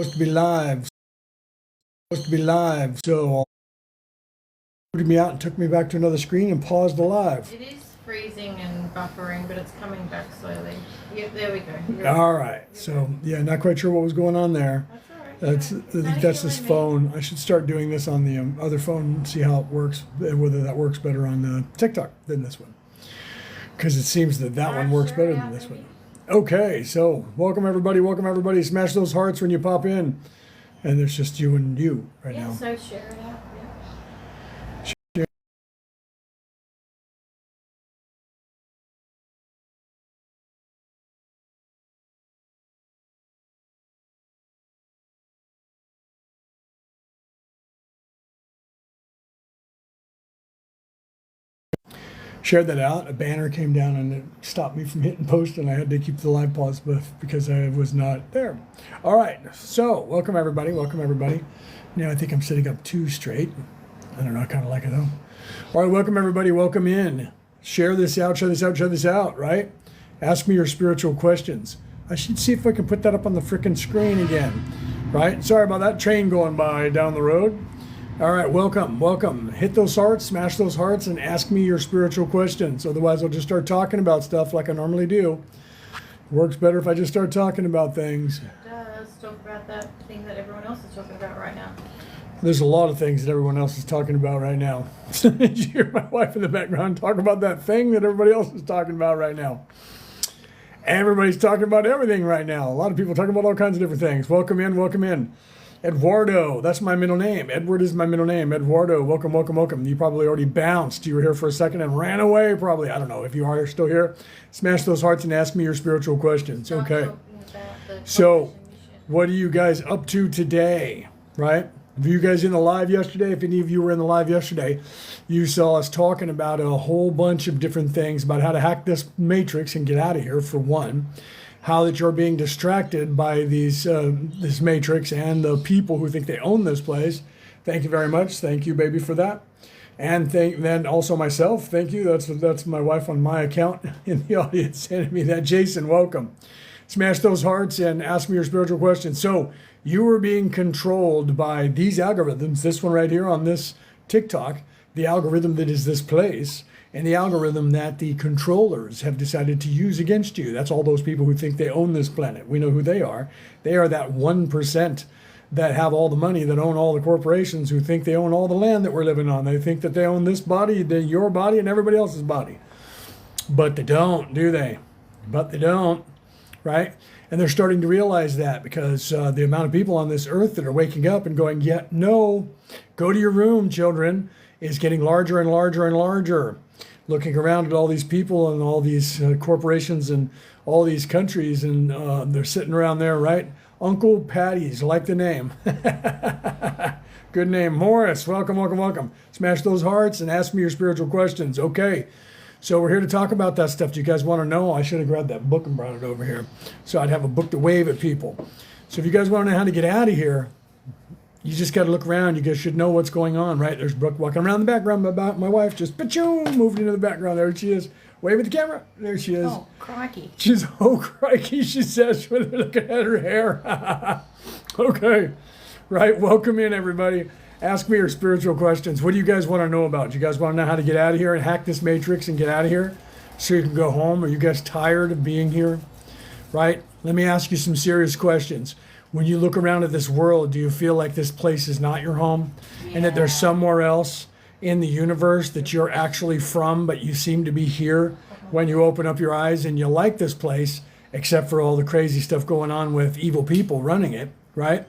Supposed to be live. Supposed to be live. So booted me out and took me back to another screen and paused the live. It is freezing and buffering, but it's coming back slowly. Yep, there we go. All right. So yeah, not quite sure what was going on there. That's all right. That's I think that's this phone. I should start doing this on the other phone and see how it works. Whether that works better on TikTok than this one, because it seems that one works better than this one. Okay, so welcome everybody. Welcome everybody. Smash those hearts when you pop in. And there's just you and you right now. So share it out. Yeah. Shared that out. A banner came down and it stopped me from hitting post, and I had to keep the live pause because I was not there. All right, so welcome everybody. Welcome everybody. Now I think I'm sitting up too straight. I don't know. I kind of like it though. All right, welcome everybody. Welcome in. Share this out. Share this out. Share this out. Right? Ask me your spiritual questions. I should see if I can put that up on the frickin' screen again. Right? Sorry about that train going by down the road. All right, welcome, welcome. Hit those hearts, smash those hearts, and ask me your spiritual questions. Otherwise, I'll just start talking about stuff like I normally do. Works better if I just start talking about things. It does. Talk about that thing that everyone else is talking about right now. There's a lot of things that everyone else is talking about right now. Did you hear my wife in the background talk about that thing that everybody else is talking about right now? Everybody's talking about everything right now. A lot of people talking about all kinds of different things. Welcome in, welcome in. Eduardo, that's my middle name. Edward is my middle name. Eduardo, welcome, welcome, welcome. You probably already bounced. You were here for a second and ran away, probably. I don't know if you are still here. Smash those hearts and ask me your spiritual questions. Okay. So, what are you guys up to today? Right? If you guys in the live yesterday, if any of you were in the live yesterday, you saw us talking about a whole bunch of different things about how to hack this matrix and get out of here, for one. How that you're being distracted by this matrix and the people who think they own this place. Thank you very much. Thank you, baby, for that. And then also myself. Thank you. That's my wife on my account in the audience sending me that. Jason, welcome. Smash those hearts and ask me your spiritual questions. So you were being controlled by these algorithms. This one right here on this TikTok, the algorithm that is this place, and the algorithm that the controllers have decided to use against you. That's all those people who think they own this planet. We know who they are. They are that 1% that have all the money, that own all the corporations, who think they own all the land that we're living on. They think that they own this body, your body, and everybody else's body. But they don't, do they? But they don't, right? And they're starting to realize that, because the amount of people on this earth that are waking up and going, yeah, no, go to your room, children, is getting larger and larger and larger. Looking around at all these people and all these corporations and all these countries, and they're sitting around there, right? Uncle Patty's, like the name. Good name. Morris, welcome, welcome, welcome. Smash those hearts and ask me your spiritual questions. Okay, so we're here to talk about that stuff. Do you guys want to know? I should have grabbed that book and brought it over here, so I'd have a book to wave at people. So if you guys want to know how to get out of here, you just got to look around. You guys should know what's going on, right? There's Brooke walking around the background. My wife just moved into the background. There she is. Wave at the camera. There she is. Oh, crikey. She's, oh, crikey, she says, when they're looking at her hair. Okay. Right. Welcome in, everybody. Ask me your spiritual questions. What do you guys want to know about? Do you guys want to know how to get out of here and hack this matrix and get out of here so you can go home? Are you guys tired of being here? Right? Let me ask you some serious questions. When you look around at this world, do you feel like this place is not your home? Yeah. And that there's somewhere else in the universe that you're actually from, but you seem to be here when you open up your eyes, and you like this place, except for all the crazy stuff going on with evil people running it, right?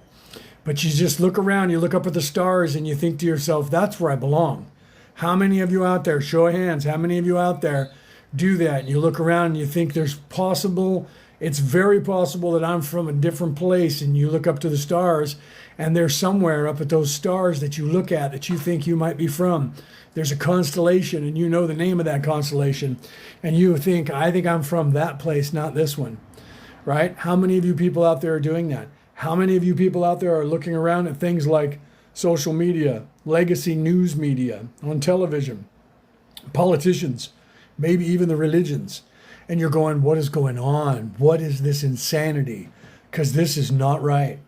But you just look around, you look up at the stars, and you think to yourself, that's where I belong. How many of you out there, show of hands, how many of you out there do that? And you look around and you think it's very possible that I'm from a different place, and you look up to the stars, and there's somewhere up at those stars that you look at that you think you might be from. There's a constellation, and you know the name of that constellation, and you think, I think I'm from that place, not this one, right? How many of you people out there are doing that? How many of you people out there are looking around at things like social media, legacy news media, on television, politicians, maybe even the religions, and you're going, what is going on? What is this insanity? Because this is not right.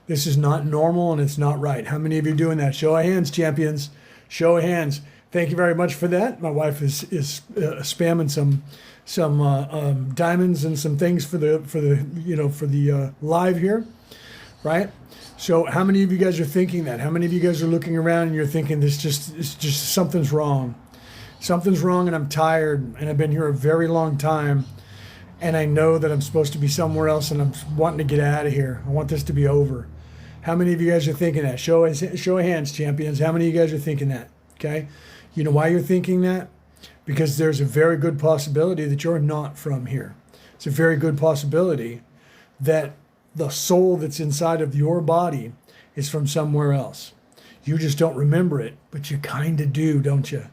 This is not normal and it's not right. How many of you are doing that? Show of hands, champions. Show of hands. Thank you very much for that. My wife is spamming some diamonds and some things for the live here, right? So how many of you guys are thinking that? How many of you guys are looking around and you're thinking it's just something's wrong? Something's wrong and I'm tired and I've been here a very long time and I know that I'm supposed to be somewhere else and I'm wanting to get out of here. I want this to be over. How many of you guys are thinking that? Show of hands, champions. How many of you guys are thinking that? Okay? You know why you're thinking that? Because there's a very good possibility that you're not from here. It's a very good possibility that the soul that's inside of your body is from somewhere else. You just don't remember it, but you kind of do, don't you?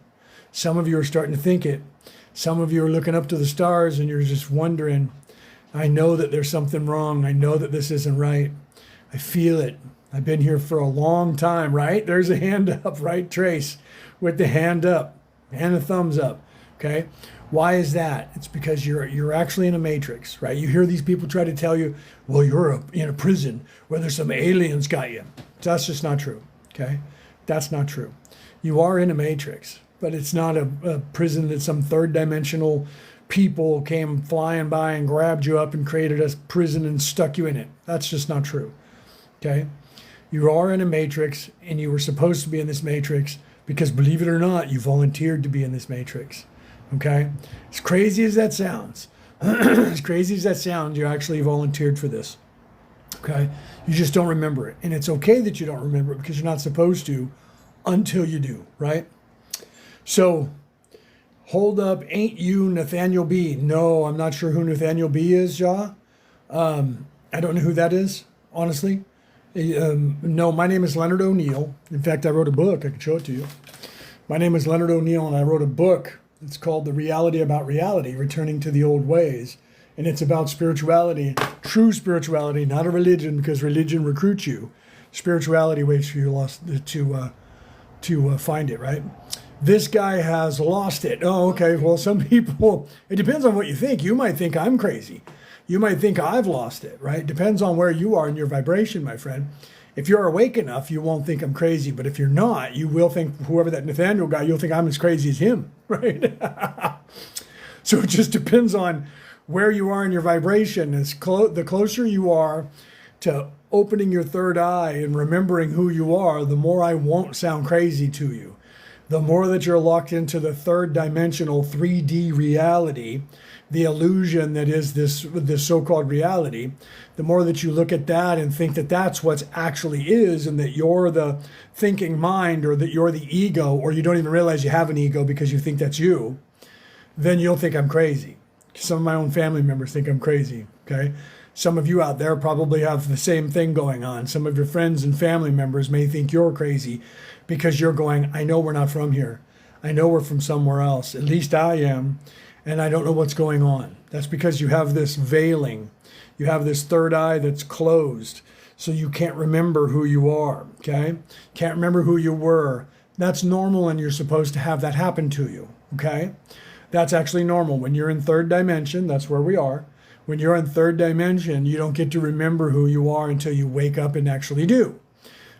Some of you are starting to think it. Some of you are looking up to the stars and you're just wondering, I know that there's something wrong. I know that this isn't right. I feel it. I've been here for a long time, right? There's a hand up, right? Trace with the hand up and the thumbs up, okay? Why is that? It's because you're actually in a matrix, right? You hear these people try to tell you, well, you're in a prison where there's some aliens got you. That's just not true, okay? That's not true. You are in a matrix, but it's not a prison that some third dimensional people came flying by and grabbed you up and created a prison and stuck you in it. That's just not true, okay? You are in a matrix and you were supposed to be in this matrix because, believe it or not, you volunteered to be in this matrix. Okay? As crazy as that sounds, you actually volunteered for this. Okay? You just don't remember it. And it's okay that you don't remember it because you're not supposed to until you do, right? So, hold up, ain't you Nathaniel B? No, I'm not sure who Nathaniel B is, Ja. I don't know who that is, honestly. No, my name is Leonard O'Neill. In fact, I wrote a book. I can show it to you. My name is Leonard O'Neill, and I wrote a book. It's called The Reality About Reality, Returning to the Old Ways. And it's about spirituality, true spirituality, not a religion, because religion recruits you. Spirituality waits for you to find it, right? This guy has lost it. Oh, okay. Well, some people, it depends on what you think. You might think I'm crazy. You might think I've lost it, right? Depends on where you are in your vibration, my friend. If you're awake enough, you won't think I'm crazy. But if you're not, you will think, whoever that Nathaniel guy, you'll think I'm as crazy as him, right? So it just depends on where you are in your vibration. The closer you are to opening your third eye and remembering who you are, the more I won't sound crazy to you. The more that you're locked into the third dimensional 3D reality, the illusion that is this so-called reality, the more that you look at that and think that that's what actually is and that you're the thinking mind or that you're the ego or you don't even realize you have an ego because you think that's you, then you'll think I'm crazy. Some of my own family members think I'm crazy, okay? Some of you out there probably have the same thing going on. Some of your friends and family members may think you're crazy because you're going, I know we're not from here. I know we're from somewhere else. At least I am. And I don't know what's going on. That's because you have this veiling. You have this third eye that's closed. So you can't remember who you are, okay? Can't remember who you were. That's normal and you're supposed to have that happen to you, okay? That's actually normal. When you're in third dimension, that's where we are. When you're in third dimension, you don't get to remember who you are until you wake up and actually do.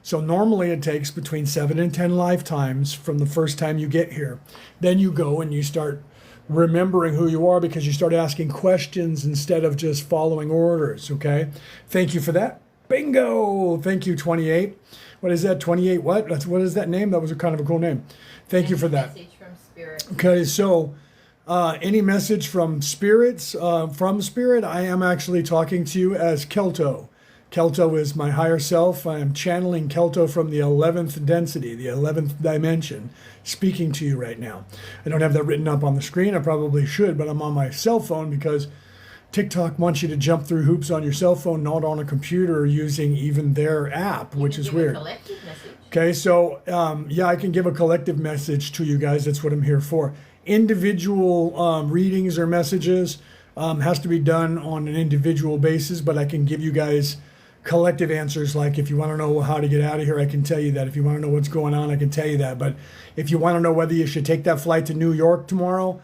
So normally it takes between 7 and 10 lifetimes from the first time you get here. Then you go and you start remembering who you are because you start asking questions instead of just following orders, okay? Thank you for that. Bingo! Thank you, 28. What is that, 28 what? What is that name? That was a kind of a cool name. Thank you for that. Message from Spirit. Okay, so any message from spirits, from Spirit, I am actually talking to you as Kelto. Kelto is my higher self. I am channeling Kelto from the 11th density, the 11th dimension, speaking to you right now. I don't have that written up on the screen. I probably should, but I'm on my cell phone because TikTok wants you to jump through hoops on your cell phone, not on a computer using even their app, which is weird. Okay, so yeah, I can give a collective message to you guys. That's what I'm here for. Individual readings or messages has to be done on an individual basis, but I can give you guys collective answers. Like if you want to know how to get out of here, I can tell you that. If you want to know what's going on, I can tell you that. But if you want to know whether you should take that flight to New York tomorrow,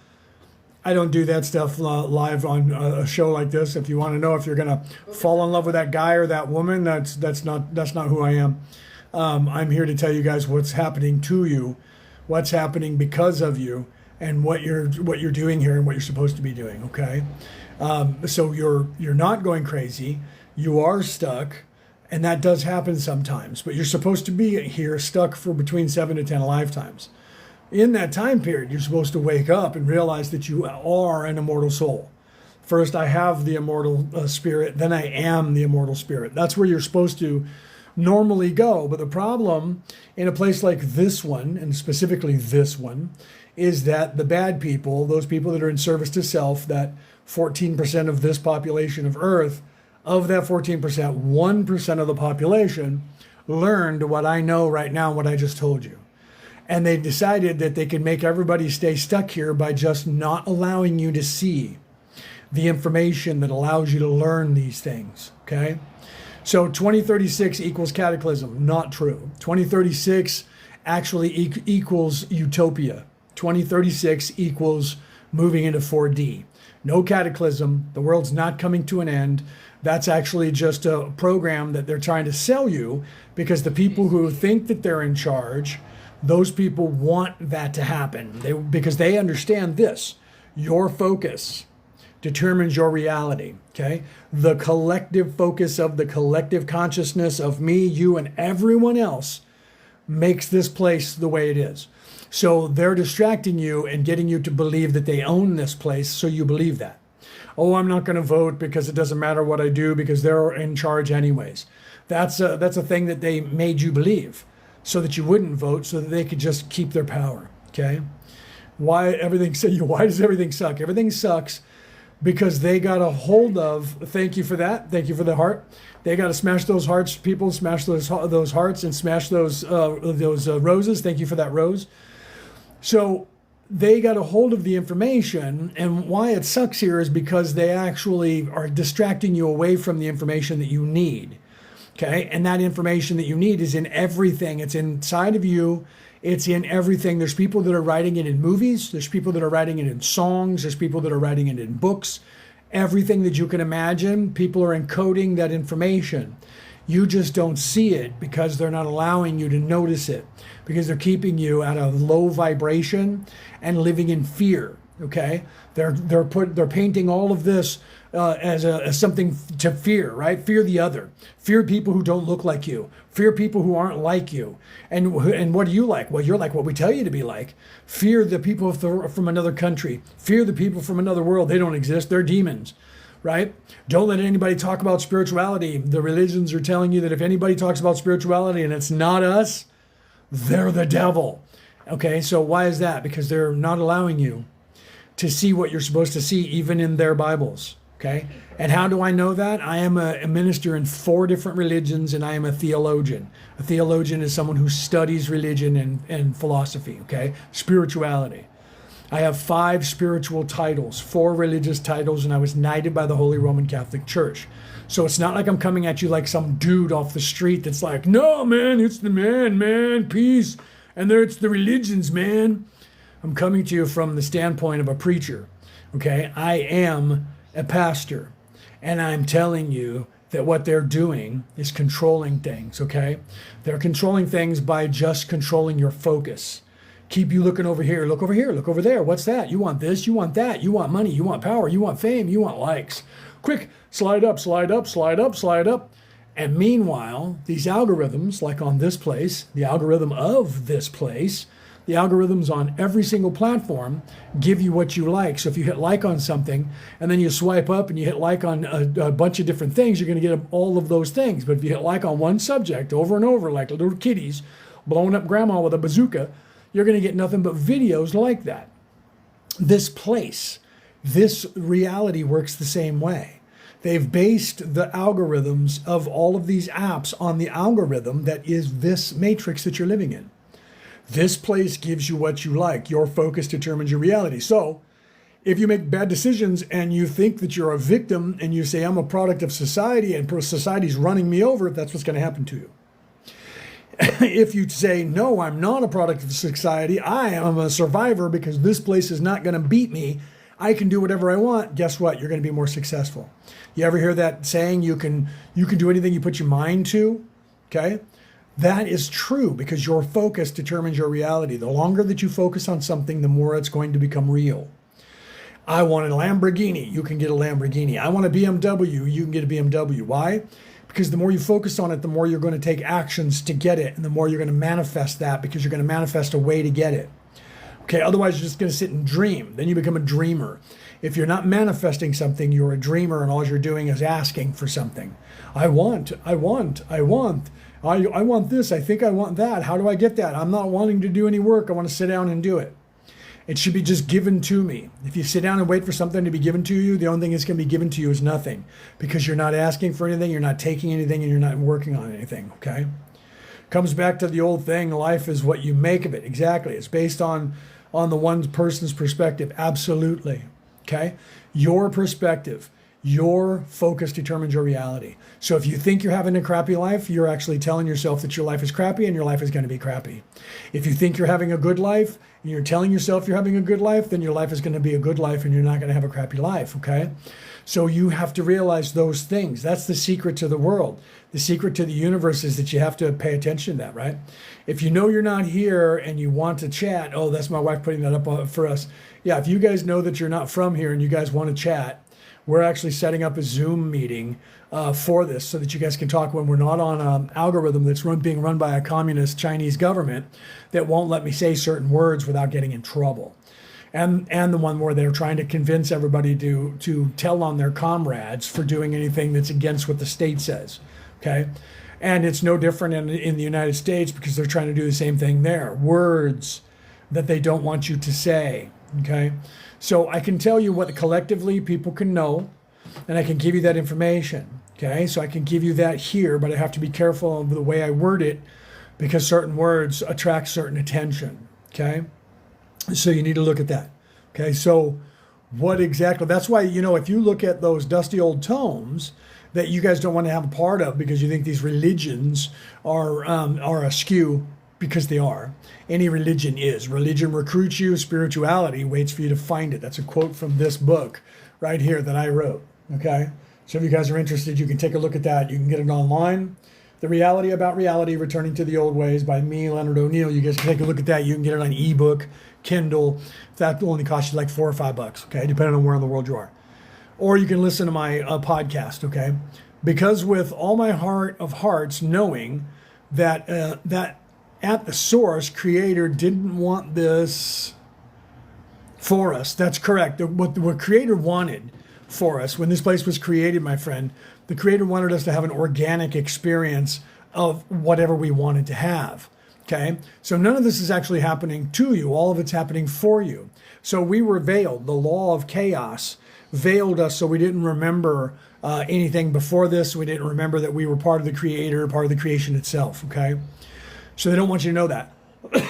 I don't do that stuff live on a show like this. If you want to know if you're going to fall in love with that guy or that woman, that's not who I am. I'm here to tell you guys what's happening to you, what's happening because of you, and what you're doing here and what you're supposed to be doing. Okay, so you're not going crazy. You are stuck, and that does happen sometimes. But you're supposed to be here stuck for between 7 to 10 lifetimes. In that time period, you're supposed to wake up and realize that you are an immortal soul. First, I have the immortal spirit, then I am the immortal spirit. That's where you're supposed to normally go. But the problem in a place like this one, and specifically this one, is that the bad people, those people that are in service to self, that 14% of this population of Earth, of that 14%, 1% of the population learned what I know right now, what I just told you. And they decided that they could make everybody stay stuck here by just not allowing you to see the information that allows you to learn these things, okay? So 2036 equals cataclysm. Not true. 2036 actually equals utopia. 2036 equals moving into 4D. No cataclysm. The world's not coming to an end. That's actually just a program that they're trying to sell you because the people who think that they're in charge, those people want that to happen because they understand this. Your focus determines your reality, okay? The collective focus of the collective consciousness of me, you, and everyone else makes this place the way it is. So they're distracting you and getting you to believe that they own this place, so you believe that. Oh, I'm not going to vote because it doesn't matter what I do because they're in charge anyways. That's a thing that they made you believe, so that you wouldn't vote, so that they could just keep their power, okay? Why does everything suck? Everything sucks because they got a hold of, thank you for that, thank you for the heart. They got to smash those hearts, people, smash those hearts and smash those roses. Thank you for that rose. So they got a hold of the information, and why it sucks here is because they actually are distracting you away from the information that you need. Okay, and that information that you need is in everything. It's inside of you. It's in everything. There's people that are writing it in movies. There's people that are writing it in songs. There's people that are writing it in books. Everything that you can imagine, people are encoding that information. You just don't see it because they're not allowing you to notice it, because they're keeping you at a low vibration and living in fear. Okay, they're painting all of this as something to fear, right? Fear the other, fear people who don't look like you, fear people who aren't like you. And what do you like? Well, you're like what we tell you to be like. Fear the people from another country. Fear the people from another world. They don't exist. They're demons, right? Don't let anybody talk about spirituality. The religions are telling you that if anybody talks about spirituality and it's not us, they're the devil. Okay, so why is that? Because they're not allowing you to see what you're supposed to see, even in their Bibles. Okay, and how do I know that? I am a minister in 4 different religions, and I am a theologian. A theologian is someone who studies religion and philosophy, okay? Spirituality. I have 5 spiritual titles, 4 religious titles, and I was knighted by the Holy Roman Catholic Church. So it's not like I'm coming at you like some dude off the street that's like, no, man, it's the man, peace. And there it's the religions, man. I'm coming to you from the standpoint of a preacher, okay? I am a pastor, and I'm telling you that what they're doing is controlling things, okay? They're controlling things by just controlling your focus. Keep you looking over here, look over there. What's that? You want this, you want that, you want money, you want power, you want fame, you want likes. Quick, slide up. And meanwhile, these algorithms, like on this place, the algorithm of this place, the algorithms on every single platform give you what you like. So if you hit like on something and then you swipe up and you hit like on a bunch of different things, you're going to get all of those things. But if you hit like on one subject over and over, like little kitties blowing up grandma with a bazooka, you're going to get nothing but videos like that. This place, this reality works the same way. They've based the algorithms of all of these apps on the algorithm that is this matrix that you're living in. This place gives you what you like. Your focus determines your reality. So if you make bad decisions and you think that you're a victim and you say, I'm a product of society and society's running me over, that's what's going to happen to you. If you say, no, I'm not a product of society, I am a survivor because this place is not going to beat me, I can do whatever I want, guess what? You're going to be more successful. You ever hear that saying, you can do anything you put your mind to? Okay? That is true because your focus determines your reality. The longer that you focus on something, the more it's going to become real. I want a Lamborghini, you can get a Lamborghini. I want a BMW, you can get a BMW. Why? Because the more you focus on it, the more you're going to take actions to get it, and the more you're going to manifest that because you're going to manifest a way to get it. Okay, otherwise you're just going to sit and dream. Then you become a dreamer. If you're not manifesting something, you're a dreamer, and all you're doing is asking for something. I want this. I think I want that. How do I get that? I'm not wanting to do any work. I want to sit down and do it. It should be just given to me. If you sit down and wait for something to be given to you, the only thing that's going to be given to you is nothing, because you're not asking for anything, you're not taking anything, and you're not working on anything, okay? Comes back to the old thing, life is what you make of it. Exactly. It's based on the one person's perspective. Absolutely, okay? Your perspective, your focus determines your reality. So if you think you're having a crappy life, you're actually telling yourself that your life is crappy, and your life is going to be crappy. If you think you're having a good life, and you're telling yourself you're having a good life, then your life is going to be a good life, and you're not going to have a crappy life, okay? So you have to realize those things. That's the secret to the world. The secret to the universe is that you have to pay attention to that, right? If you know you're not here and you want to chat, oh, that's my wife putting that up for us. Yeah, if you guys know that you're not from here and you guys want to chat, we're actually setting up a Zoom meeting for this so that you guys can talk when we're not on an algorithm that's being run by a communist Chinese government that won't let me say certain words without getting in trouble. And the one where they're trying to convince everybody to tell on their comrades for doing anything that's against what the state says, okay? And it's no different in the United States because they're trying to do the same thing there. Words that they don't want you to say, okay? So I can tell you what collectively people can know, and I can give you that information, okay? So I can give you that here, but I have to be careful of the way I word it because certain words attract certain attention, okay? So you need to look at that, okay? So what exactly, that's why, if you look at those dusty old tomes that you guys don't want to have a part of because you think these religions are askew, because they are. Any religion is. Religion recruits you, spirituality waits for you to find it. That's a quote from this book right here that I wrote, okay? So if you guys are interested, you can take a look at that. You can get it online. The Reality About Reality, Returning to the Old Ways by me, Leonard O'Neill. You guys can take a look at that. You can get it on ebook, Kindle. That will only cost you like $4 or $5, okay, depending on where in the world you are. Or you can listen to my podcast, okay? Because with all my heart of hearts, knowing that at the source, Creator didn't want this for us. That's correct. What Creator wanted for us, when this place was created, my friend, the Creator wanted us to have an organic experience of whatever we wanted to have. Okay? So none of this is actually happening to you. All of it's happening for you. So we were veiled. The law of chaos veiled us so we didn't remember anything before this. We didn't remember that we were part of the Creator, part of the creation itself. Okay? So they don't want you to know that.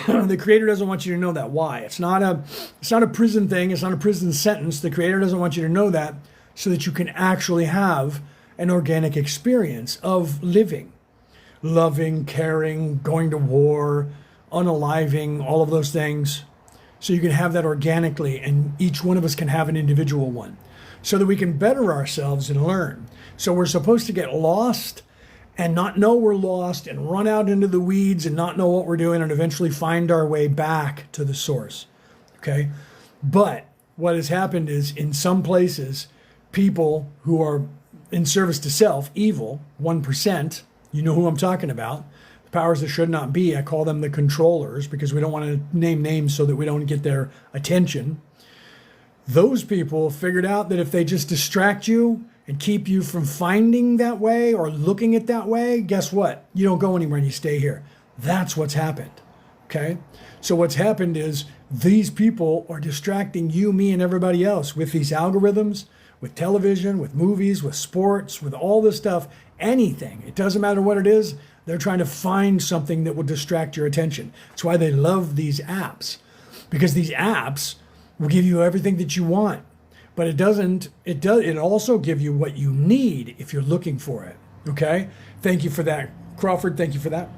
The Creator doesn't want you to know that. Why? It's not a prison thing. It's not a prison sentence. The Creator doesn't want you to know that so that you can actually have an organic experience of living, loving, caring, going to war, unaliving, all of those things. So you can have that organically, and each one of us can have an individual one so that we can better ourselves and learn. So we're supposed to get lost and not know we're lost and run out into the weeds and not know what we're doing and eventually find our way back to the source, okay? But what has happened is in some places, people who are in service to self, evil, 1%, you know who I'm talking about, the powers that should not be, I call them the controllers because we don't want to name names so that we don't get their attention. Those people figured out that if they just distract you and keep you from finding that way or looking at that way, guess what? You don't go anywhere and you stay here. That's what's happened, okay? So what's happened is these people are distracting you, me, and everybody else with these algorithms, with television, with movies, with sports, with all this stuff, anything. It doesn't matter what it is. They're trying to find something that will distract your attention. That's why they love these apps, because these apps will give you everything that you want. But it also give you what you need if you're looking for it, okay? Thank you for that, Crawford, thank you for that.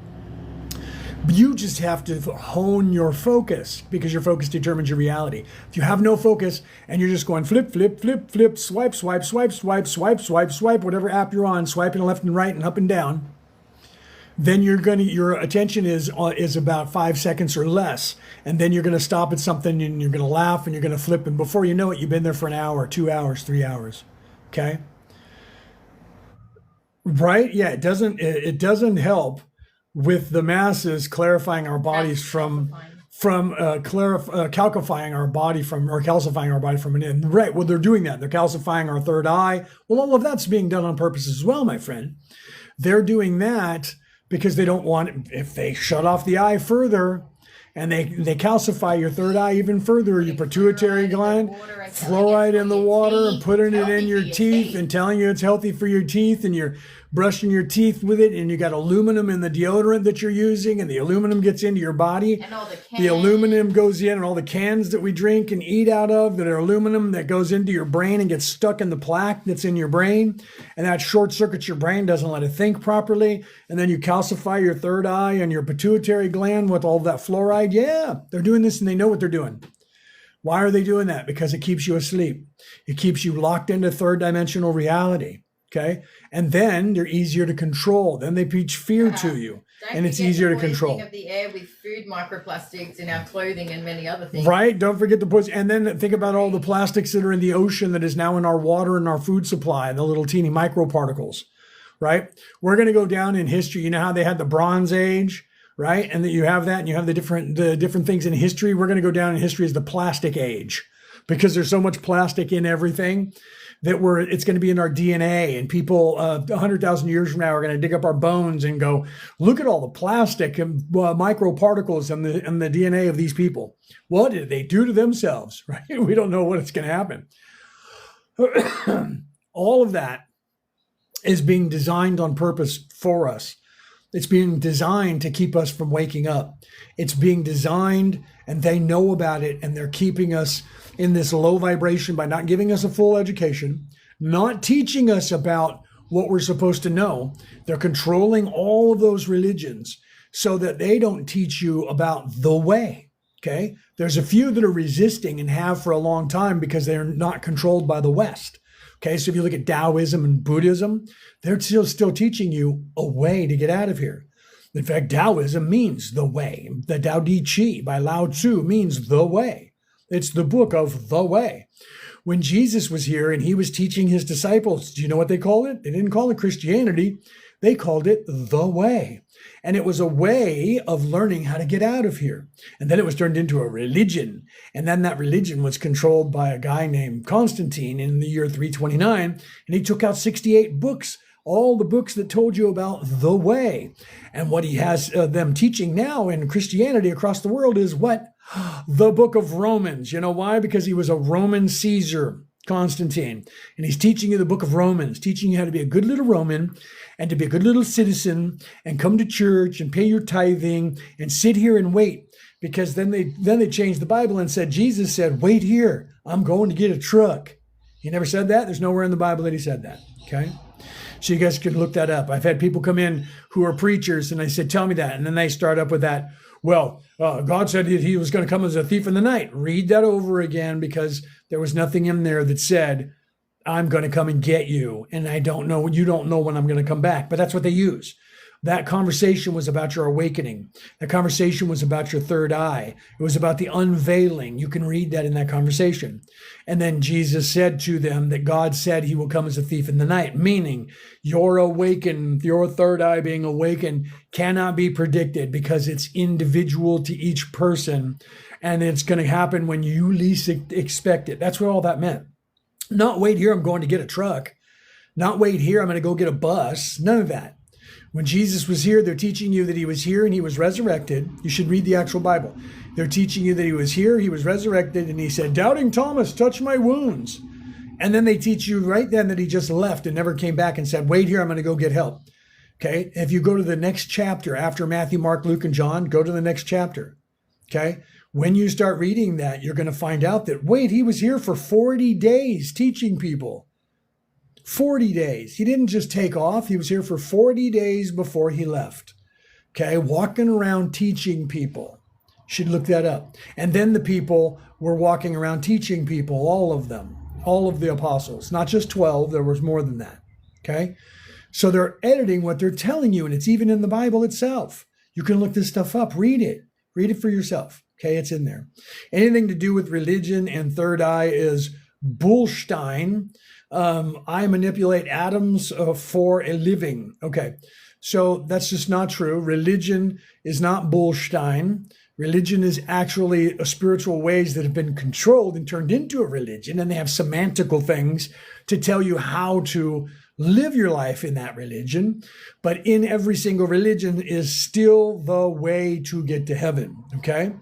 You just have to hone your focus, because your focus determines your reality. If you have no focus and you're just going flip, flip, flip, flip, swipe, swipe, swipe, swipe, swipe, swipe, swipe, whatever app you're on, swiping left and right and up and down, then your attention is about 5 seconds or less. And then you're going to stop at something and you're going to laugh and you're going to flip. And before you know it, you've been there for an hour, 2 hours, 3 hours. Okay? Right? Yeah, it doesn't help with the masses clarifying our bodies calcifying our body from an end. Right. Well, they're doing that. They're calcifying our third eye. Well, all of that's being done on purpose as well, my friend. They're doing that because they don't want, if they shut off the eye further and they calcify your third eye even further, your pituitary gland, fluoride in the water and putting it in your teeth and telling you it's healthy for your teeth, and you're brushing your teeth with it, and you got aluminum in the deodorant that you're using, and the aluminum gets into your body. And all the aluminum goes in, and all the cans that we drink and eat out of that are aluminum, that goes into your brain and gets stuck in the plaque that's in your brain, and that short circuits your brain, doesn't let it think properly, and then you calcify your third eye and your pituitary gland with all that fluoride. Yeah, they're doing this and they know what they're doing. Why are they doing that? Because it keeps you asleep. It keeps you locked into third dimensional reality. Okay. And then they're easier to control. Then they preach fear to you, and it's easier to control. Of the air with food microplastics in our clothing and many other things. Right. Don't forget the poison. And then think about all the plastics that are in the ocean that is now in our water and our food supply, the little teeny microparticles. Right. We're going to go down in history. You know how they had the Bronze Age, right? And that you have that, and you have the different things in history. We're going to go down in history as the plastic age, because there's so much plastic in everything that it's going to be in our DNA, and people 100,000 years from now are going to dig up our bones and go, look at all the plastic and microparticles in the DNA of these people. What did they do to themselves? Right? We don't know what it's going to happen. All of that is being designed on purpose for us. It's being designed to keep us from waking up. It's being designed, and they know about it, and they're keeping us in this low vibration by not giving us a full education, not teaching us about what we're supposed to know. They're controlling all of those religions so that they don't teach you about the way. Okay? There's a few that are resisting and have for a long time because they're not controlled by the West. Okay, so if you look at Taoism and Buddhism, they're still teaching you a way to get out of here. In fact, Taoism means the way. The Tao Te Ching by Lao Tzu means the way. It's the book of the way. When Jesus was here and he was teaching his disciples, do you know what they called it? They didn't call it Christianity. They called it the way. And it was a way of learning how to get out of here. And then it was turned into a religion. And then that religion was controlled by a guy named Constantine in the year 329. And he took out 68 books, all the books that told you about the way. And what he has them teaching now in Christianity across the world is what? The book of Romans. You know why? Because he was a Roman Caesar, Constantine. And he's teaching you the book of Romans, teaching you how to be a good little Roman and to be a good little citizen and come to church and pay your tithing and sit here and wait. Because then they changed the Bible and said, Jesus said, wait here, I'm going to get a truck. He never said that. There's nowhere in the Bible that he said that. Okay. So you guys can look that up. I've had people come in who are preachers and I said, tell me that. And then they start up with that. Well, God said he was going to come as a thief in the night. Read that over again, because there was nothing in there that said, I'm going to come and get you. And you don't know when I'm going to come back. But that's what they use. That conversation was about your awakening. That conversation was about your third eye. It was about the unveiling. You can read that in that conversation. And then Jesus said to them that God said he will come as a thief in the night, meaning your third eye being awakened cannot be predicted, because it's individual to each person. And it's going to happen when you least expect it. That's what all that meant. Not wait here, I'm going to get a truck. Not wait here, I'm going to go get a bus. None of that. When Jesus was here, they're teaching you that he was here and he was resurrected. You should read the actual Bible. They're teaching you that he was here, he was resurrected, and he said, Doubting Thomas, touch my wounds. And then they teach you right then that he just left and never came back and said, wait here, I'm going to go get help. Okay? If you go to the next chapter after Matthew, Mark, Luke, and John, go to the next chapter. Okay? When you start reading that, you're going to find out that, wait, he was here for 40 days teaching people. 40 days. He didn't just take off. He was here for 40 days before he left. Okay, walking around teaching people. Should look that up. And then the people were walking around teaching people, all of them, all of the apostles, not just 12, there was more than that. Okay, so they're editing what they're telling you, and it's even in the Bible itself. You can look this stuff up, read it for yourself. Okay, it's in there. Anything to do with religion and third eye is bullstein. I manipulate atoms for a living. Okay, so that's just not true. Religion is not bullstein. Religion is actually a spiritual ways that have been controlled and turned into a religion, and they have semantical things to tell you how to live your life in that religion. But in every single religion is still the way to get to heaven. Okay,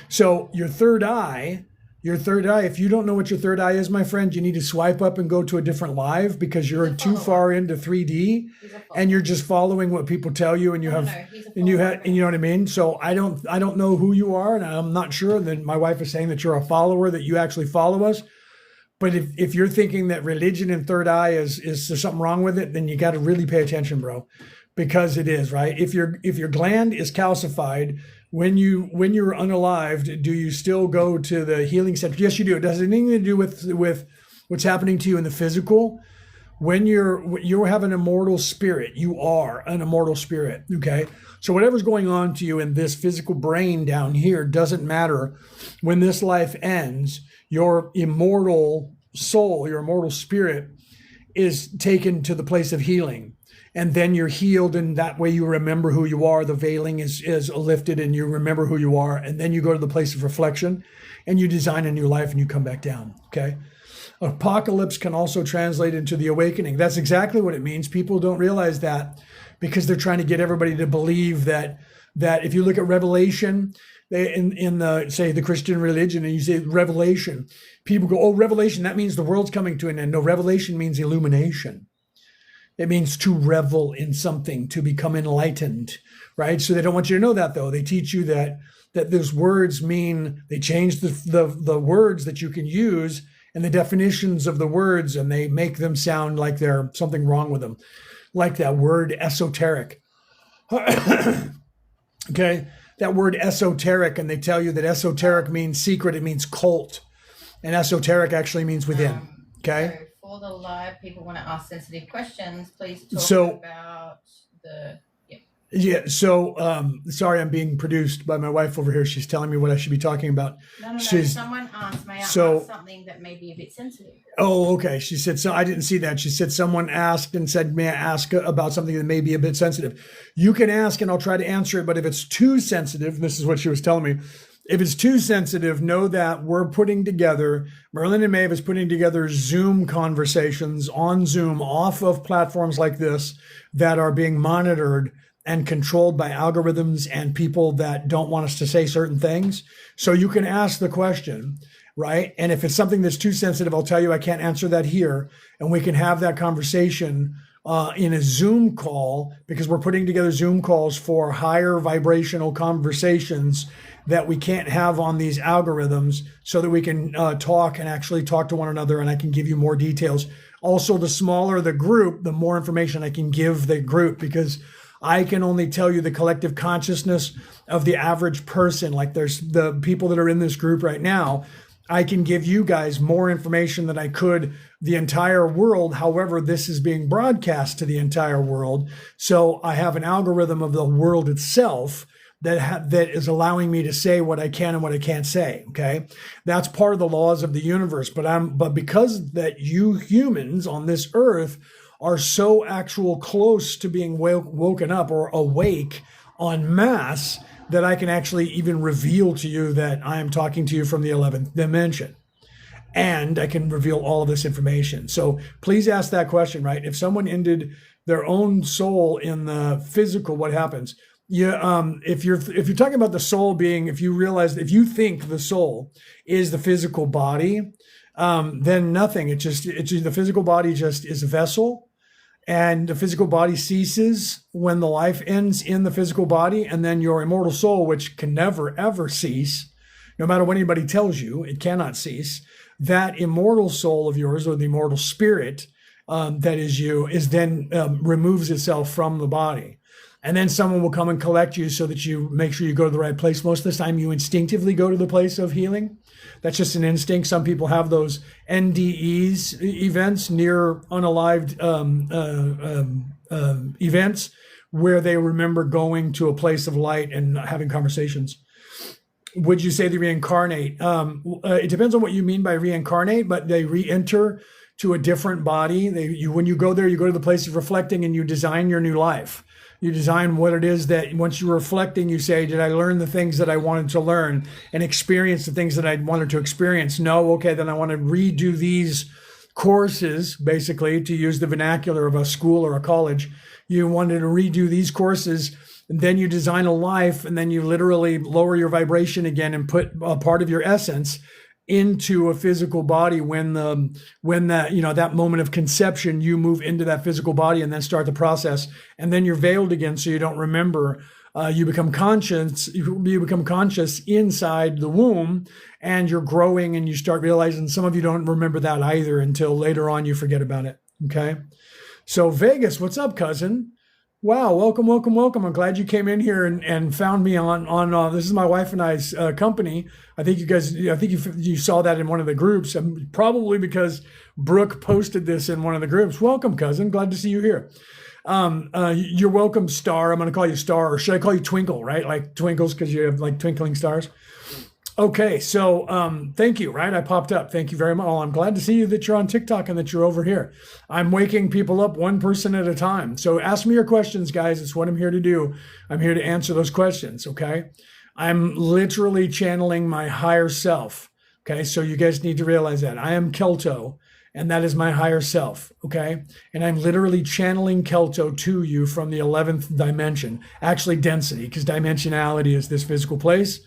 so your third eye, if you don't know what your third eye is, my friend, you need to swipe up and go to a different live, because you're too far into 3D and you're just following what people tell you, and you have, and you know what I mean? So I don't know who you are, and I'm not sure that my wife is saying that you're a follower, that you actually follow us. But if you're thinking that religion and third eye is there something wrong with it, then you got to really pay attention, bro, because it is, right? If your gland is calcified, when you're unalived, do you still go to the healing center? Yes, you do. It has anything to do with what's happening to you in the physical. When you have an immortal spirit, you are an immortal spirit. Okay, so whatever's going on to you in this physical brain down here doesn't matter. When this life ends, your immortal soul, your immortal spirit, is taken to the place of healing. And then you're healed, and that way you remember who you are. The veiling is lifted, and you remember who you are. And then you go to the place of reflection, and you design a new life, and you come back down. Okay. Apocalypse can also translate into the awakening. That's exactly what it means. People don't realize that, because they're trying to get everybody to believe that if you look at Revelation, in the, say, the Christian religion, and you say revelation, people go, oh, revelation, that means the world's coming to an end. No, revelation means illumination. It means to revel in something, to become enlightened, right? So they don't want you to know that, though. They teach you that those words mean, they change the words that you can use and the definitions of the words, and they make them sound like there's something wrong with them, like that word esoteric. Okay, that word esoteric, and they tell you that esoteric means secret, it means cult, and esoteric actually means within. Okay. So for the live, people want to ask sensitive questions. Please talk about the. Yeah. So, sorry, I'm being produced by my wife over here. She's telling me what I should be talking about. No. Someone asked, may I ask something that may be a bit sensitive? Oh, okay. She said, so I didn't see that. She said, someone asked and said, may I ask about something that may be a bit sensitive? You can ask and I'll try to answer it. But if it's too sensitive, this is what she was telling me. If it's too sensitive, know that we're putting together, Merlin and Maeve is putting together Zoom conversations on Zoom off of platforms like this that are being monitored and controlled by algorithms and people that don't want us to say certain things. So you can ask the question, right? And if it's something that's too sensitive, I'll tell you I can't answer that here. And we can have that conversation in a Zoom call, because we're putting together Zoom calls for higher vibrational conversations that we can't have on these algorithms, so that we can talk and actually talk to one another, and I can give you more details. Also, the smaller the group, the more information I can give the group, because I can only tell you the collective consciousness of the average person. Like there's the people that are in this group right now. I can give you guys more information than I could the entire world. However, this is being broadcast to the entire world. So I have an algorithm of the world itself that is allowing me to say what I can and what I can't say. Okay. That's part of the laws of the universe. But because that you humans on this earth are so actual close to being woken up or awake en masse, that I can actually even reveal to you that I am talking to you from the 11th dimension. And I can reveal all of this information. So please ask that question, right? If someone ended their own soul in the physical, what happens? Yeah, if you're talking about the soul being, if you think the soul is the physical body, then nothing. It's the physical body just is a vessel. And the physical body ceases when the life ends in the physical body. And then your immortal soul, which can never, ever cease, no matter what anybody tells you, it cannot cease. That immortal soul of yours, or the immortal spirit that is you, is then removes itself from the body. And then someone will come and collect you so that you make sure you go to the right place. Most of the time, you instinctively go to the place of healing. That's just an instinct. Some people have those NDEs, events, near unalived events, where they remember going to a place of light and having conversations. Would you say they reincarnate? It depends on what you mean by reincarnate, but they re-enter to a different body. When you go there, you go to the place of reflecting and you design your new life. You design what it is that once you're reflecting, you say, did I learn the things that I wanted to learn and experience the things that I wanted to experience? No, okay, then I want to redo these courses, basically, to use the vernacular of a school or a college. You wanted to redo these courses, and then you design a life, and then you literally lower your vibration again and put a part of your essence into a physical body. When that moment of conception, you move into that physical body and then start the process, and then you're veiled again, so you don't remember. You become conscious. You become conscious inside the womb, and you're growing, and you start realizing some of you don't remember that either until later on. You forget about it. Okay, so Vegas, what's up, cousin? Wow, welcome, welcome, welcome. I'm glad you came in here and found me on this is my wife and I's company. I think you saw that in one of the groups, and probably because Brooke posted this in one of the groups. Welcome, cousin. Glad to see you here. You're welcome, Star. I'm going to call you Star, or should I call you Twinkle, right? Like twinkles because you have like twinkling stars. Okay, so thank you, right? I popped up. Thank you very much. I'm glad to see you that you're on TikTok and that you're over here. I'm waking people up one person at a time. So ask me your questions, guys. It's what I'm here to do. I'm here to answer those questions, okay? I'm literally channeling my higher self, okay? So you guys need to realize that. I am Kelto, and that is my higher self, okay? And I'm literally channeling Kelto to you from the 11th dimension. Actually, density, because dimensionality is this physical place.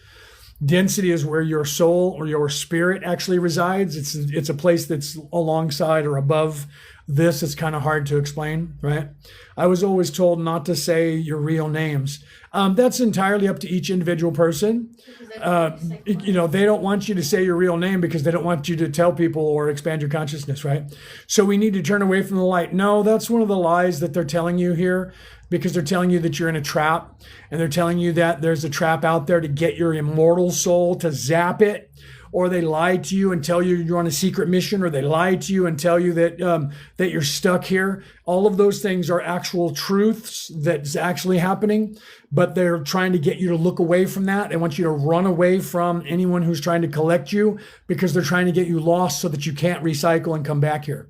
Density is where your soul or your spirit actually resides. It's a place that's alongside or above this. It's kind of hard to explain, right? I was always told not to say your real names. That's entirely up to each individual person. They don't want you to say your real name because they don't want you to tell people or expand your consciousness, right? So we need to turn away from the light. No, that's one of the lies that they're telling you here, because they're telling you that you're in a trap, and they're telling you that there's a trap out there to get your immortal soul to zap it, or they lie to you and tell you you're on a secret mission, or they lie to you and tell you that you're stuck here. All of those things are actual truths that's actually happening, but they're trying to get you to look away from that. They want you to run away from anyone who's trying to collect you, because they're trying to get you lost so that you can't recycle and come back here.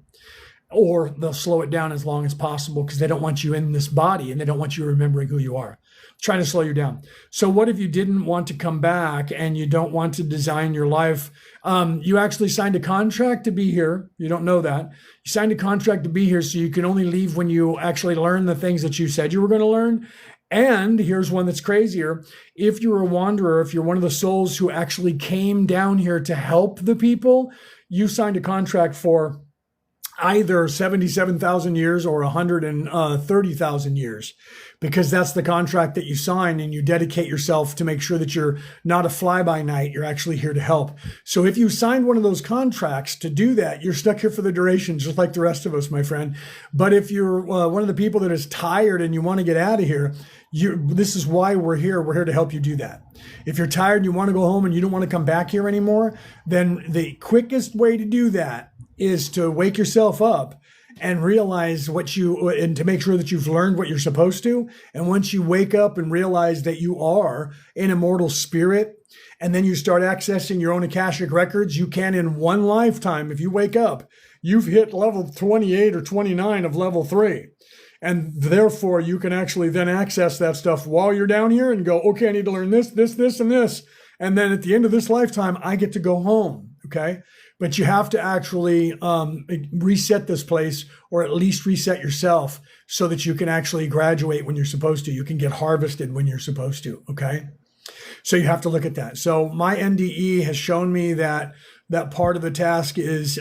Or they'll slow it down as long as possible because they don't want you in this body, and they don't want you remembering who you are. Trying to slow you down. So what if you didn't want to come back and you don't want to design your life? You actually signed a contract to be here. You don't know that. You signed a contract to be here, so you can only leave when you actually learn the things that you said you were going to learn. And here's one that's crazier. If you're a wanderer, if you're one of the souls who actually came down here to help the people, you signed a contract for either 77,000 years or 130,000 years, because that's the contract that you sign, and you dedicate yourself to make sure that you're not a fly-by-night. You're actually here to help. So if you signed one of those contracts to do that, you're stuck here for the duration, just like the rest of us, my friend. But if you're one of the people that is tired and you want to get out of here, this is why we're here. We're here to help you do that. If you're tired and you want to go home and you don't want to come back here anymore, then the quickest way to do that is to wake yourself up and realize and to make sure that you've learned what you're supposed to. And once you wake up and realize that you are an immortal spirit, and then you start accessing your own Akashic records, you can, in one lifetime, if you wake up, you've hit level 28 or 29 of level 3. And therefore, you can actually then access that stuff while you're down here and go, okay, I need to learn this, this, this, and this. And then at the end of this lifetime, I get to go home, okay? But you have to actually reset this place, or at least reset yourself, so that you can actually graduate when you're supposed to. You can get harvested when you're supposed to, okay? So you have to look at that. So my NDE has shown me that part of the task is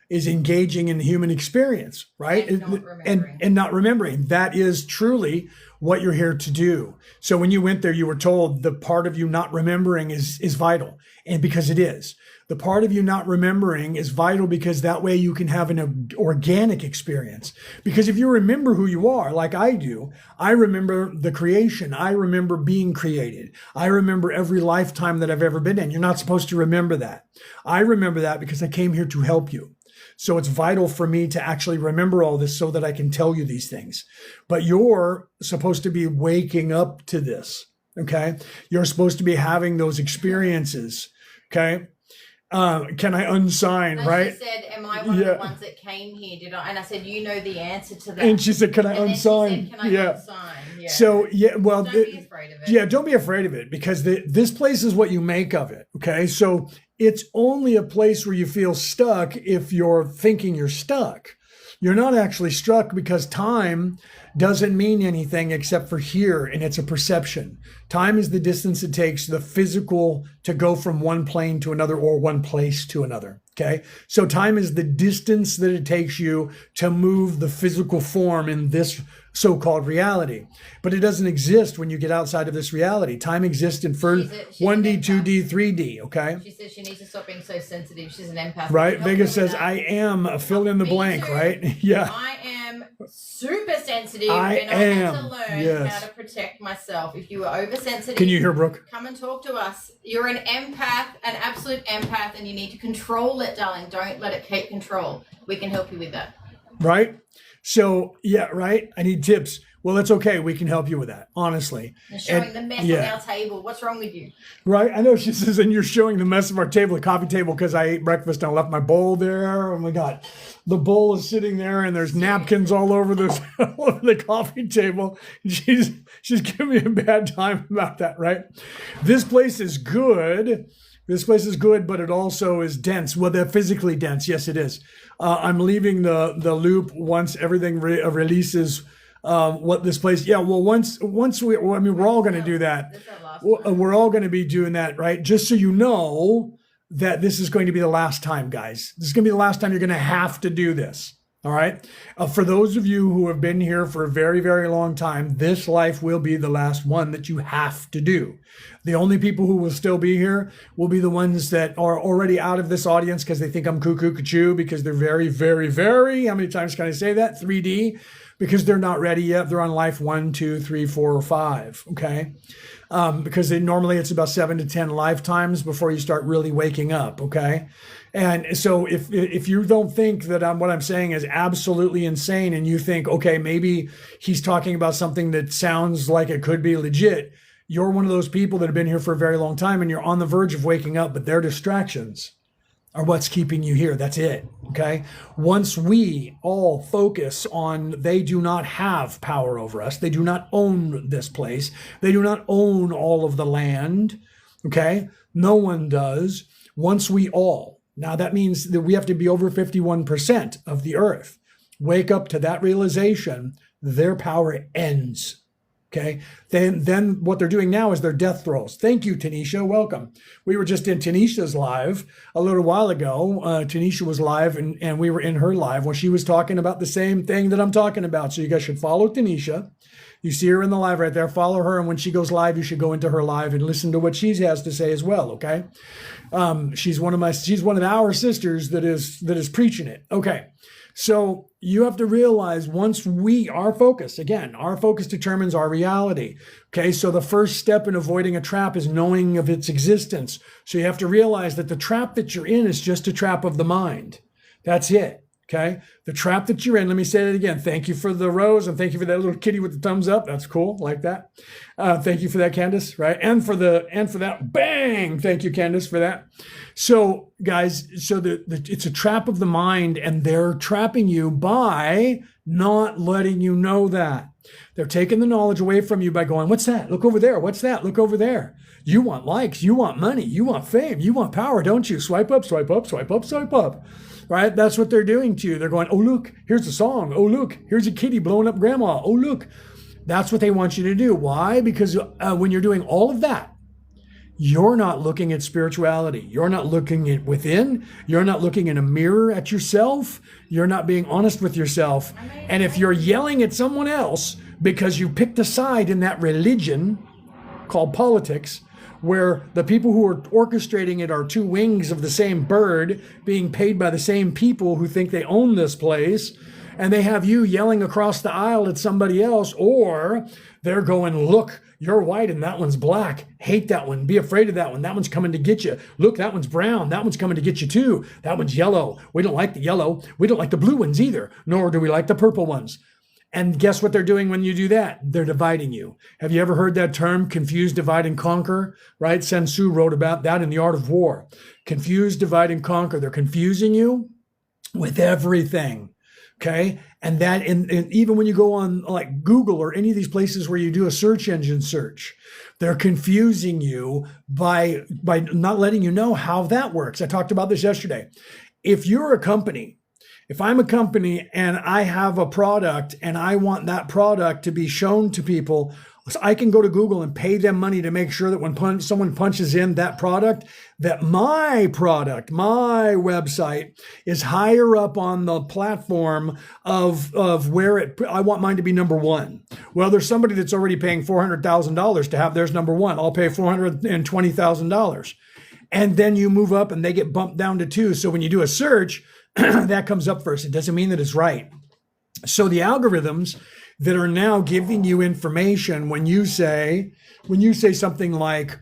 is engaging in the human experience, right? And not remembering. That is truly what you're here to do. So when you went there, you were told the part of you not remembering is vital. And because it is. The part of you not remembering is vital because that way you can have an organic experience. Because if you remember who you are, like I do, I remember the creation. I remember being created. I remember every lifetime that I've ever been in. You're not supposed to remember that. I remember that because I came here to help you. So it's vital for me to actually remember all this so that I can tell you these things. But you're supposed to be waking up to this, okay? You're supposed to be having those experiences, okay? Can I unsign, and right? She said, am I one of the ones that came here? Did I? And I said, you know the answer to that. And she said, can I and unsign? Then she said, can I unsign? Yeah. So, well, don't be afraid of it. Yeah, don't be afraid of it because this place is what you make of it, okay? So it's only a place where you feel stuck if you're thinking you're stuck. You're not actually stuck because time doesn't mean anything except for here, and it's a perception. Time is the distance it takes the physical to go from one plane to another or one place to another, okay? So time is the distance that it takes you to move the physical form in this so-called reality. But it doesn't exist when you get outside of this reality. Time exists in 1D, 2D, 3D, okay? She says she needs to stop being so sensitive. She's an empath. Right? Vega says, I am a fill in the blank, too. Right? Yeah. I am super sensitive I and I am. had to learn how to protect myself. If you were oversensitive, can you hear Brooke? Come and talk to us. You're an empath, an absolute empath, and you need to control it, darling. Don't let it keep control. We can help you with that. Right? So, yeah, right? I need tips. Well, it's okay. We can help you with that, honestly. You're showing the mess on our table. What's wrong with you? Right? I know she says, and you're showing the mess of our table, the coffee table, because I ate breakfast and I left my bowl there. Oh my God. The bowl is sitting there and there's napkins all over the coffee table. She's giving me a bad time about that, right? This place is good. This place is good, but it also is dense. Well, they're physically dense. Yes, it is. I'm leaving the loop once everything releases. What this place? Yeah. Well, once we're all going to do that. We're all going to be doing that, right? Just so you know that this is going to be the last time, guys. This is going to be the last time you're going to have to do this. All right. For those of you who have been here for a very, very long time, this life will be the last one that you have to do. The only people who will still be here will be the ones that are already out of this audience because they think I'm cuckoo, because they're very, very, very, how many times can I say that? 3D, because they're not ready yet. They're on life 1, 2, 3, 4, or 5. Okay. Because normally it's about 7 to 10 lifetimes before you start really waking up. Okay. And so if you don't think that what I'm saying is absolutely insane and you think, okay, maybe he's talking about something that sounds like it could be legit, you're one of those people that have been here for a very long time and you're on the verge of waking up, but their distractions are what's keeping you here. That's it. Okay. Once we all focus on they do not have power over us, they do not own this place, they do not own all of the land. Okay. No one does. Once we all, now that means that we have to be over 51% of the earth. Wake up to that realization, their power ends. Okay. Then what they're doing now is their death throes. Thank you, Tanisha. Welcome. We were just in Tanisha's live a little while ago. Tanisha was live and we were in her live when she was talking about the same thing that I'm talking about. So you guys should follow Tanisha. You see her in the live right there. Follow her. And when she goes live, you should go into her live and listen to what she has to say as well. Okay. She's one of our sisters that is preaching it. Okay. So you have to realize once our focus determines our reality. Okay. So the first step in avoiding a trap is knowing of its existence. So you have to realize that the trap that you're in is just a trap of the mind. That's it. Okay. The trap that you're in, let me say it again. Thank you for the rose and thank you for that little kitty with the thumbs up. That's cool. Like that. Thank you for that, Candace. Right. And for that bang. Thank you, Candace, for that. So guys, it's a trap of the mind and they're trapping you by not letting you know that. They're taking the knowledge away from you by going, what's that? Look over there. What's that? Look over there. You want likes. You want money. You want fame. You want power, don't you? Swipe up, swipe up, swipe up, swipe up. Right? That's what they're doing to you. They're going, oh, look, here's a song. Oh, look, here's a kitty blowing up grandma. Oh, look. That's what they want you to do. Why? Because when you're doing all of that, you're not looking at spirituality. You're not looking at within. You're not looking in a mirror at yourself. You're not being honest with yourself. And if you're yelling at someone else because you picked a side in that religion called politics, where the people who are orchestrating it are two wings of the same bird being paid by the same people who think they own this place, and they have you yelling across the aisle at somebody else, or they're going, look, you're white and that one's black. Hate that one. Be afraid of that one. That one's coming to get you. Look, that one's brown. That one's coming to get you too. That one's yellow. We don't like the yellow. We don't like the blue ones either, nor do we like the purple ones. And guess what they're doing when you do that? They're dividing you. Have you ever heard that term, confuse, divide, and conquer? Right? Sun Tzu wrote about that in The Art of War. Confuse, divide, and conquer. They're confusing you with everything. Okay. And that, and even when you go on like Google or any of these places where you do a search engine search, they're confusing you by not letting you know how that works. I talked about this yesterday. If you're a company, if I'm a company and I have a product and I want that product to be shown to people, so I can go to Google and pay them money to make sure that when someone punches in that product, that my product, my website is higher up on the platform of where I want mine to be number one. Well, there's somebody that's already paying $400,000 to have theirs number one. I'll pay $420,000. And then you move up and they get bumped down to 2. So when you do a search, that comes up first. It doesn't mean that it's right. So the algorithms that are now giving you information when you say something like,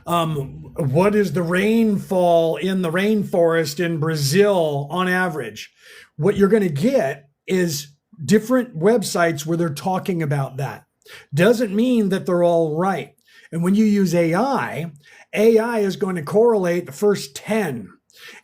what is the rainfall in the rainforest in Brazil on average? What you're going to get is different websites where they're talking about that. Doesn't mean that they're all right. And when you use AI is going to correlate the first 10.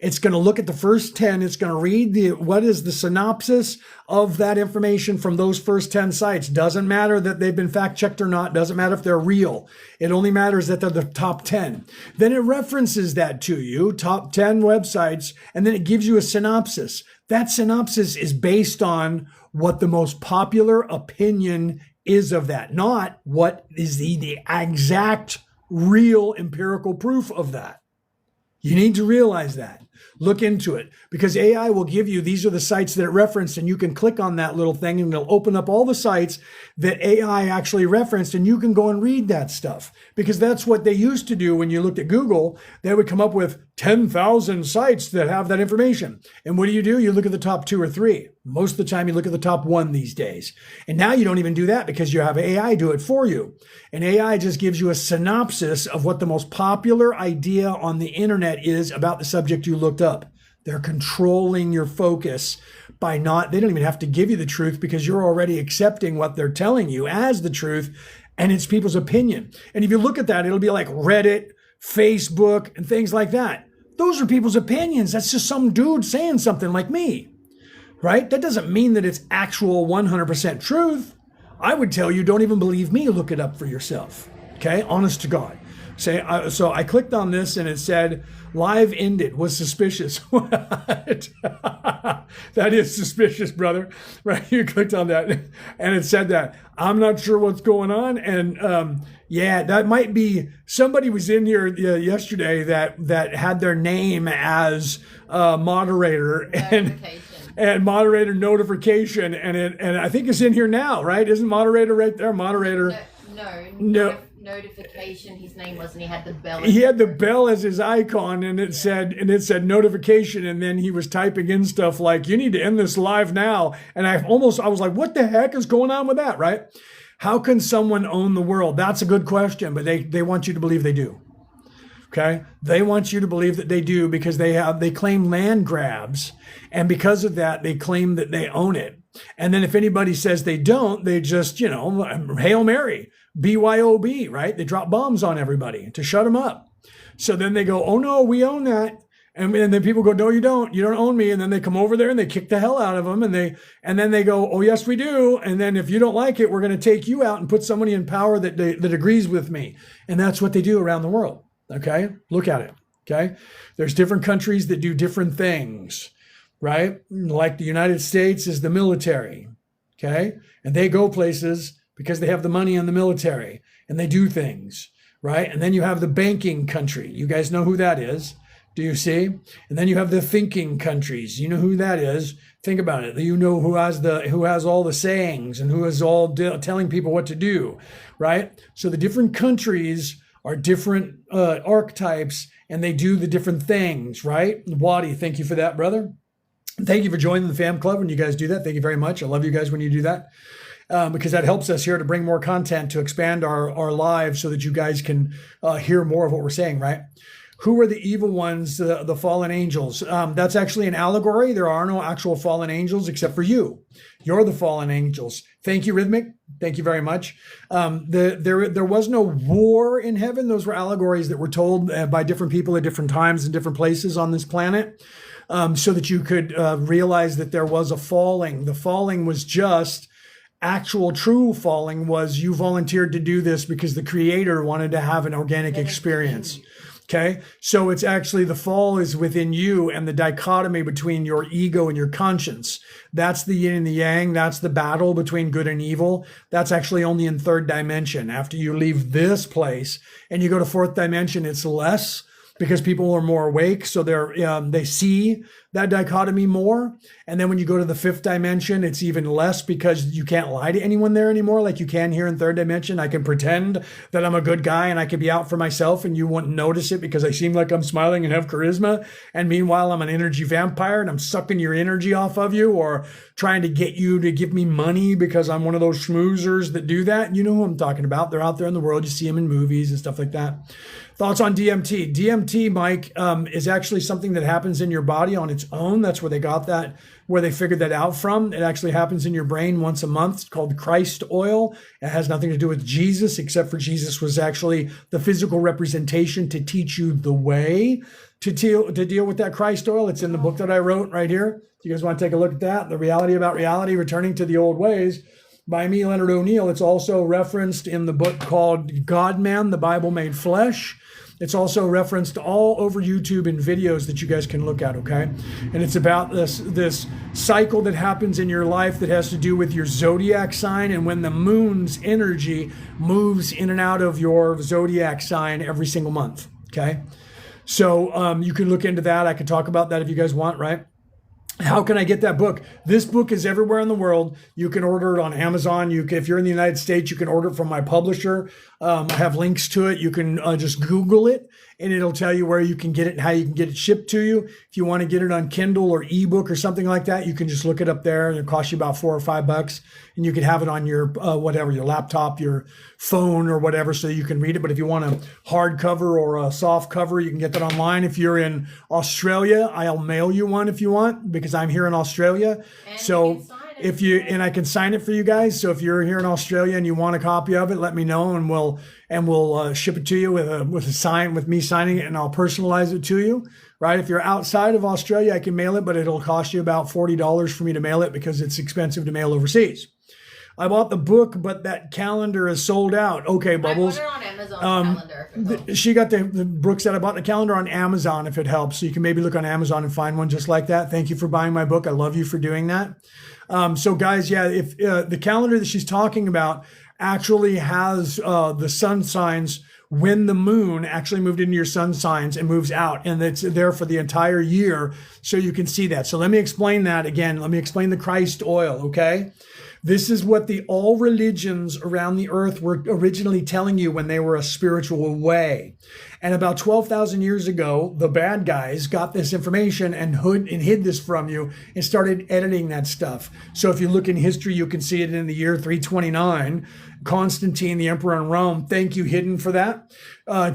It's going to look at the first 10. It's going to read what is the synopsis of that information from those first 10 sites. Doesn't matter that they've been fact checked or not. Doesn't matter if they're real. It only matters that they're the top 10. Then it references that to you, top 10 websites, and then it gives you a synopsis. That synopsis is based on what the most popular opinion is of that, not what is the exact real empirical proof of that. You need to realize that. Look into it, because AI will give you, these are the sites that it referenced, and you can click on that little thing and it'll open up all the sites that AI actually referenced, and you can go and read that stuff, because that's what they used to do. When you looked at Google, they would come up with 10,000 sites that have that information. And what do? You look at the top 2 or 3. Most of the time you look at the top 1 these days. And now you don't even do that because you have AI do it for you. And AI just gives you a synopsis of what the most popular idea on the internet is about the subject you looked up. They're controlling your focus by they don't even have to give you the truth, because you're already accepting what they're telling you as the truth, and it's people's opinion. And if you look at that, it'll be like Reddit, Facebook, and things like that. Those are people's opinions. That's just some dude saying something like me, right? That doesn't mean that it's actual 100% truth. I would tell you, don't even believe me. Look it up for yourself. Okay? Honest to God. So I clicked on this and it said, live ended, was suspicious. What? That is suspicious, brother. Right? You clicked on that and it said that. I'm not sure what's going on. And yeah, that might be, somebody was in here yesterday that had their name as moderator and moderator notification. And I think it's in here now, right? Isn't moderator right there? Moderator. No. Notification. His name wasn't. He had the bell. He had the bell as his icon, and it said notification, and then he was typing in stuff like, "You need to end this live now." And I was like, "What the heck is going on with that?" Right? How can someone own the world? That's a good question, but they want you to believe they do. Okay, they want you to believe that they do, because they claim land grabs, and because of that, they claim that they own it. And then if anybody says they don't, they just, Hail Mary, BYOB, right? They drop bombs on everybody to shut them up. So then they go, oh no, we own that. And then people go, no, you don't own me. And then they come over there and they kick the hell out of them. And then they go, oh yes, we do. And then if you don't like it, we're going to take you out and put somebody in power that agrees with me. And that's what they do around the world. Okay. Look at it. Okay. There's different countries that do different things, right? Like the United States is the military. Okay. And they go places because they have the money in the military and they do things. right? And then you have the banking country. You guys know who that is. Do you see? And then you have the thinking countries. You know who that is. Think about it. You know who has all the sayings and who is all telling people what to do, right? So the different countries are different archetypes, and they do the different things, right? Wadi, thank you for that, brother. Thank you for joining the fam club when you guys do that. Thank you very much. I love you guys when you do that. Because that helps us here to bring more content, to expand our lives so that you guys can hear more of what we're saying, right? Who are the evil ones, the fallen angels? That's actually an allegory. There are no actual fallen angels except for you. You're the fallen angels. Thank you, Rhythmic. Thank you very much. There was no war in heaven. Those were allegories that were told by different people at different times and different places on this planet, so that you could realize that there was a falling. The falling was just actual true falling was you volunteered to do this because the creator wanted to have an organic experience. Okay. So it's actually the fall is within you, and the dichotomy between your ego and your conscience. That's the yin and the yang. That's the battle between good and evil. That's actually only in third dimension. After you leave this place and you go to fourth dimension, it's less, because people are more awake. So they see that dichotomy more. And then when you go to the fifth dimension, it's even less, because you can't lie to anyone there anymore like you can here in third dimension. I can pretend that I'm a good guy and I can be out for myself and you wouldn't notice it because I seem like I'm smiling and have charisma. And meanwhile, I'm an energy vampire and I'm sucking your energy off of you, or trying to get you to give me money because I'm one of those schmoozers that do that. You know who I'm talking about. They're out there in the world. You see them in movies and stuff like that. Thoughts on DMT? DMT, Mike, is actually something that happens in your body on its own. That's where they got that, where they figured that out from. It actually happens in your brain once a month. It's called Christ oil. It has nothing to do with Jesus, except for Jesus was actually the physical representation to teach you the way to deal with that Christ oil. It's in the book that I wrote right here. If you guys want to take a look at that, The Reality About Reality, Returning to the Old Ways, by me, Leonard O'Neill. It's also referenced in the book called God-Man, the Bible Made Flesh. It's also referenced all over YouTube in videos that you guys can look at, okay? And it's about this cycle that happens in your life that has to do with your zodiac sign, and when the moon's energy moves in and out of your zodiac sign every single month, okay? So you can look into that. I could talk about that if you guys want, right? How can I get that book? This book is everywhere in the world. You can order it on Amazon. If you're in the United States, you can order it from my publisher. I have links to it. You can just Google it, and it'll tell you where you can get it and how you can get it shipped to you. If you want to get it on Kindle or ebook or something like that, you can just look it up there, and it costs you about $4 or $5, and you can have it on your whatever, your laptop, your phone, or whatever, so you can read it. But if you want a hardcover or a soft cover, you can get that online. If you're in Australia, I'll mail you one if you want, because I'm here in Australia. And so I can sign it for you guys. So if you're here in Australia and you want a copy of it, let me know, and we'll ship it to you with me signing it, and I'll personalize it to you. Right? If you're outside of Australia, I can mail it, but it'll cost you about $40 for me to mail it, because it's expensive to mail overseas. I bought the book, but that calendar is sold out. Okay, Bubbles. I bought it on Amazon calendar. She got the book set. I bought the calendar on Amazon, if it helps. So you can maybe look on Amazon and find one just like that. Thank you for buying my book. I love you for doing that. So guys, yeah, if the calendar that she's talking about actually has the sun signs when the moon actually moved into your sun signs and moves out, and it's there for the entire year, so you can see that. So let me explain that again. Let me explain the Christ oil, okay? This is what all religions around the earth were originally telling you when they were a spiritual way. And about 12,000 years ago, the bad guys got this information and hid this from you and started editing that stuff. So if you look in history, you can see it in the year 329. Constantine, the emperor in Rome, thank you, hidden for that,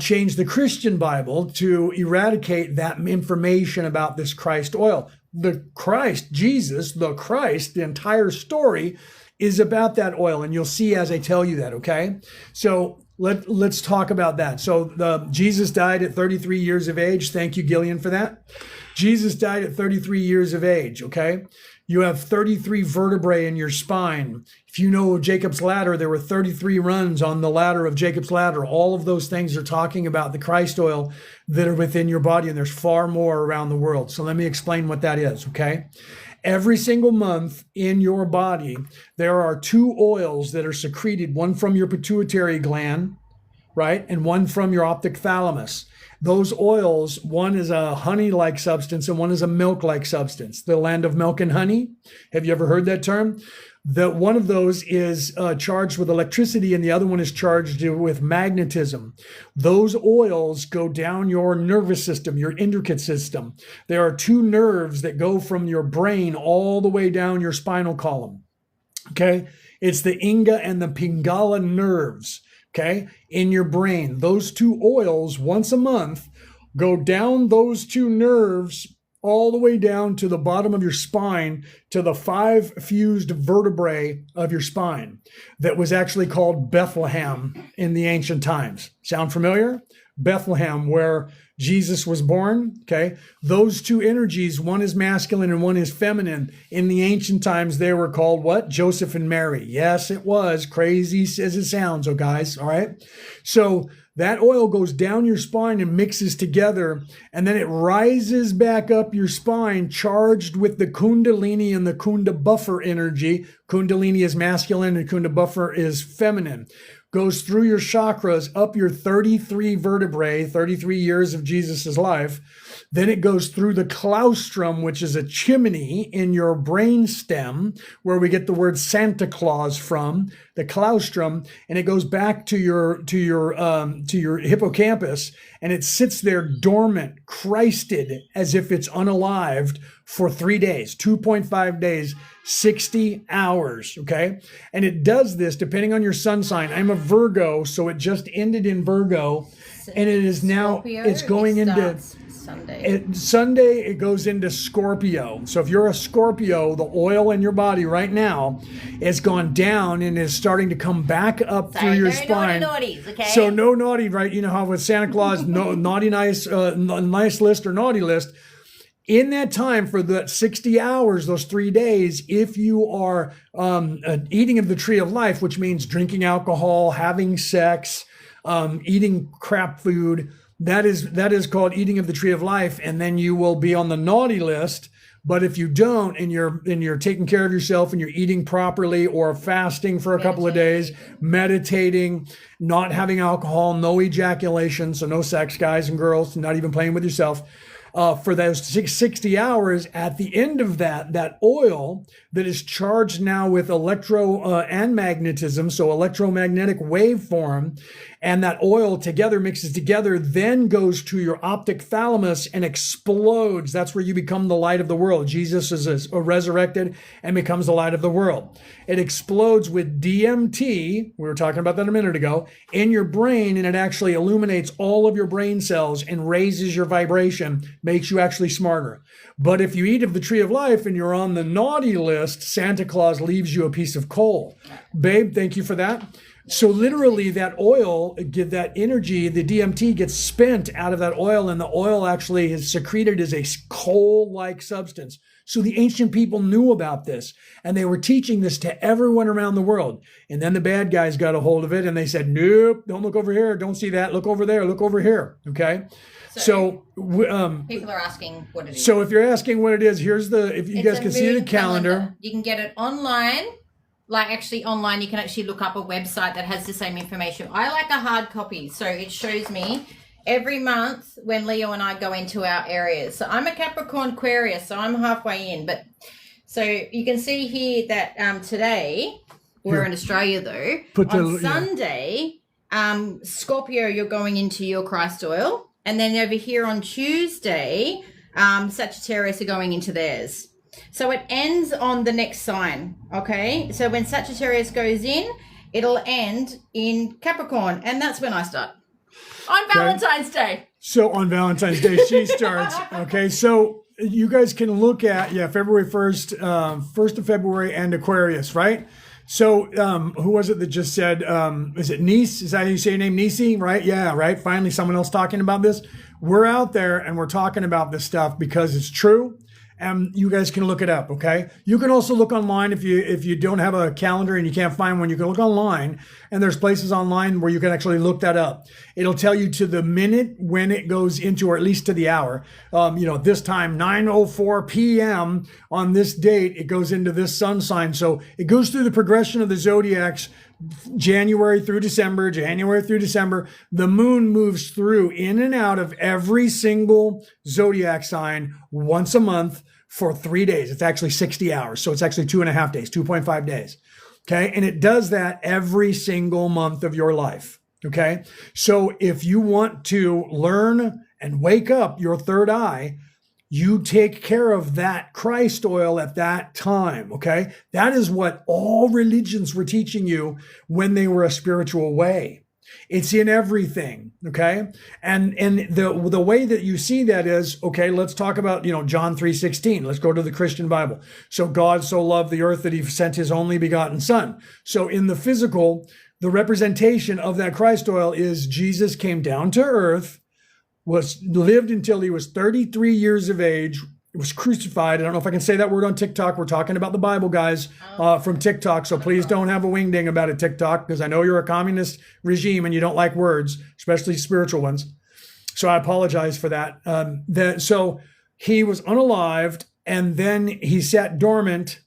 changed the Christian Bible to eradicate that information about this Christ oil. The Christ, Jesus, the Christ, the entire story is about that oil. And you'll see as I tell you that, okay? So let's talk about that. So Jesus died at 33 years of age. Thank you, Gillian, for that. Jesus died at 33 years of age, okay? You have 33 vertebrae in your spine. If you know Jacob's ladder, there were 33 runs on the ladder of Jacob's ladder. All of those things are talking about the Christ oil that are within your body, and there's far more around the world. So let me explain what that is, okay? Every single month in your body, there are 2 oils that are secreted, one from your pituitary gland, right? And one from your optic thalamus. Those oils, one is a honey-like substance and one is a milk-like substance. The land of milk and honey. Have you ever heard that term? One of those is charged with electricity and the other one is charged with magnetism. Those oils go down your nervous system, your intricate system. There are two nerves that go from your brain all the way down your spinal column. Okay? It's the Inga and the Pingala nerves. Okay, in your brain. Those two oils once a month go down those two nerves all the way down to the bottom of your spine to the 5 fused vertebrae of your spine that was actually called Bethlehem in the ancient times. Sound familiar? Bethlehem, where Jesus was born. Okay, those two energies, one is masculine and one is feminine. In the ancient times, they were called what? Joseph and Mary. Yes, it was crazy as it sounds, oh guys. All right, so that oil goes down your spine and mixes together, and then it rises back up your spine, charged with the Kundalini and the Kunda buffer energy. Kundalini is masculine and Kunda buffer is feminine. Goes through your chakras, up your 33 vertebrae, 33 years of Jesus's life. Then it goes through the claustrum, which is a chimney in your brain stem, where we get the word Santa Claus from, the claustrum, and it goes back to your hippocampus, and it sits there dormant, Christed, as if it's unalived for 3 days, 2.5 days, 60 hours, okay? And it does this depending on your sun sign. I'm a Virgo, so it just ended in Virgo, and it is now, Scorpio, it's going into Sunday, it goes into Scorpio. So if you're a Scorpio, the oil in your body right now has gone down and is starting to come back up through your spine. Naughties, okay? So no naughty, right? You know how with Santa Claus, no naughty, nice list or naughty list. In that time, for the 60 hours, those 3 days, if you are eating of the tree of life, which means drinking alcohol, having sex, eating crap food, that is called eating of the tree of life, and then you will be on the naughty list. But if you don't, and you're taking care of yourself and you're eating properly or fasting for a couple of days, meditating, not having alcohol, no ejaculation, so no sex, guys and girls, not even playing with yourself, for those 60 hours, at the end of that oil that is charged now with electro and magnetism, so electromagnetic waveform, and that oil together mixes together, then goes to your optic thalamus and explodes. That's where you become the light of the world. Jesus is resurrected and becomes the light of the world. It explodes with DMT, we were talking about that a minute ago, in your brain, and it actually illuminates all of your brain cells and raises your vibration, makes you actually smarter. But if you eat of the tree of life and you're on the naughty list, Santa Claus leaves you a piece of coal. Babe, thank you for that. So literally that oil, that energy, the DMT gets spent out of that oil, and the oil actually is secreted as a coal-like substance. So the ancient people knew about this, and they were teaching this to everyone around the world. And then the bad guys got a hold of it, and they said, nope, don't look over here. Don't see that. Look over there. Look over here. Okay? So people are asking what it is. So if you're asking what it is, if you guys can see the calendar. You can get it online. Like actually online, you can actually look up a website that has the same information. I like a hard copy, so it shows me every month when Leo and I go into our areas. So I'm a Capricorn Aquarius, so I'm halfway in. But so you can see here that today, we're in Australia though, on Sunday, Scorpio, you're going into your Christ oil. And then over here on Tuesday, Sagittarius are going into theirs. So it ends on the next sign, okay? So when Sagittarius goes in, it'll end in Capricorn, and that's when I start. On Valentine's Day. So on Valentine's Day, she starts. Okay, so you guys can look at, February 1st, 1st of February, and Aquarius, right? So who was it that just said, is it Nice? Is that how you say your name, Nisi, right? Yeah, right? Finally, someone else talking about this. We're out there, and we're talking about this stuff because it's true. And you guys can look it up, okay? You can also look online if you don't have a calendar and you can't find one. You can look online, and there's places online where you can actually look that up. It'll tell you to the minute when it goes into, or at least to the hour. This time, 9:04 p.m. on this date, it goes into this sun sign. So it goes through the progression of the zodiacs January through December, the moon moves through in and out of every single zodiac sign once a month for 3 days. It's actually 60 hours. So it's actually 2.5 days, 2.5 days. Okay. And it does that every single month of your life. Okay. So if you want to learn and wake up your third eye, you take care of that Christ oil at that time, okay? That is what all religions were teaching you when they were a spiritual way. It's in everything, okay? And the way that you see that is, okay, let's talk about, John 3:16. Let's go to the Christian Bible. So God so loved the earth that he sent his only begotten son. So in the physical, the representation of that Christ oil is Jesus came down to earth, lived until he was 33 years of age, was crucified. I don't know if I can say that word on TikTok. We're talking about the Bible, guys, from TikTok. So please don't have a wingding about it, TikTok, because I know you're a communist regime and you don't like words, especially spiritual ones. So I apologize for that. So he was unalived, and then he sat dormant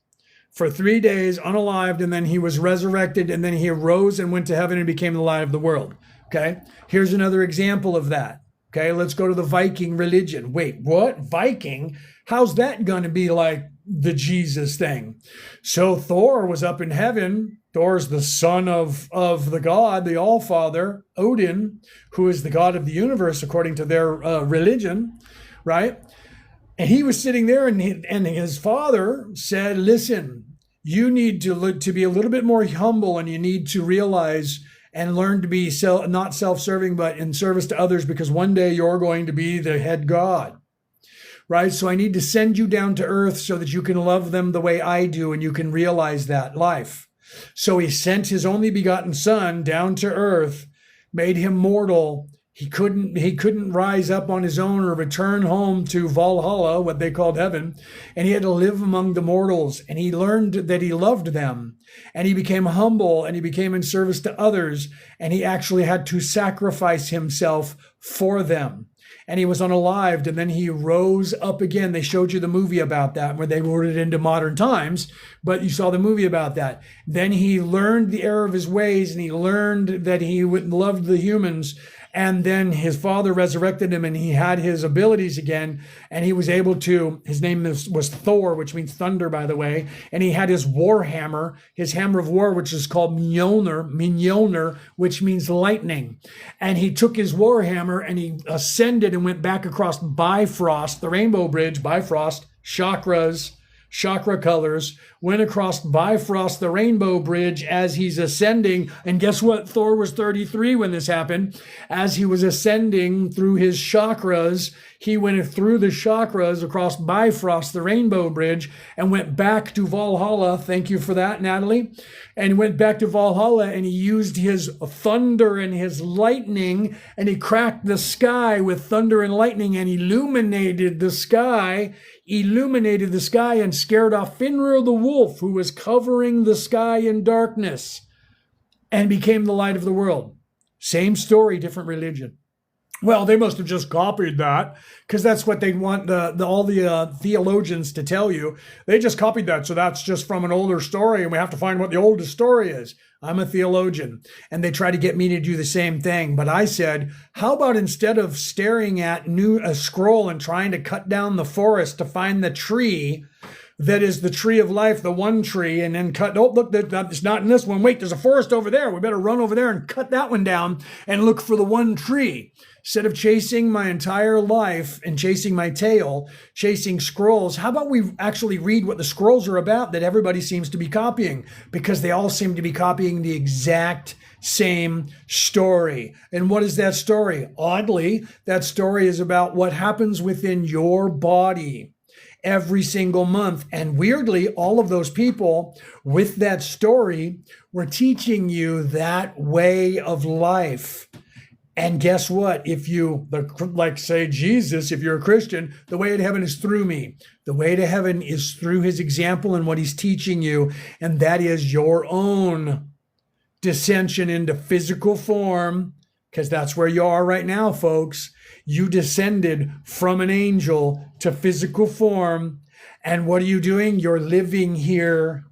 for 3 days, unalived, and then he was resurrected, and then he arose and went to heaven and became the light of the world. Okay, here's another example of that. Okay, let's go to the Viking religion. Wait, what? Viking? How's that going to be like the Jesus thing? So Thor was up in heaven. Thor's the son of the god, the Allfather, Odin, who is the god of the universe according to their religion, right? And he was sitting there, and his father said, listen, you need to be a little bit more humble, and you need to realize and learn to be not self-serving, but in service to others, because one day you're going to be the head God, right? So I need to send you down to earth so that you can love them the way I do, and you can realize that life. So he sent his only begotten son down to earth, made him mortal. He couldn't rise up on his own or return home to Valhalla, what they called heaven, and he had to live among the mortals, and he learned that he loved them, and he became humble, and he became in service to others, and he actually had to sacrifice himself for them. And he was unalived, and then he rose up again. They showed you the movie about that, where they wrote it into modern times, but you saw the movie about that. Then he learned the error of his ways, and he learned that he loved the humans. And then his father resurrected him, and he had his abilities again, and he was able to, his name was Thor, which means thunder, by the way, and he had his war hammer, his hammer of war, which is called Mjolnir, which means lightning. And he took his war hammer, and he ascended and went back across Bifrost, the Rainbow Bridge, Bifrost, chakra colors, went across Bifrost, the Rainbow Bridge, as he's ascending. And guess what? Thor was 33 when this happened. As he was ascending through his chakras, he went through the chakras across Bifrost, the Rainbow Bridge, and went back to Valhalla. Thank you for that, Natalie. And went back to Valhalla, and he used his thunder and his lightning, and he cracked the sky with thunder and lightning, and illuminated the sky and scared off Fenrir the wolf, who was covering the sky in darkness, and became the light of the world. Same story, different religion. Well, they must have just copied that, because that's what they want all the theologians to tell you. They just copied that, so that's just from an older story, and we have to find what the oldest story is. I'm a theologian, and they try to get me to do the same thing. But I said, how about instead of staring at a scroll and trying to cut down the forest to find the tree that is the tree of life, the one tree, and then look, it's not in this one. Wait, there's a forest over there. We better run over there and cut that one down and look for the one tree. Instead of chasing my entire life and chasing my tail, chasing scrolls, how about we actually read what the scrolls are about that everybody seems to be copying? Because they all seem to be copying the exact same story. And what is that story? Oddly, that story is about what happens within your body every single month. And weirdly, all of those people with that story were teaching you that way of life. And guess what? If you, like say Jesus, if you're a Christian, the way to heaven is through me. The way to heaven is through his example and what he's teaching you. And that is your own descension into physical form, because that's where you are right now, folks. You descended from an angel to physical form. And what are you doing? You're living here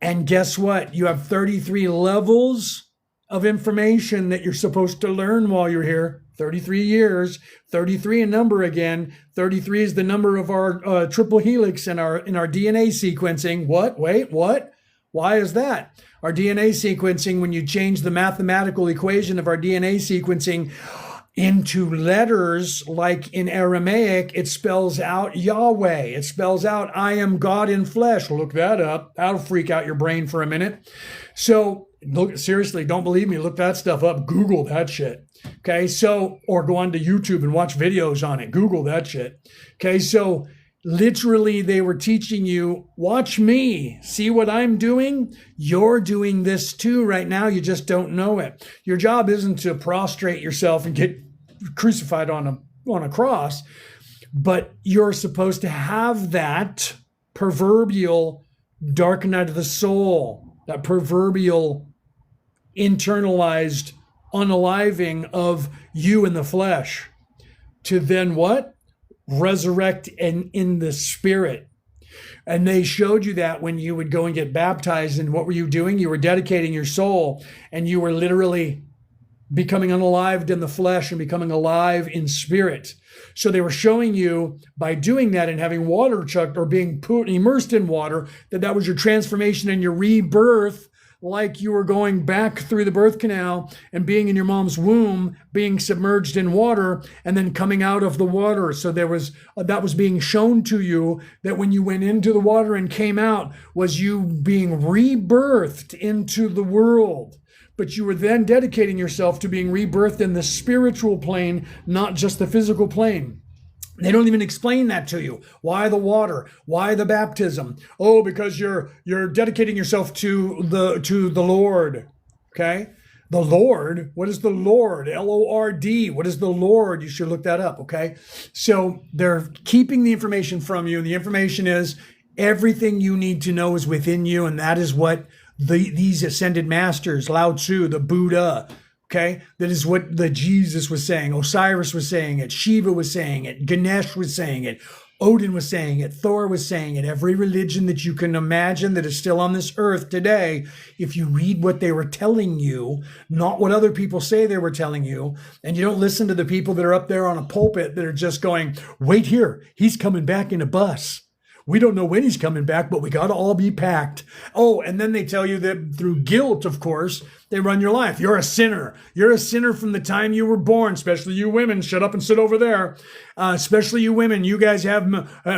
And guess what? You have 33 levels of information that you're supposed to learn while you're here. 33 years, 33 a number again. 33 is the number of our triple helix in our DNA sequencing. What? Wait, what? Why is that? Our DNA sequencing, when you change the mathematical equation of our DNA sequencing into letters, like in Aramaic, it spells out Yahweh. It spells out, I am God in flesh. Look that up. That'll freak out your brain for a minute. So look, seriously, don't believe me. Look that stuff up. Google that shit. Okay. So, or go onto YouTube and watch videos on it. Google that shit. Okay. So literally they were teaching you, watch me, see what I'm doing. You're doing this too right now. You just don't know it. Your job isn't to prostrate yourself and get crucified on a cross, but you're supposed to have that proverbial dark night of the soul, that proverbial internalized unaliving of you in the flesh, to then what? Resurrect and in the spirit. And they showed you that when you would go and get baptized. And what were you doing? You were dedicating your soul, and you were literally becoming unalived in the flesh and becoming alive in spirit. So they were showing you by doing that and having water chucked or being immersed in water, that was your transformation and your rebirth, like you were going back through the birth canal and being in your mom's womb, being submerged in water and then coming out of the water. So there was that was being shown to you, that when you went into the water and came out was you being rebirthed into the world. But you were then dedicating yourself to being rebirthed in the spiritual plane, not just the physical plane. They don't even explain that to you. Why the water? Why the baptism? Oh, because you're dedicating yourself to the Lord. Okay? The Lord? What is the Lord? Lord. What is the Lord? You should look that up, okay? So they're keeping the information from you. The information is everything you need to know is within you, and that is what these ascended masters, Lao Tzu, the Buddha, okay, that is what the Jesus was saying. Osiris was saying it. Shiva was saying it. Ganesh was saying it. Odin was saying it. Thor was saying it. Every religion that you can imagine that is still on this earth today, if you read what they were telling you, not what other people say they were telling you, and you don't listen to the people that are up there on a pulpit that are just going, wait here, he's coming back in a bus. We don't know when he's coming back, but we got to all be packed. Oh, and then they tell you that through guilt, of course, they run your life. You're a sinner. You're a sinner from the time you were born, especially you women. Shut up and sit over there. Especially you women. You guys have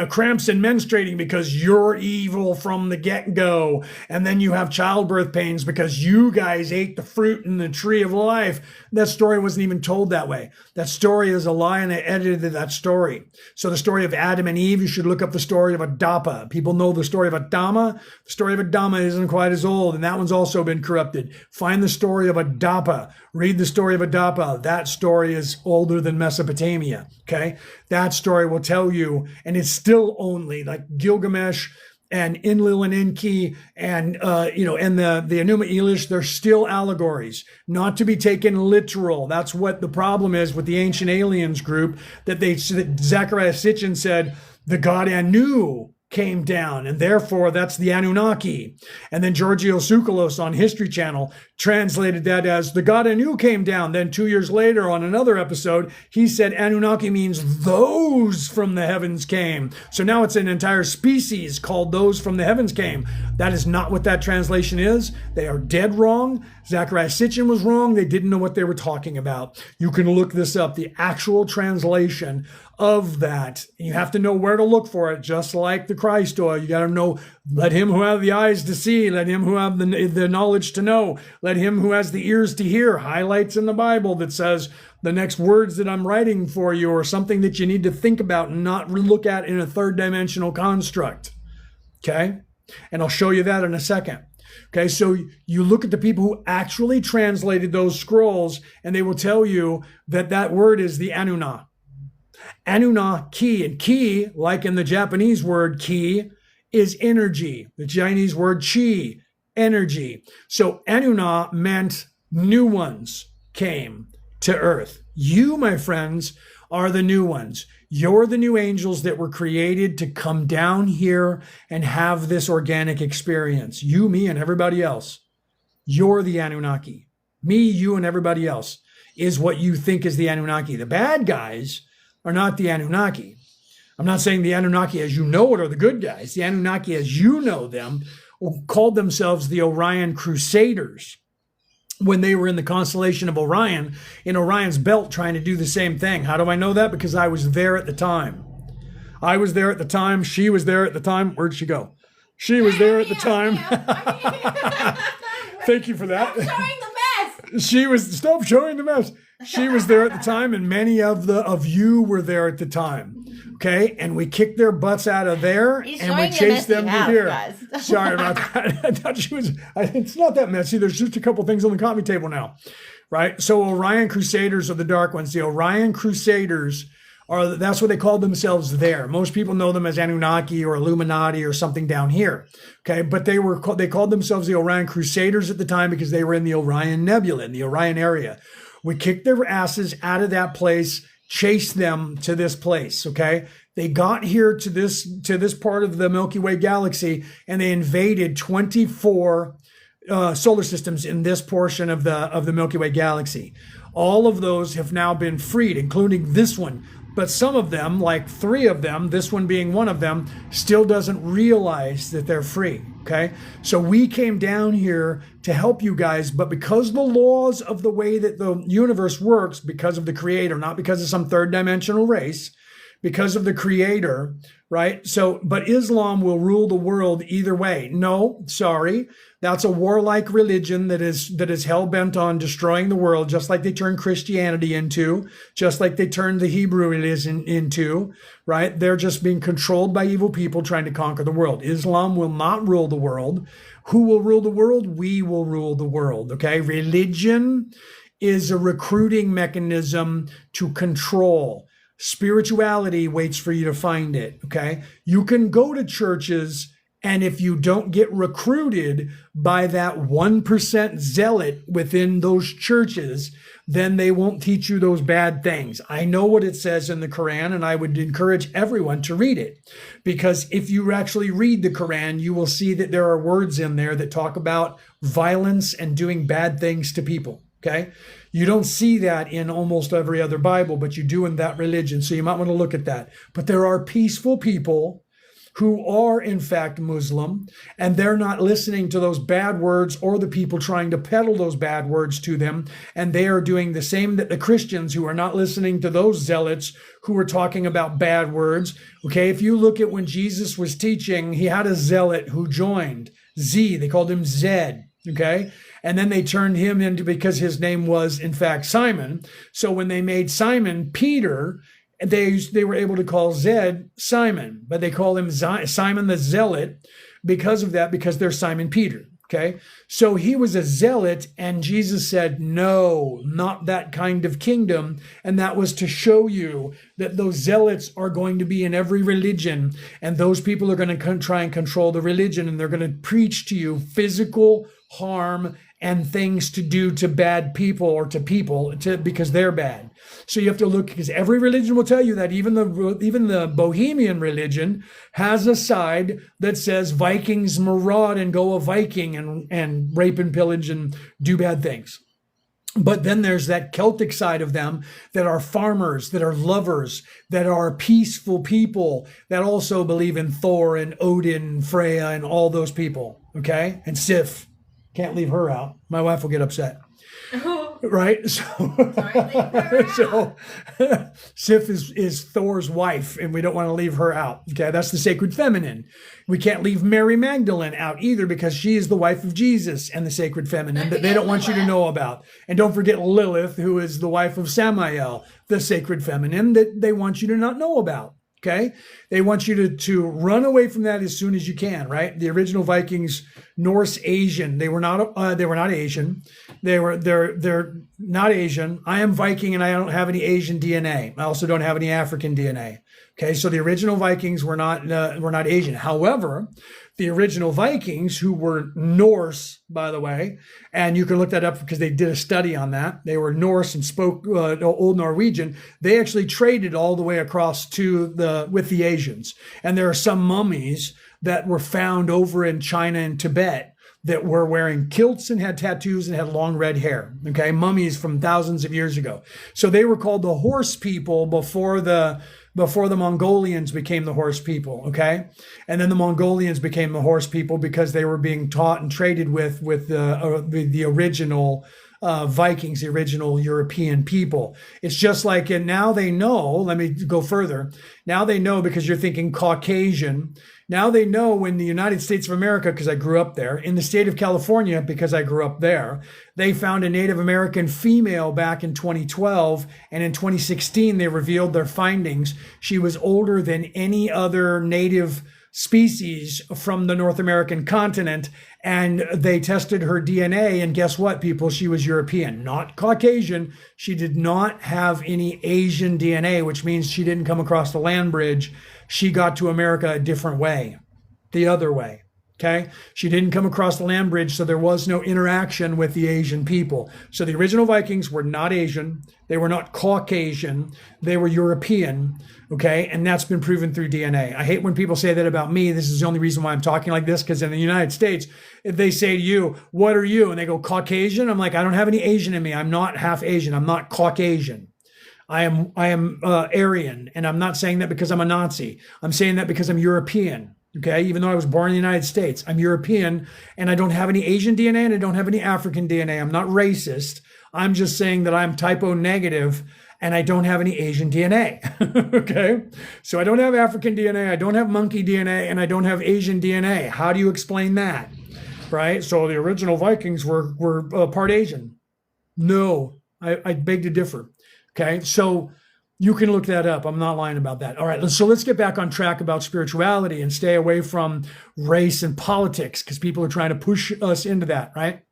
cramps and menstruating because you're evil from the get-go. And then you have childbirth pains because you guys ate the fruit in the tree of life. That story wasn't even told that way. That story is a lie, and they edited that story. So the story of Adam and Eve, you should look up the story of Adapa. People know the story of Adama. The story of Adama isn't quite as old, and that one's also been corrupted. Find the story of Adapa. Read the story of Adapa. That story is older than Mesopotamia, okay? That story will tell you, and it's still only like Gilgamesh and Enlil and Enki and, and the Enuma Elish, they're still allegories, not to be taken literal. That's what the problem is with the Ancient Aliens group, that Zecharia Sitchin said, the god Anu came down, and therefore that's the Anunnaki. And then Giorgio Tsoukalos on History Channel translated that as the god Anu came down. Then 2 years later on another episode, he said Anunnaki means those from the heavens came. So now it's an entire species called those from the heavens came. That is not what that translation is. They are dead wrong. Zecharia Sitchin was wrong. They didn't know what they were talking about. You can look this up, the actual translation of that. You have to know where to look for it, just like the Christ oil. You got to know, let him who have the eyes to see, let him who have the knowledge to know, let him who has the ears to hear. Highlights in the Bible that says the next words that I'm writing for you are something that you need to think about and not look at in a third dimensional construct. Okay? And I'll show you that in a second. Okay, so you look at the people who actually translated those scrolls, and they will tell you that that word is the Anuna. Anunnaki, and ki, like in the Japanese word ki, is energy. The Chinese word chi, energy. So Anunna meant new ones came to earth. You, my friends, are the new ones. You're the new angels that were created to come down here and have this organic experience. You, me, and everybody else. You're the Anunnaki. Me, you, and everybody else is what you think is the Anunnaki. The bad guys are not the Anunnaki. I'm not saying the Anunnaki as you know it are the good guys. The Anunnaki as you know them called themselves the Orion Crusaders when they were in the constellation of Orion, in Orion's belt, trying to do the same thing. How do I know that? Because I was there at the time. I was there at the time. She was there at the time. Where'd she go? She was there at the time. Thank you for that. Stop showing the mess. Stop showing the mess. She was there at the time, and many of you were there at the time. Okay, and we kicked their butts out of there, and we chased them to here. Guys. Sorry about that. I thought she was. It's not that messy. There's just a couple things on the coffee table now, right? So Orion Crusaders are the dark ones. The Orion Crusaders that's what they called themselves there. Most people know them as Anunnaki or Illuminati or something down here. Okay, but they called themselves the Orion Crusaders at the time because they were in the Orion Nebula, in the Orion area. We kicked their asses out of that place, chased them to this place. Okay, they got here to this part of the Milky Way galaxy, and they invaded 24 solar systems in this portion of the Milky Way galaxy. All of those have now been freed, including this one. But some of them, like 3 of them, this one being one of them, still doesn't realize that they're free, okay? So we came down here to help you guys, but because the laws of the way that the universe works, because of the Creator, not because of some third dimensional race, because of the Creator, right? So, but Islam will rule the world either way. No, sorry. That's a warlike religion that is hell-bent on destroying the world, just like they turned Christianity into, just like they turned the Hebrew religion into, right? They're just being controlled by evil people trying to conquer the world. Islam will not rule the world. Who will rule the world? We will rule the world, okay? Religion is a recruiting mechanism to control. Spirituality waits for you to find it, okay? You can go to churches, and if you don't get recruited by that 1% zealot within those churches, then they won't teach you those bad things. I know what it says in the Quran, and I would encourage everyone to read it. Because if you actually read the Quran, you will see that there are words in there that talk about violence and doing bad things to people, okay? You don't see that in almost every other Bible, but you do in that religion. So you might want to look at that. But there are peaceful people who are in fact Muslim, and they're not listening to those bad words or the people trying to peddle those bad words to them. And they are doing the same that the Christians who are not listening to those zealots who are talking about bad words. Okay, if you look at when Jesus was teaching, he had a zealot who joined. They called him Zed. Okay, and then they turned him into, because his name was in fact Simon. So when they made Simon Peter, they were able to call Zed Simon, but they call him Simon the Zealot because of that, because they're Simon Peter. Okay, so he was a zealot, and Jesus said, no, not that kind of kingdom. And that was to show you that those zealots are going to be in every religion, and those people are going to try and control the religion, and they're going to preach to you physical harm and things to do to bad people or to people because they're bad. So you have to look, because every religion will tell you that. Even the Bohemian religion has a side that says Vikings maraud and go a Viking and rape and pillage and do bad things. But then there's that Celtic side of them that are farmers, that are lovers, that are peaceful people, that also believe in Thor and Odin and Freya and all those people, okay? And Sif. Can't leave her out. My wife will get upset. Right? So Sif is Thor's wife, and we don't want to leave her out. Okay, that's the sacred feminine. We can't leave Mary Magdalene out either, because she is the wife of Jesus and the sacred feminine that they don't want you to know about. And don't forget Lilith, who is the wife of Samael, the sacred feminine that they want you to not know about. Okay, they want you to run away from that as soon as you can, right? The original Vikings, Norse Asian, they were not Asian. They're not Asian. I am Viking, and I don't have any Asian DNA. I also don't have any African DNA. Okay, so the original Vikings were not Asian. However, the original Vikings, who were Norse, by the way, and you can look that up because they did a study on that. They were Norse and spoke Old Norwegian. They actually traded all the way across with the Asians. And there are some mummies that were found over in China and Tibet that were wearing kilts and had tattoos and had long red hair. Okay, mummies from thousands of years ago. So they were called the horse people before the Mongolians became the horse people, okay? And then the Mongolians became the horse people because they were being taught and traded with the original Vikings, the original European people. It's just like, and now they know, let me go further. Now they know, because you're thinking Caucasian. Now they know in the United States of America, because I grew up there, in the state of California, because I grew up there, they found a Native American female back in 2012. And in 2016, they revealed their findings. She was older than any other native species from the North American continent. And they tested her DNA. And guess what, people? She was European, not Caucasian. She did not have any Asian DNA, which means she didn't come across the land bridge. She got to America a different way, the other way, okay? She didn't come across the land bridge, so there was no interaction with the Asian people. So the original Vikings were not Asian. They were not Caucasian. They were European, okay? And that's been proven through DNA. I hate when people say that about me. This is the only reason why I'm talking like this, because in the United States, if they say to you, what are you? And they go, Caucasian. I'm like, I don't have any Asian in me. I'm not half Asian. I'm not Caucasian. I am Aryan, and I'm not saying that because I'm a Nazi. I'm saying that because I'm European, okay? Even though I was born in the United States, I'm European, and I don't have any Asian DNA, and I don't have any African DNA. I'm not racist. I'm just saying that I'm typo negative, and I don't have any Asian DNA, okay? So I don't have African DNA, I don't have monkey DNA, and I don't have Asian DNA. How do you explain that, right? So the original Vikings were part Asian. No, I beg to differ. Okay, so you can look that up. I'm not lying about that. All right, so let's get back on track about spirituality and stay away from race and politics, because people are trying to push us into that, right?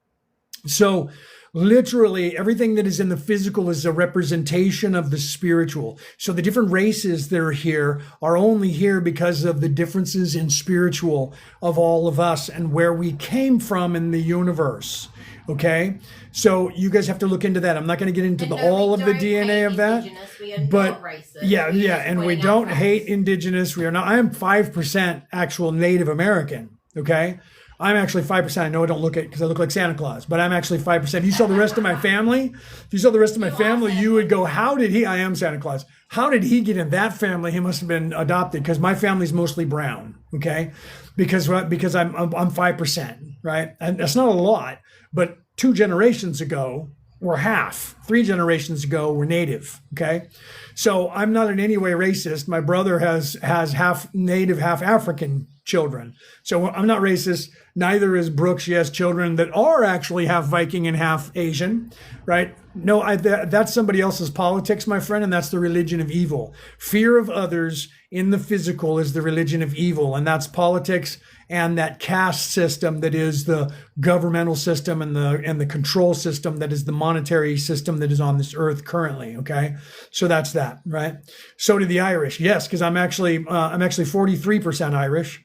So literally everything that is in the physical is a representation of the spiritual. So the different races that are here are only here because of the differences in spiritual of all of us and where we came from in the universe. Okay, so you guys have to look into that. I'm not going to get into all of the DNA of that, but yeah, and we don't hate indigenous. We are not. I am 5% actual Native American. Okay, I'm actually 5%. I know I don't look because I look like Santa Claus, but I'm actually 5%. If you saw the rest of my family, you would go, how did he? I am Santa Claus. How did he get in that family? He must have been adopted, because my family's mostly brown. Okay, because I'm 5%, right? And that's not a lot. But 2 generations ago, we're half. 3 generations ago, we're Native, okay? So I'm not in any way racist. My brother has half Native, half African children. So I'm not racist. Neither is Brooke. She has children that are actually half Viking and half Asian, right? No, that's somebody else's politics, my friend, and that's the religion of evil. Fear of others in the physical is the religion of evil, and that's politics and that caste system that is the governmental system and the control system that is the monetary system that is on this earth currently. Okay, so that's that, right? So do the Irish, yes, because I'm actually 43% Irish.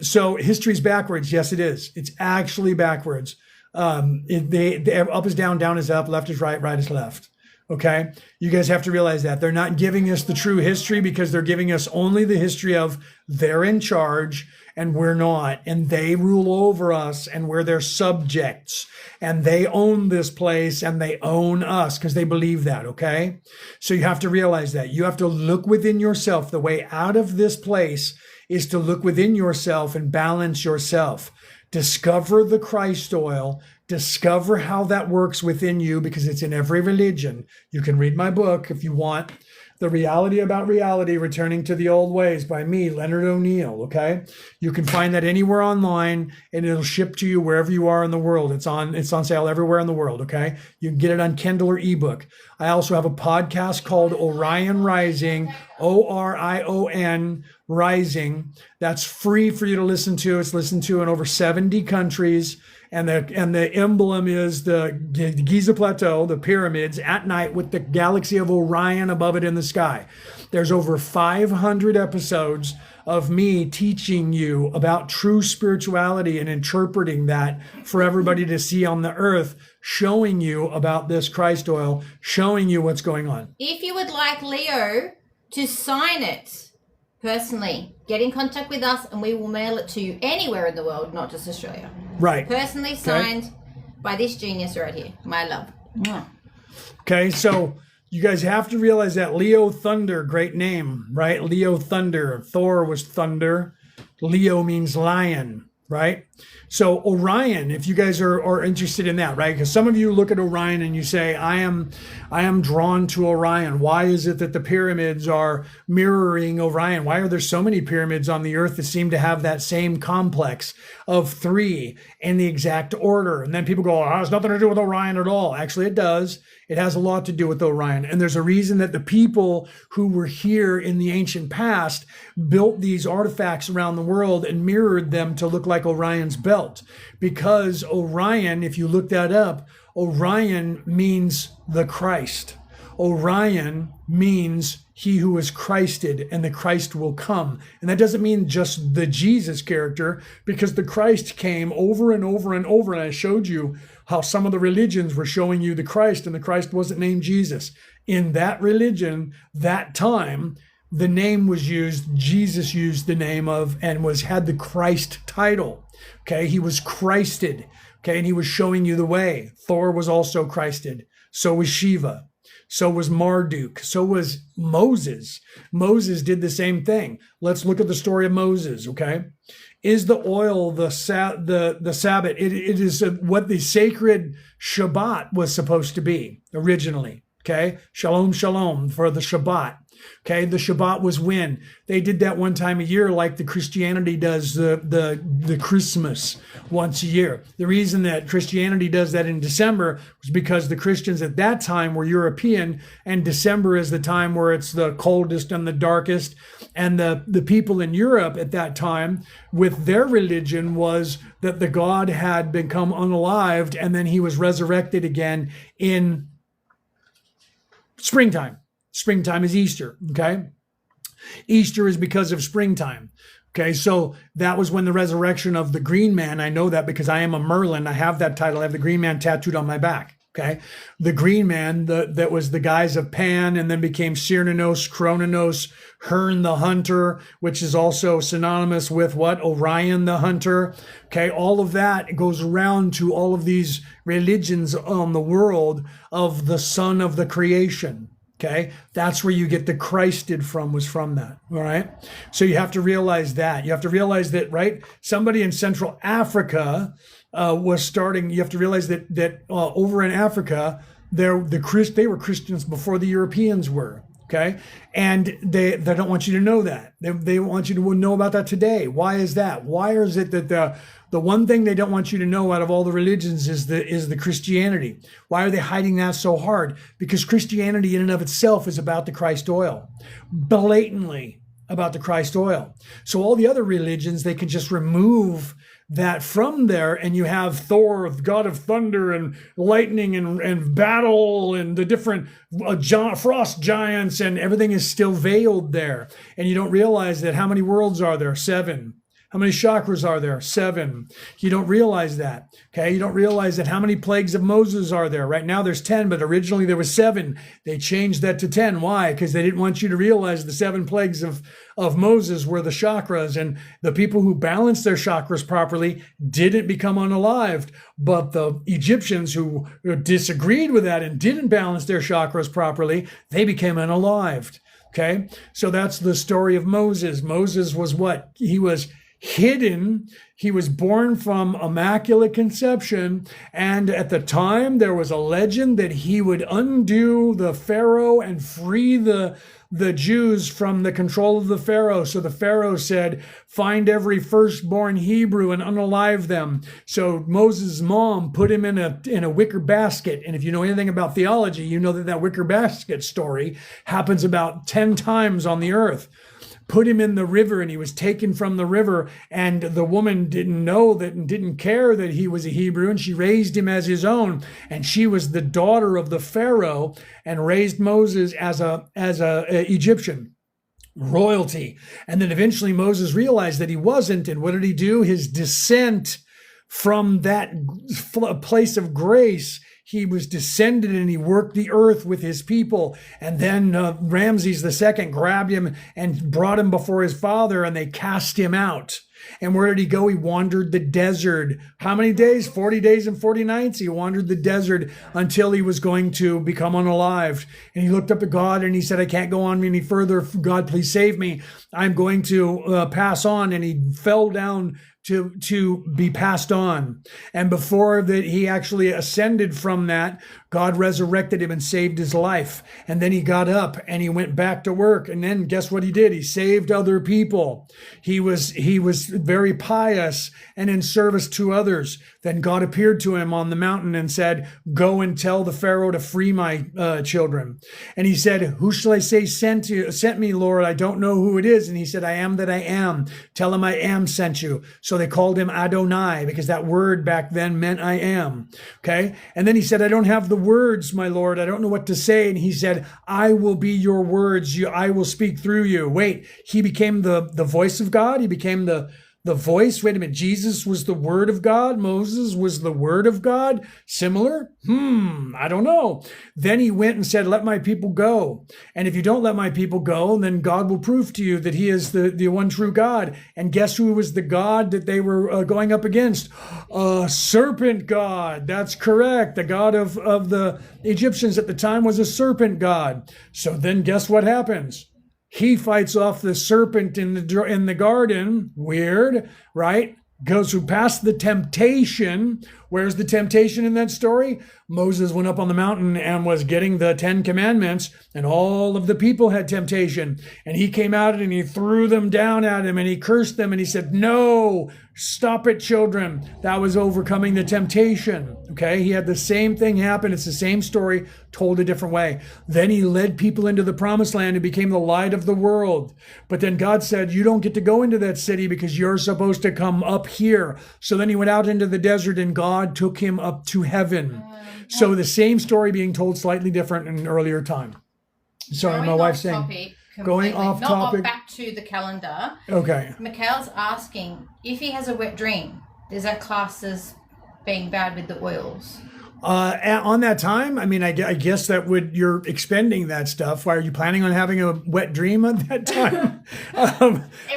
So history's backwards. Yes, it is. It's actually backwards. Up is down, down is up, left is right, right is left. Okay, you guys have to realize that they're not giving us the true history, because they're giving us only the history of they're in charge and we're not, and they rule over us and we're their subjects, and they own this place and they own us, because they believe that. Okay, so you have to realize that. You have to look within yourself. The way out of this place is to look within yourself and balance yourself. Discover the Christ oil. Discover how that works within you, because it's in every religion. You can read my book if you want. The Reality About Reality, Returning to the Old Ways by me, Leonard O'Neill, okay? You can find that anywhere online, and it'll ship to you wherever you are in the world. It's on sale everywhere in the world, okay? You can get it on Kindle or ebook. I also have a podcast called Orion Rising, Orion Rising. That's free for you to listen to. It's listened to in over 70 countries. And the emblem is the Giza Plateau, the pyramids at night with the galaxy of Orion above it in the sky. There's over 500 episodes of me teaching you about true spirituality and interpreting that for everybody to see on the earth, showing you about this Christ oil, showing you what's going on. If you would like Leo to sign it personally, get in contact with us and we will mail it to you anywhere in the world, not just Australia. Right. Personally signed by this genius right here, my love. Okay, so you guys have to realize that Leo Thunder, great name, right? Leo Thunder. Thor was thunder. Leo means lion, right? So Orion, if you guys are interested in that, right? Because some of you look at Orion and you say, I am drawn to Orion. Why is it that the pyramids are mirroring Orion? Why are there so many pyramids on the earth that seem to have that same complex of three in the exact order? And then people go, oh, it has nothing to do with Orion at all. Actually, it does. It has a lot to do with Orion. And there's a reason that the people who were here in the ancient past built these artifacts around the world and mirrored them to look like Orion's belt. Because Orion, if you look that up, Orion means the Christ. Orion means he who is Christed, and the Christ will come. And that doesn't mean just the Jesus character, because the Christ came over and over and over. And I showed you how some of the religions were showing you the Christ, and the Christ wasn't named Jesus. In that religion, that time, the name was used, Jesus used the name of, and had the Christ title. Okay, he was Christed. Okay, and he was showing you the way. Thor was also Christed. So was Shiva. So was Marduk. So was Moses. Moses did the same thing. Let's look at the story of Moses, okay? Is the oil the Sabbath? It is what the sacred Shabbat was supposed to be originally, okay? Shalom, shalom for the Shabbat. Okay, the Shabbat was when they did that one time a year, like the Christianity does the Christmas once a year. The reason that Christianity does that in December was because the Christians at that time were European, and December is the time where it's the coldest and the darkest. And the people in Europe at that time, with their religion, was that the God had become unalived and then he was resurrected again in springtime. Springtime is Easter, okay? Easter is because of springtime, okay? So that was when the resurrection of the Green Man, I know that because I am a Merlin, I have that title, I have the Green Man tattooed on my back, okay? The Green Man, that was the guise of Pan, and then became Cernunnos, Cronunnos, Hern the Hunter, which is also synonymous with what? Orion the Hunter, okay? All of that goes around to all of these religions on the world of the son of the creation. Okay, that's where you get the Christed from, was from that. All right. So you have to realize that. You have to realize that, right? Somebody in Central Africa was starting. You have to realize that over in Africa, they were Christians before the Europeans were. Okay, and they don't want you to know that. They want you to know about that today. Why is that? Why is it that the one thing they don't want you to know out of all the religions is the Christianity? Why are they hiding that so hard? Because Christianity in and of itself is about the Christ oil, blatantly about the Christ oil. So all the other religions, they can just remove that from there, and you have Thor, god of thunder and lightning and battle and the different frost giants, and everything is still veiled there. And you don't realize that how many worlds are there? 7. How many chakras are there? 7. You don't realize that. Okay, you don't realize that how many plagues of Moses are there. Right now there's 10, but originally there was 7. They changed that to 10. Why? Because they didn't want you to realize the 7 plagues of Moses were the chakras, and the people who balanced their chakras properly didn't become unalived. But the Egyptians who disagreed with that and didn't balance their chakras properly, they became unalived. Okay, so that's the story of Moses. Moses was what? He was hidden. He was born from immaculate conception, and at the time there was a legend that he would undo the Pharaoh and free the Jews from the control of the Pharaoh. So the Pharaoh said, find every firstborn Hebrew and unalive them. So Moses' mom put him in a wicker basket. And if you know anything about theology, you know that wicker basket story happens about 10 times on the earth. put him in the river, and he was taken from the river. And the woman didn't know that and didn't care that he was a Hebrew, and she raised him as his own. And she was the daughter of the Pharaoh and raised Moses as a Egyptian royalty. And then eventually Moses realized that he wasn't. And what did he do? His descent from that place of grace, he was descended and he worked the earth with his people. And then Ramses II grabbed him and brought him before his father, and they cast him out. And where did he go? He wandered the desert. How many days? 40 days and 40 nights. He wandered the desert until he was going to become unalived. And he looked up to God and he said, I can't go on any further. God, please save me. I'm going to pass on. And he fell down to be passed on. And before that he actually ascended from that, God resurrected him and saved his life. And then he got up and he went back to work. And then guess what he did? He saved other people. He was very pious and in service to others. Then God appeared to him on the mountain and said, go and tell the Pharaoh to free my children. And he said, who shall I say sent me, Lord? I don't know who it is. And he said, I am that I am. Tell him I am sent you. So they called him Adonai, because that word back then meant I am. Okay. And then he said, I don't have the words, my Lord. I don't know what to say. And he said, I will be your words. I will speak through you. Wait, he became the voice of God. He became the voice. Wait a minute. Jesus was the word of God. Moses was the word of God. Similar? I don't know. Then he went and said, let my people go. And if you don't let my people go, then God will prove to you that he is the one true God. And guess who was the God that they were going up against? Serpent God. That's correct. The God of the Egyptians at the time was a serpent God. So then guess what happens? He fights off the serpent in the garden. Weird, right? Goes through past the temptation. Where's the temptation in that story? Moses went up on the mountain and was getting the 10 commandments, and all of the people had temptation. And he came out and he threw them down at him and he cursed them and he said, no, stop it, children. That was overcoming the temptation. Okay. He had the same thing happen. It's the same story told a different way. Then he led people into the promised land and became the light of the world. But then God said, you don't get to go into that city because you're supposed to come up here. So then he went out into the desert and God took him up to heaven. So the same story being told slightly different in an earlier time. Sorry, my wife's saying. Going off topic. Back to the calendar. Okay. Mikhail's asking, if he has a wet dream, does that class as being bad with the oils? On that time, I mean, I guess that you're expending that stuff. Why are you planning on having a wet dream at that time?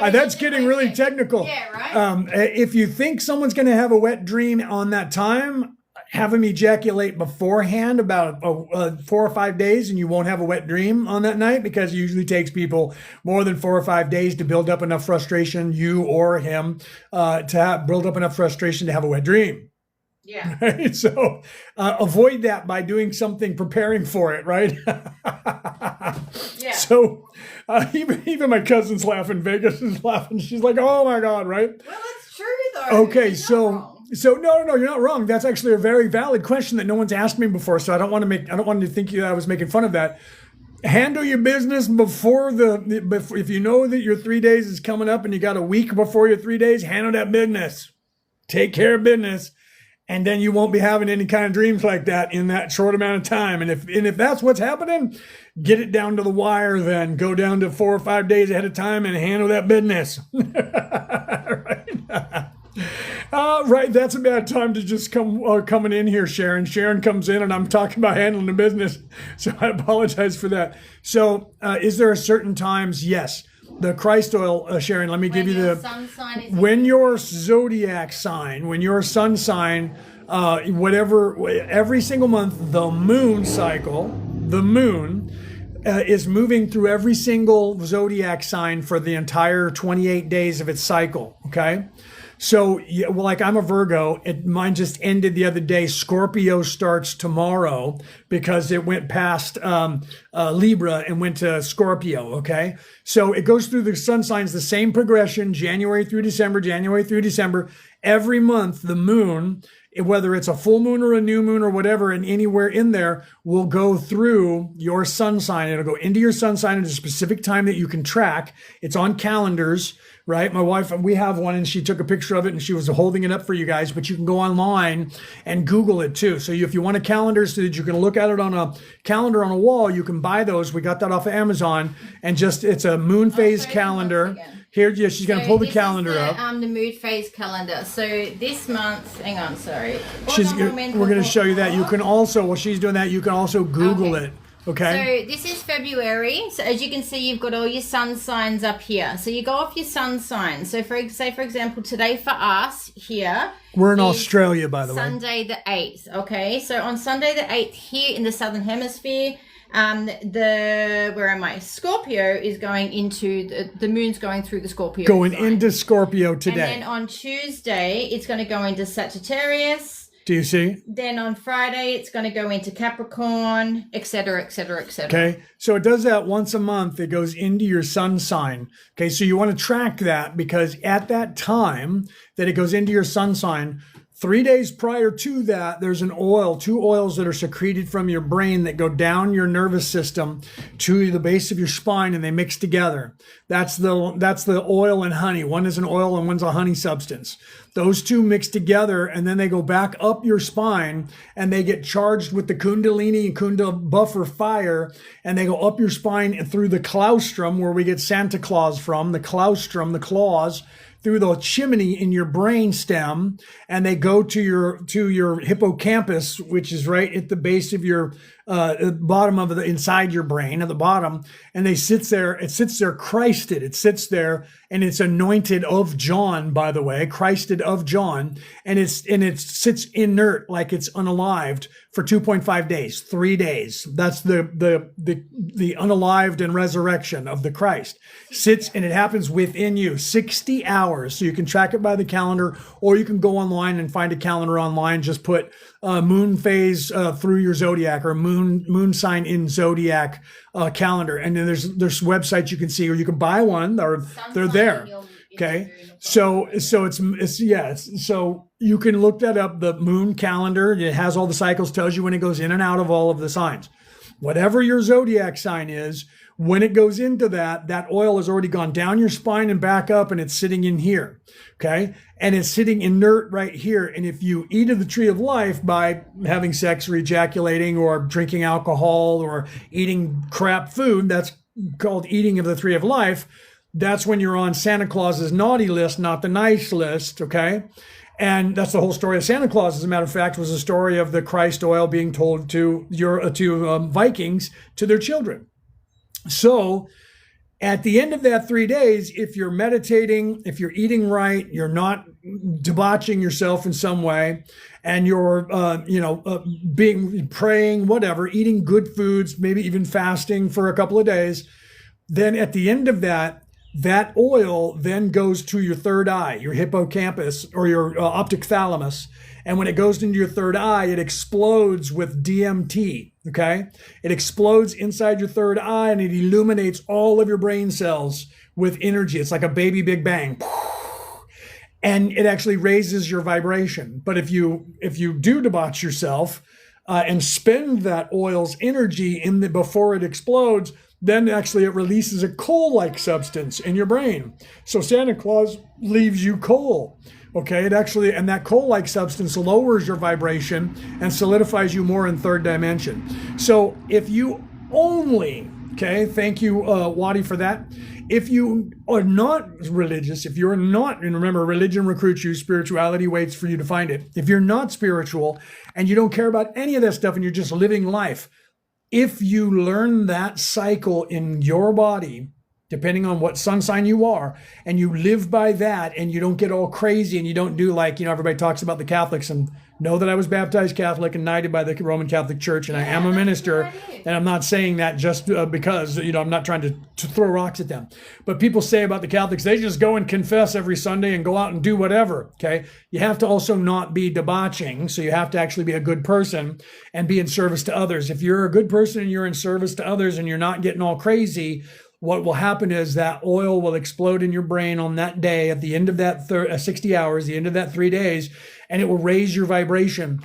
That's getting really technical. Yeah, right. If you think someone's going to have a wet dream on that time, have them ejaculate beforehand about 4 or 5 days, and you won't have a wet dream on that night, because it usually takes people more than 4 or 5 days to build up enough frustration, you or him, build up enough frustration to have a wet dream. Yeah. Right? So avoid that by doing something, preparing for it, right? Yeah. So even my cousin's laughing. Vegas is laughing. She's like, oh my God, right? Well, it's true though. Okay, so no, you're not wrong. That's actually a very valid question that no one's asked me before. So I don't want to think I was making fun of that. Handle your business before if you know that your 3 days is coming up and you got a week before your 3 days, handle that business. Take care of business. And then you won't be having any kind of dreams like that in that short amount of time. And if that's what's happening, get it down to the wire then. Go down to 4 or 5 days ahead of time and handle that business. Right. That's a bad time to just coming in here, Sharon. Sharon comes in and I'm talking about handling the business. So I apologize for that. So is there a certain times? Yes. The Christ oil, Sharon, let me give you when your zodiac sign, when your sun sign, every single month, the moon is moving through every single zodiac sign for the entire 28 days of its cycle. Okay. So, like I'm a Virgo, mine just ended the other day. Scorpio starts tomorrow because it went past Libra and went to Scorpio, okay? So it goes through the sun signs, the same progression, January through December, Every month, the moon, whether it's a full moon or a new moon or whatever, and anywhere in there, will go through your sun sign. It'll go into your sun sign at a specific time that you can track. It's on calendars, right? My wife, we have one, and she took a picture of it and she was holding it up for you guys, but you can go online and Google it too. So if you want a calendar so that you can look at it on a calendar on a wall, you can buy those. We got that off of Amazon, and it's a moon phase calendar. Here, yeah, she's going to pull the calendar up. The mood phase calendar. So this month, hang on, sorry. We're going to show you that. You can also, while she's doing that, you can also Google it. Okay. So this is February. So as you can see, you've got all your sun signs up here. So you go off your sun sign. So for example, today for us here. We're in Australia, by the way. Sunday the 8th. Okay. So on Sunday the 8th here in the Southern Hemisphere, Scorpio is going into the moon's going through the Scorpio. Going into Scorpio today. And then on Tuesday, it's going to go into Sagittarius. Do you see? Then on Friday, it's going to go into Capricorn, etc., etc., etc. Okay. So it does that once a month. It goes into your sun sign. Okay. So you want to track that, because at that time that it goes into your sun sign, 3 days prior to that, there's two oils that are secreted from your brain that go down your nervous system to the base of your spine, and they mix together. That's the oil and honey. One is an oil and one's a honey substance. Those two mix together, and then they go back up your spine, and they get charged with the Kundalini and Kunda buffer fire, and they go up your spine and through the claustrum, where we get Santa Claus from, the claustrum, the claws, through the chimney in your brain stem, and they go to your hippocampus, which is right at the base of your bottom of inside your brain at the bottom, and it sits there Christed. It sits there, and it's anointed of John, by the way, Christed of John, and it sits inert, like it's unalived, for 2.5 days, 3 days. That's the unalived and resurrection of the Christ. Sits, and it happens within you, 60 hours. So you can track it by the calendar, or you can go online and find a calendar online. Just put moon phase through your zodiac, or moon sign in zodiac calendar, and then there's websites you can see, or you can buy one, or they're there. Okay, so you can look that up. The moon calendar, it has all the cycles, tells you when it goes in and out of all of the signs. Whatever your zodiac sign is, when it goes into that oil has already gone down your spine and back up, and it's sitting in here. Okay. And it's sitting inert right here. And if you eat of the tree of life by having sex or ejaculating or drinking alcohol or eating crap food, that's called eating of the tree of life. That's when you're on Santa Claus's naughty list, not the nice list. Okay. And that's the whole story of Santa Claus, as a matter of fact, was a story of the Christ oil being told to Vikings, to their children. So at the end of that 3 days, if you're meditating, if you're eating right, you're not debauching yourself in some way, and you're, praying, whatever, eating good foods, maybe even fasting for a couple of days, then at the end of that oil then goes to your third eye, your hippocampus, or your optic thalamus. And when it goes into your third eye, it explodes with DMT, okay? It explodes inside your third eye, and it illuminates all of your brain cells with energy. It's like a baby Big Bang. And it actually raises your vibration. But if you do debauch yourself and spend that oil's energy before it explodes, then actually it releases a coal-like substance in your brain. So Santa Claus leaves you coal. Okay, and that coal-like substance lowers your vibration and solidifies you more in third dimension. So if you only, thank you, Wadi, for that. If you are not religious, if you're not, and remember, religion recruits you, spirituality waits for you to find it. If you're not spiritual and you don't care about any of that stuff and you're just living life, if you learn that cycle in your body, depending on what sun sign you are, and you live by that, and you don't get all crazy, and you don't do like, everybody talks about the Catholics, and know that I was baptized Catholic and knighted by the Roman Catholic Church, and I am a minister, and I'm not saying that just because, I'm not trying to throw rocks at them. But people say about the Catholics, they just go and confess every Sunday and go out and do whatever, okay? You have to also not be debauching, so you have to actually be a good person and be in service to others. If you're a good person and you're in service to others and you're not getting all crazy, what will happen is that oil will explode in your brain on that day at the end of that 60 hours, the end of that 3 days, and it will raise your vibration.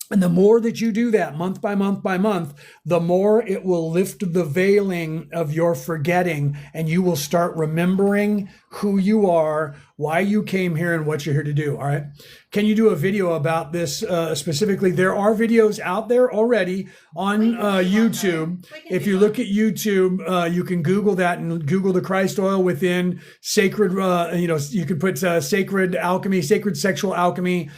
And the more that you do that month by month by month, the more it will lift the veiling of your forgetting, and you will start remembering who you are, why you came here, and what you're here to do. All right. Can you do a video about this specifically? There are videos out there already on YouTube. If you look at YouTube, you can Google that and Google the Christ oil within sacred, you could put sacred alchemy, sacred sexual alchemy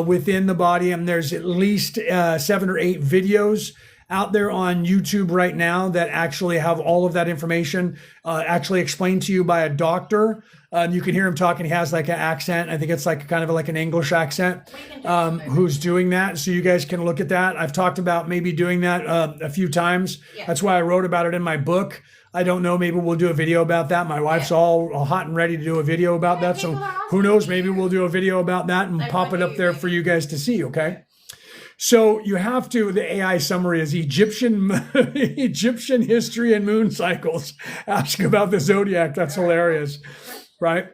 within the body. And there's at least 7 or 8 videos out there on YouTube right now that actually have all of that information actually explained to you by a doctor. You can hear him talking. He has like an accent. I think it's like kind of like an English accent who's doing that. So you guys can look at that. I've talked about maybe doing that a few times. Yeah. That's why I wrote about it in my book. I don't know. Maybe we'll do a video about that. My wife's all hot and ready to do a video about that. So who knows? Maybe we'll do a video about that and pop it up there for you guys to see. Okay. So you have to, the AI summary is Egyptian history and moon cycles. Ask about the zodiac. That's hilarious, right?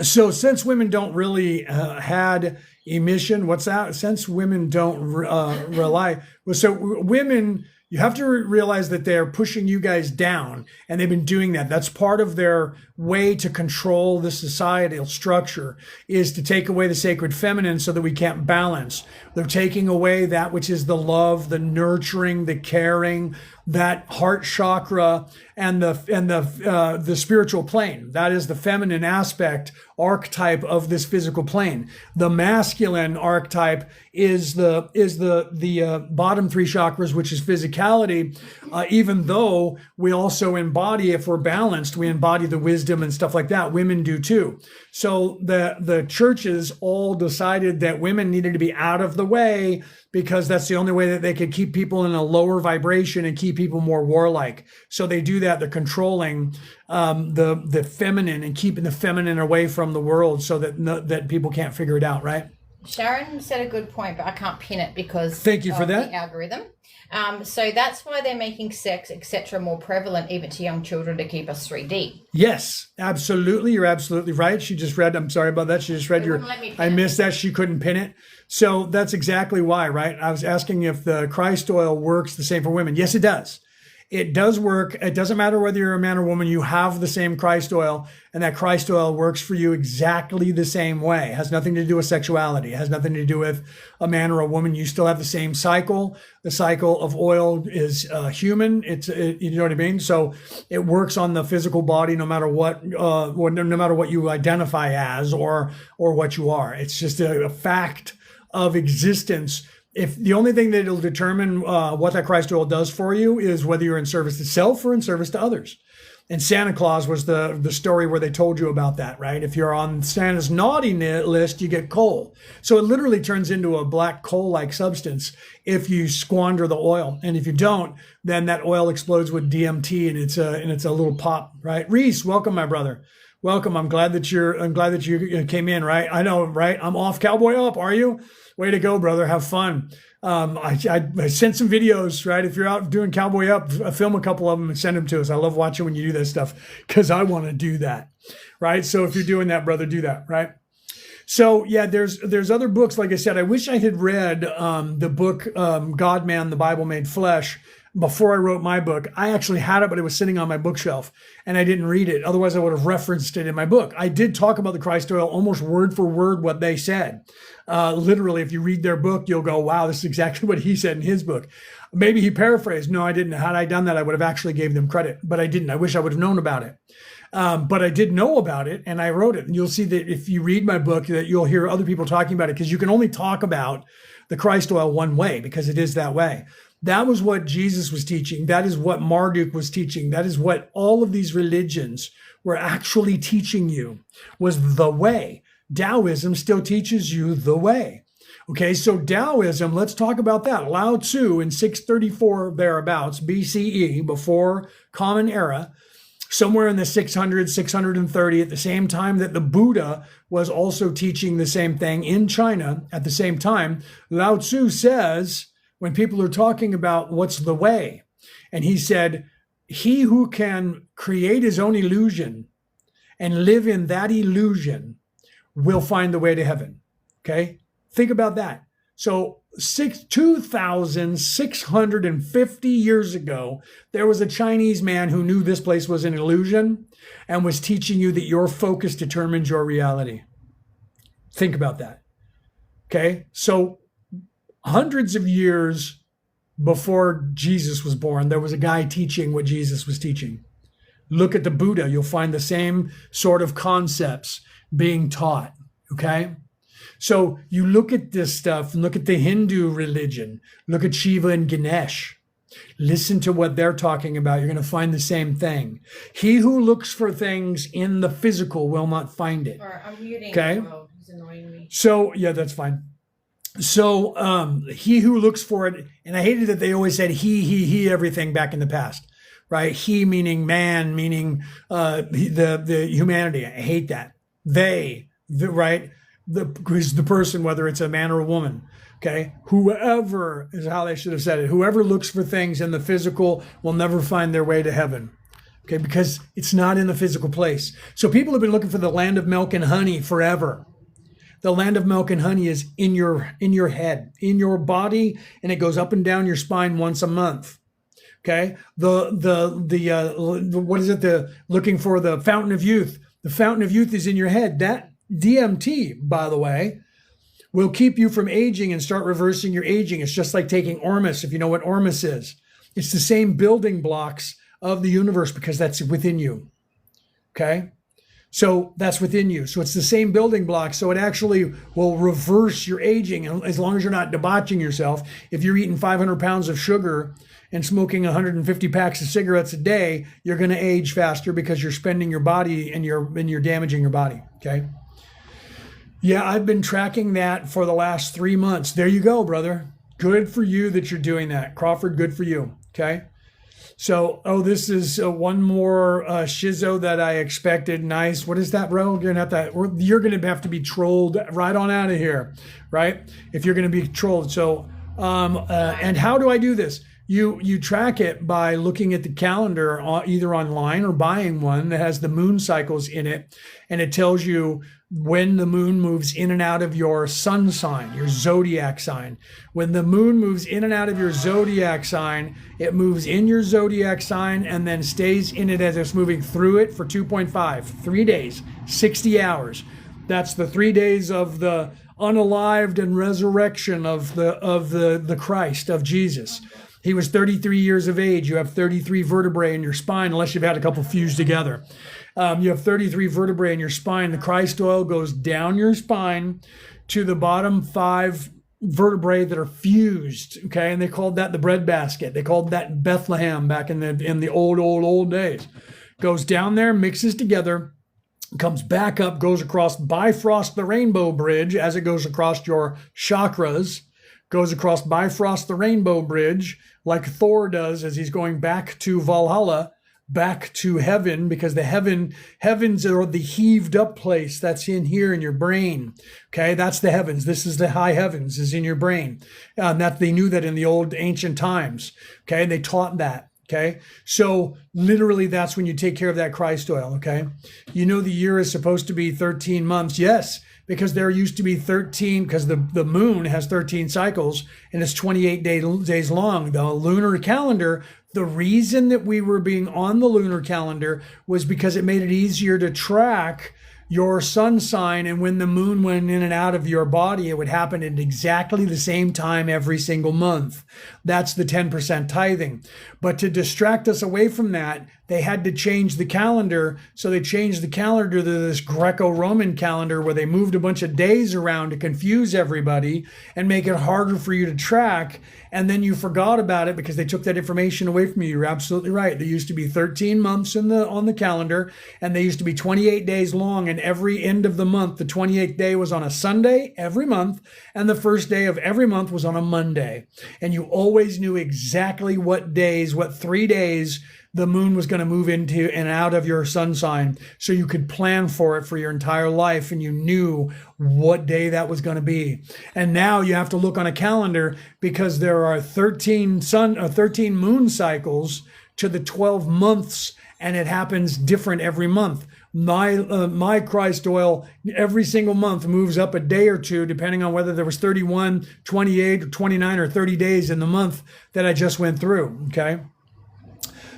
So since women don't really had emission, what's that? Since women don't rely, so women, you have to realize that they're pushing you guys down, and they've been doing that. That's part of their way to control the societal structure, is to take away the sacred feminine so that we can't balance. They're taking away that which is the love, the nurturing, the caring, that heart chakra, and the spiritual plane. That is the feminine aspect, archetype of this physical plane. The masculine archetype is the bottom 3 chakras, which is physicality. Even though we also embody, if we're balanced, we embody the wisdom and stuff like that. Women do too. So the churches all decided that women needed to be out of the way, because that's the only way that they could keep people in a lower vibration and keep people more warlike. So they do that. They're controlling the feminine and keeping the feminine away from the world, so that people can't figure it out, right? Sharon said a good point, but I can't pin it because thank you for that. The algorithm. So that's why they're making sex, etc., more prevalent even to young children, to keep us 3D. Yes, absolutely. You're absolutely right. She just read, I'm sorry about that. She just read I missed that. She couldn't pin it. So that's exactly why, right? I was asking if the Christ oil works the same for women. Yes, it does. It does work. It doesn't matter whether you're a man or woman, you have the same Christ oil, and that Christ oil works for you exactly the same way. It has nothing to do with sexuality. It has nothing to do with a man or a woman. You still have the same cycle. The cycle of oil is human. You know what I mean? So it works on the physical body, no matter what you identify as or what you are. It's just a fact of existence. If the only thing that it'll determine what that Christ oil does for you is whether you're in service to self or in service to others. And Santa Claus was the story where they told you about that, right? If you're on Santa's naughty list, you get coal. So it literally turns into a black coal-like substance if you squander the oil. And if you don't, then that oil explodes with DMT, and it's a little pop, right? Reese, welcome, my brother. Welcome. I'm glad that you came in, right? I know, right? I'm off Cowboy Up. Are you? Way to go, brother. Have fun. I sent some videos, right? If you're out doing Cowboy Up, film a couple of them and send them to us. I love watching when you do that stuff, because I want to do that, right? So if you're doing that, brother, do that, right? So yeah, there's other books. Like I said, I wish I had read the book God, Man, the Bible Made Flesh before I wrote my book. I actually had it, but it was sitting on my bookshelf and I didn't read it. Otherwise, I would have referenced it in my book. I did talk about the Christ oil almost word for word what they said. Literally, if you read their book, you'll go, wow, this is exactly what he said in his book. Maybe he paraphrased. No, I didn't. Had I done that, I would have actually gave them credit, but I didn't. I wish I would have known about it. But I did know about it and I wrote it. And you'll see that if you read my book, that you'll hear other people talking about it, because you can only talk about the Christ oil one way, because it is that way. That was what Jesus was teaching. That is what Marduk was teaching. That is what all of these religions were actually teaching you, was the way. Taoism still teaches you the way. Okay, so Taoism, let's talk about that. Lao Tzu in 634 thereabouts, BCE, before Common Era, somewhere in the 600, 630, at the same time that the Buddha was also teaching the same thing in China at the same time, Lao Tzu says, when people are talking about what's the way, and he said, he who can create his own illusion and live in that illusion will find the way to heaven. Okay? Think about that. So 2,650 years ago, there was a Chinese man who knew this place was an illusion and was teaching you that your focus determines your reality. Think about that. Okay? So hundreds of years before Jesus was born, there was a guy teaching what Jesus was teaching. Look at the Buddha. You'll find the same sort of concepts being taught. Okay? So you look at this stuff and look at the Hindu religion. Look at Shiva and Ganesh. Listen to what they're talking about. You're going to find the same thing. He who looks for things in the physical will not find it. I'm muting. Okay? Oh, he's annoying me. So, yeah, that's fine. So he who looks for it, and I hated that they always said he, everything back in the past, right? He meaning man, meaning the humanity. I hate that. They, right? Is the person, whether it's a man or a woman. Okay, whoever is how they should have said it. Whoever looks for things in the physical will never find their way to heaven. Okay, because it's not in the physical place. So people have been looking for the land of milk and honey forever. The land of milk and honey is in your head, in your body, and it goes up and down your spine once a month. Okay, what is it? The looking for the fountain of youth. The fountain of youth is in your head. That DMT, by the way, will keep you from aging and start reversing your aging. It's just like taking Ormus, if you know what Ormus is. It's the same building blocks of the universe because that's within you. Okay? So that's within you. So it's the same building blocks. So it actually will reverse your aging. And as long as you're not debauching yourself, if you're eating 500 pounds of sugar and smoking 150 packs of cigarettes a day, you're going to age faster because you're spending your body and you're damaging your body. Okay? Yeah, I've been tracking that for the last 3 months. There you go, brother. Good for you that you're doing that. Crawford, good for you. Okay? So, this is one more shizzo that I expected. Nice. What is that, bro? You're going to have to be trolled right on out of here, right? If you're going to be trolled. So, and how do I do this? You track it by looking at the calendar either online or buying one that has the moon cycles in it, and it tells you when the moon moves in and out of your sun sign, your zodiac sign. When the moon moves in and out of your zodiac sign, it moves in your zodiac sign and then stays in it as it's moving through it for 3 days, 60 hours. That's the 3 days of the unalived and resurrection of the Christ, of Jesus. He was 33 years of age. You have 33 vertebrae in your spine, unless you've had a couple fused together. You have 33 vertebrae in your spine. The Christ oil goes down your spine to the bottom 5 vertebrae that are fused. Okay, and they called that the breadbasket. They called that Bethlehem back in the old days. Goes down there, mixes together, comes back up, goes across Bifrost the Rainbow Bridge as it goes across your chakras. Goes across Bifrost the Rainbow Bridge like Thor does as he's going back to Valhalla, back to heaven, because the heavens are the heaved up place that's in here in your brain. Okay, that's the heavens. This is the high heavens is in your brain. That they knew that in the old ancient times. Okay, they taught that. Okay, so literally that's when you take care of that Christ oil. Okay, you know the year is supposed to be 13 months. Yes, because there used to be 13, because the moon has 13 cycles and it's 28 days long. The lunar calendar, the reason that we were being on the lunar calendar was because it made it easier to track your sun sign, and when the moon went in and out of your body, it would happen at exactly the same time every single month. That's the 10% tithing. But to distract us away from that, they had to change the calendar. So they changed the calendar to this Greco-Roman calendar where they moved a bunch of days around to confuse everybody and make it harder for you to track. And then you forgot about it because they took that information away from you. You're absolutely right. There used to be 13 months on the calendar, and they used to be 28 days long. And every end of the month, the 28th day was on a Sunday every month, and the first day of every month was on a Monday. And you always knew exactly what 3 days the moon was going to move into and out of your sun sign, so you could plan for it for your entire life, and you knew what day that was going to be. And now you have to look on a calendar because there are 13 moon cycles to the 12 months, and it happens different every month. My Christ oil every single month moves up a day or two, depending on whether there was 31, 28, or 29, or 30 days in the month that I just went through, okay?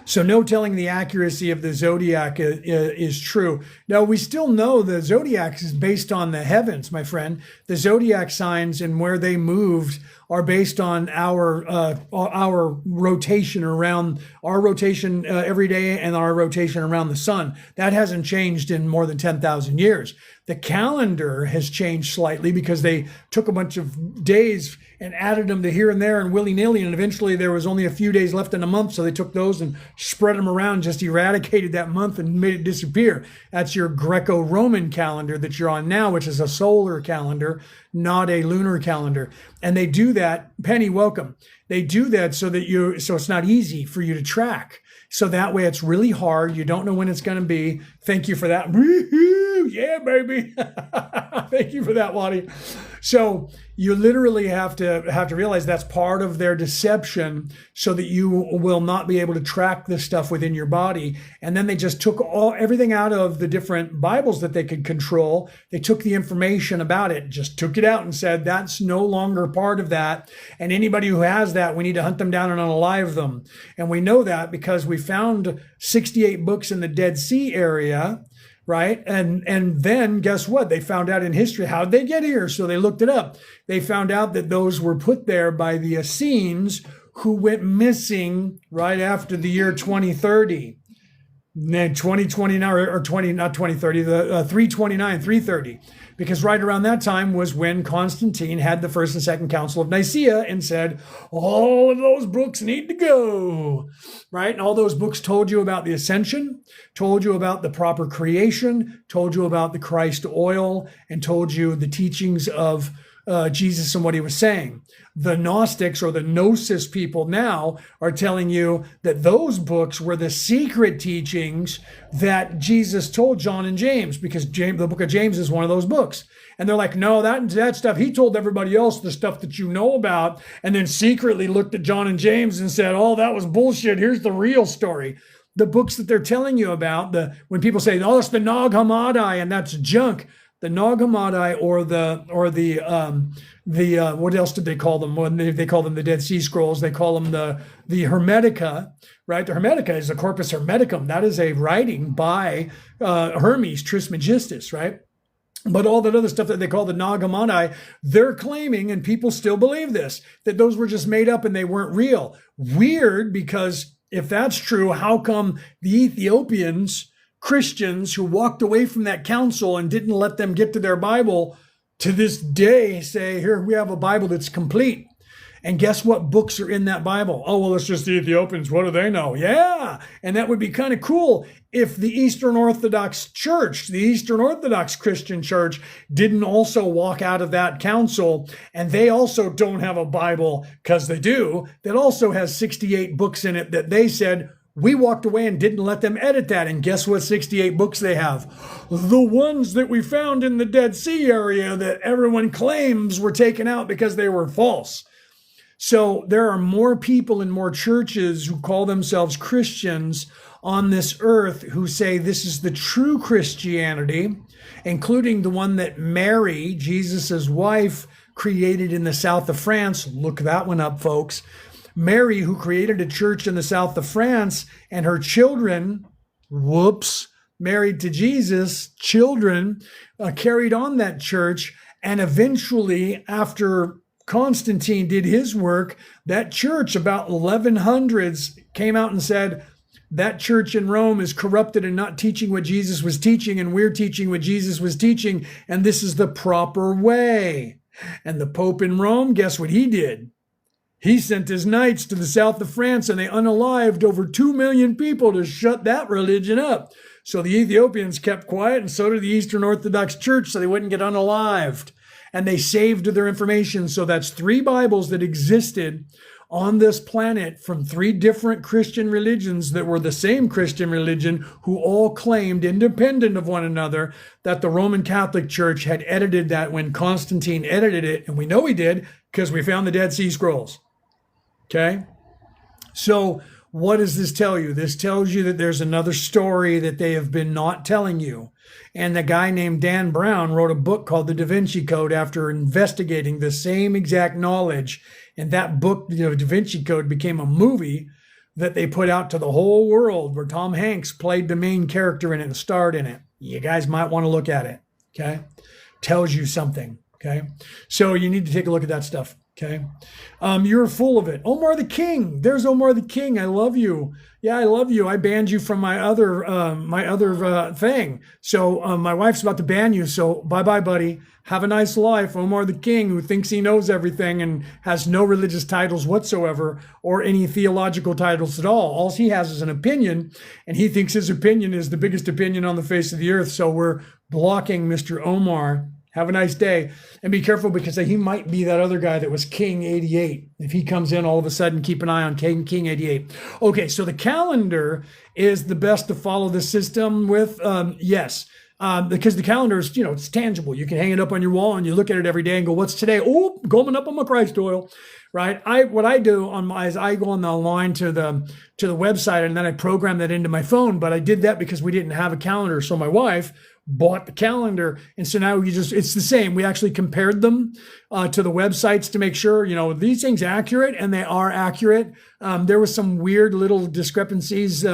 So no telling the accuracy of the zodiac is true. Now, we still know the zodiac is based on the heavens, my friend. The zodiac signs and where they moved are based on our rotation around, our rotation every day, and our rotation around the sun. That hasn't changed in more than 10,000 years. The calendar has changed slightly because they took a bunch of days and added them to here and there and willy-nilly, and eventually there was only a few days left in a month, so they took those and spread them around, just eradicated that month and made it disappear. That's your Greco-Roman calendar that you're on now, which is a solar calendar, not a lunar calendar. And they do that, Penny, welcome. They do that so it's not easy for you to track. So that way it's really hard. You don't know when it's going to be. Thank you for that. Woo-hoo! Yeah, baby. Thank you for that, Lottie. So you literally have to realize that's part of their deception so that you will not be able to track this stuff within your body. And then they just took everything out of the different Bibles that they could control. They took the information about it, just took it out and said, that's no longer part of that. And anybody who has that, we need to hunt them down and unalive them. And we know that because we found 68 books in the Dead Sea area, right? And then guess what? They found out in history, how did they get here? So they looked it up. They found out that those were put there by the Essenes, who went missing right after the year 2030. Then 2029 or 20, not 2030, the 329, 330. Because right around that time was when Constantine had the First and Second Council of Nicaea and said, all of those books need to go, right? And all those books told you about the ascension, told you about the proper creation, told you about the Christ oil, and told you the teachings of Jesus and what he was saying. The Gnostics, or the Gnosis people now, are telling you that those books were the secret teachings that Jesus told John and James, because the book of James is one of those books. And they're like, no, that stuff, he told everybody else the stuff that you know about, and then secretly looked at John and James and said, oh, that was bullshit. Here's the real story. The books that they're telling you about, when people say, oh, it's the Nag Hammadi, and that's junk. The Nag Hammadi or the what else did they call them? When they call them the Dead Sea Scrolls, they call them the Hermetica, right? The Hermetica is the Corpus Hermeticum. That is a writing by Hermes Trismegistus, right? But all that other stuff that they call the Nag Hammadi, they're claiming, and people still believe this, that those were just made up and they weren't real. Weird, because if that's true, how come the Ethiopians, Christians who walked away from that council and didn't let them get to their Bible, to this day say, here, we have a Bible that's complete. And guess what books are in that Bible? Oh, well, it's just the Ethiopians. What do they know? Yeah. And that would be kind of cool if the Eastern Orthodox Church, the Eastern Orthodox Christian Church, didn't also walk out of that council, and they also don't have a Bible, because they do, that also has 68 books in it that they said, we walked away and didn't let them edit that. And guess what 68 books they have? The ones that we found in the Dead Sea area that everyone claims were taken out because they were false. So there are more people in more churches who call themselves Christians on this earth who say this is the true Christianity, including the one that Mary, Jesus's wife, created in the south of France. Look that one up, folks. Mary, who created a church in the south of France, and her children, married to Jesus, children, carried on that church. And eventually, after Constantine did his work, that church, about 1100s, came out and said, that church in Rome is corrupted and not teaching what Jesus was teaching, and we're teaching what Jesus was teaching, and this is the proper way. And the Pope in Rome, guess what he did? He sent his knights to the south of France, and they unalived over 2 million people to shut that religion up. So the Ethiopians kept quiet, and so did the Eastern Orthodox Church, so they wouldn't get unalived. And they saved their information. So that's 3 Bibles that existed on this planet from 3 different Christian religions that were the same Christian religion, who all claimed, independent of one another, that the Roman Catholic Church had edited that when Constantine edited it. And we know he did, because we found the Dead Sea Scrolls. Okay? So What does this tell you? This tells you that there's another story that they have been not telling you. And the guy named Dan Brown wrote a book called The Da Vinci Code after investigating the same exact knowledge. And that book, Da Vinci Code, became a movie that they put out to the whole world where Tom Hanks played the main character in it and starred in it. You guys might want to look at it, okay? Tells you something, okay? So you need to take a look at that stuff, okay? You're full of it. Omar the King. There's Omar the King. I love you. Yeah, I love you. I banned you from my other thing. So my wife's about to ban you. So bye-bye, buddy. Have a nice life. Omar the King, who thinks he knows everything and has no religious titles whatsoever or any theological titles at all. All he has is an opinion, and he thinks his opinion is the biggest opinion on the face of the earth. So we're blocking Mr. Omar. Have a nice day. And be careful, because he might be that other guy that was King 88. If he comes in all of a sudden, keep an eye on King 88. Okay, so the calendar is the best to follow the system with. Yes. Because the calendar is, it's tangible. You can hang it up on your wall and you look at it every day and go, what's today? Oh, going up on my Christ oil, right? What I do is I go on the line to the website, and then I program that into my phone. But I did that because we didn't have a calendar. So my wife bought the calendar. And so now it's the same. We actually compared them to the websites to make sure, these things are accurate, and they are accurate. There was some weird little discrepancies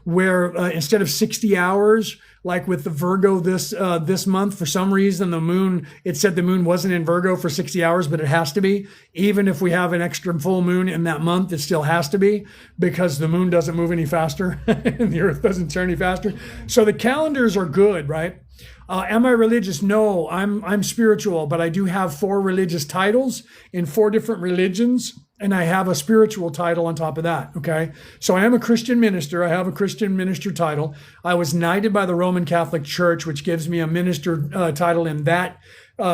where instead of 60 hours, like with the Virgo this month, for some reason it said the moon wasn't in Virgo for 60 hours, but it has to be. Even if we have an extra full moon in that month, it still has to be, because the moon doesn't move any faster and the earth doesn't turn any faster. So the calendars are good, right? Am I religious? No, I'm spiritual, but I do have 4 religious titles in 4 different religions, and I have a spiritual title on top of that, okay? So I am a Christian minister. I have a Christian minister title. I was knighted by the Roman Catholic Church, which gives me a minister title in that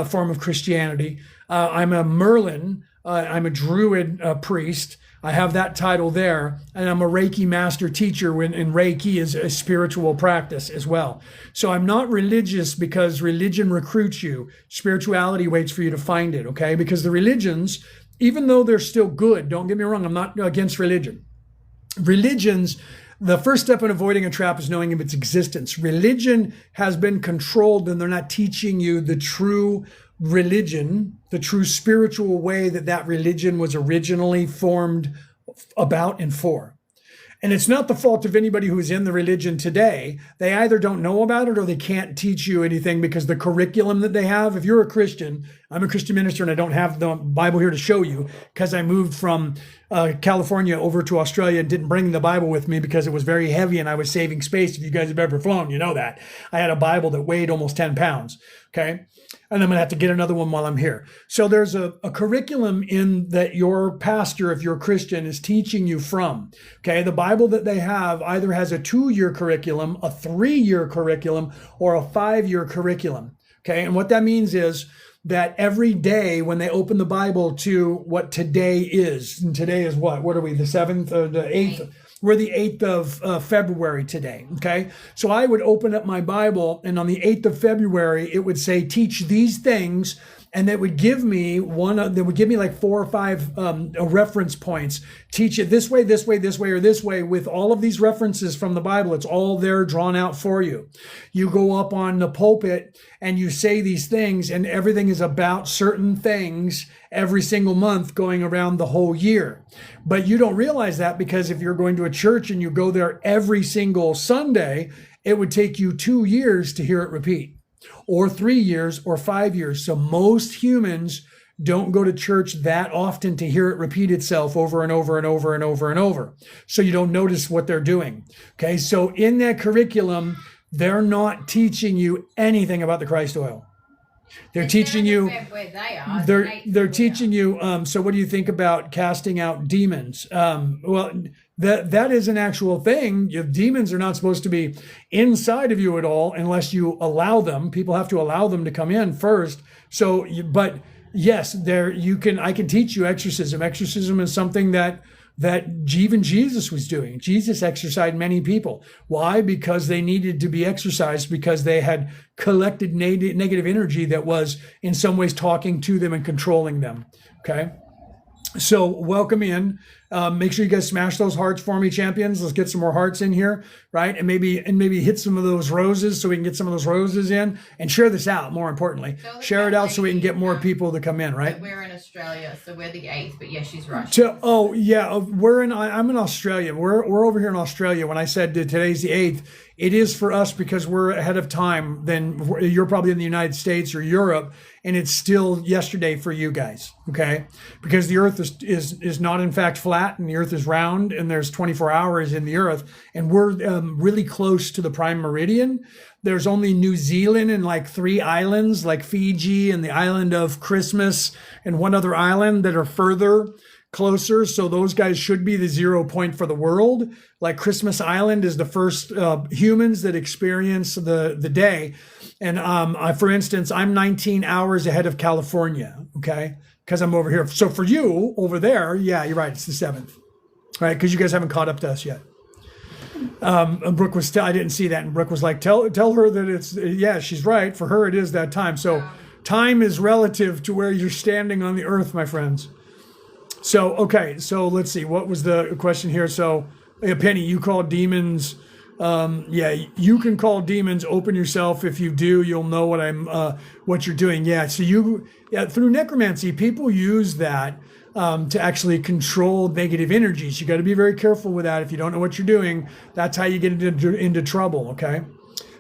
form of Christianity. I'm a Merlin. I'm a Druid priest. I have that title there, and I'm a Reiki master teacher, and Reiki is a spiritual practice as well. So I'm not religious because religion recruits you. Spirituality waits for you to find it, okay? Because the religions, even though they're still good, don't get me wrong, I'm not against religion. Religions, the first step in avoiding a trap is knowing of its existence. Religion has been controlled, and they're not teaching you the true religion, the true spiritual way that religion was originally formed about and for. And it's not the fault of anybody who's in the religion today. They either don't know about it or they can't teach you anything, because the curriculum that they have, if you're a Christian, I'm a Christian minister and I don't have the Bible here to show you, because I moved from California over to Australia and didn't bring the Bible with me because it was very heavy and I was saving space. If you guys have ever flown, you know that. I had a Bible that weighed almost 10 pounds, okay? And I'm going to have to get another one while I'm here. So there's a curriculum in that your pastor, if you're Christian, is teaching you from. Okay, the Bible that they have either has a 2-year curriculum, a 3-year curriculum, or a 5-year curriculum. Okay, and what that means is that every day when they open the Bible to what today is, and today is what? What are we, the 7th or the 8th? We're the 8th of February today, okay? So I would open up my Bible, and on the 8th of February, it would say, teach these things, and that would give me like 4 or 5 reference points. Teach it this way, this way, this way, or this way, with all of these references from the Bible. It's all there drawn out for you. You go up on the pulpit and you say these things, and everything is about certain things every single month going around the whole year. But you don't realize that, because if you're going to a church and you go there every single Sunday, it would take you 2 years to hear it repeat, or 3 years, or 5 years. So most humans don't go to church that often to hear it repeat itself over and over and over and over and over. So you don't notice what they're doing. Okay, so in that curriculum, they're not teaching you anything about the Christ oil. They're teaching you, they're teaching you, so what do you think about casting out demons? Well, that is an actual thing. Demons are not supposed to be inside of you at all unless you allow them. People have to allow them to come in first. So, but yes, I can teach you exorcism. Exorcism is something that even Jesus was doing. Jesus exorcised many people. Why? Because they needed to be exorcised, because they had collected negative energy that was in some ways talking to them and controlling them. Okay. So welcome in. Make sure you guys smash those hearts for me, champions. Let's get some more hearts in here, right? And maybe hit some of those roses so we can get some of those roses in, and share this out. More importantly, share it out so we can get more people to come in, right? We're in Australia, so we're the 8th, but yeah, she's right. I'm in Australia. We're over here in Australia. When I said today's the 8th, it is for us because we're ahead of time. Then you're probably in the United States or Europe, and it's still yesterday for you guys, okay? Because the Earth is not in fact flat, and the Earth is round, and there's 24 hours in the Earth, and we're really close to the prime meridian. There's only New Zealand and like 3 islands, like Fiji and the island of Christmas and one other island that are further closer. So those guys should be the 0 point for the world. Like Christmas Island is the first humans that experience the day. And for instance, I'm 19 hours ahead of California, okay? Because I'm over here. So for you over there, yeah, you're right. It's the 7th, right? Because you guys haven't caught up to us yet. And Brooke was I didn't see that. And Brooke was like, tell her that it's, yeah, she's right. For her, it is that time. So time is relative to where you're standing on the earth, my friends. So, okay. So let's see. What was the question here? So Penny, you call demons. You can call demons. Open yourself. If you do, you'll know what you're doing. Yeah. So through necromancy, people use that to actually control negative energies. You got to be very careful with that. If you don't know what you're doing, that's how you get into trouble. Okay.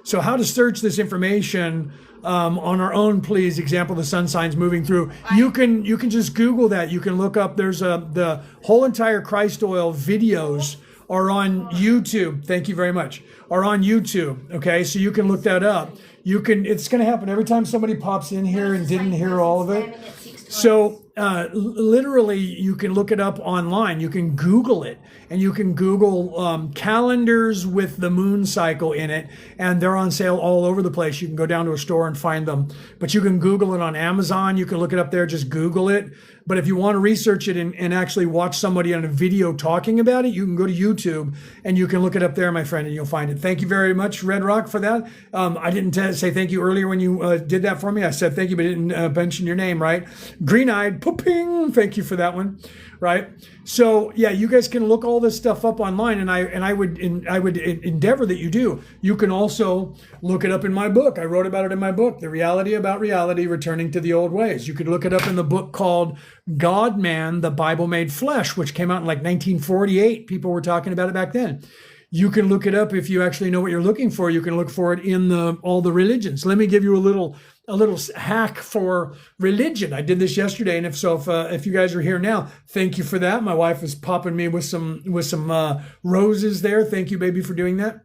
So how to search this information on our own, please. Example, the sun signs moving through. You can just Google that. You can look up. There's the whole entire Christ oil videos are on YouTube. Thank you very much. Are on YouTube. Okay, so you can look that up. It's going to happen every time somebody pops in here and didn't hear all of it. So literally, you can look it up online. You can Google it, and you can Google calendars with the moon cycle in it, and they're on sale all over the place. You can go down to a store and find them, but you can Google it on Amazon. You can look it up there. Just Google it. But if you want to research it and actually watch somebody on a video talking about it, you can go to YouTube and you can look it up there, my friend, and you'll find it. Thank you very much, Red Rock, for that. I didn't say thank you earlier when you did that for me. I said thank you, but didn't mention your name, right? Green-eyed, pooping. Thank you for that one, right? So yeah, you guys can look all this stuff up online, and I would endeavor that you do. You can also look it up in my book. I wrote about it in my book, The Reality About Reality, Returning to the Old Ways. You could look it up in the book called God Man, the Bible Made Flesh, which came out in like 1948. People were talking about it back then. You can look it up if you actually know what you're looking for. You can look for it in all the religions. Let me give you a little hack for religion. I did this yesterday, and if you guys are here now, thank you for that. My wife is popping me with some roses there. Thank you, baby, for doing that.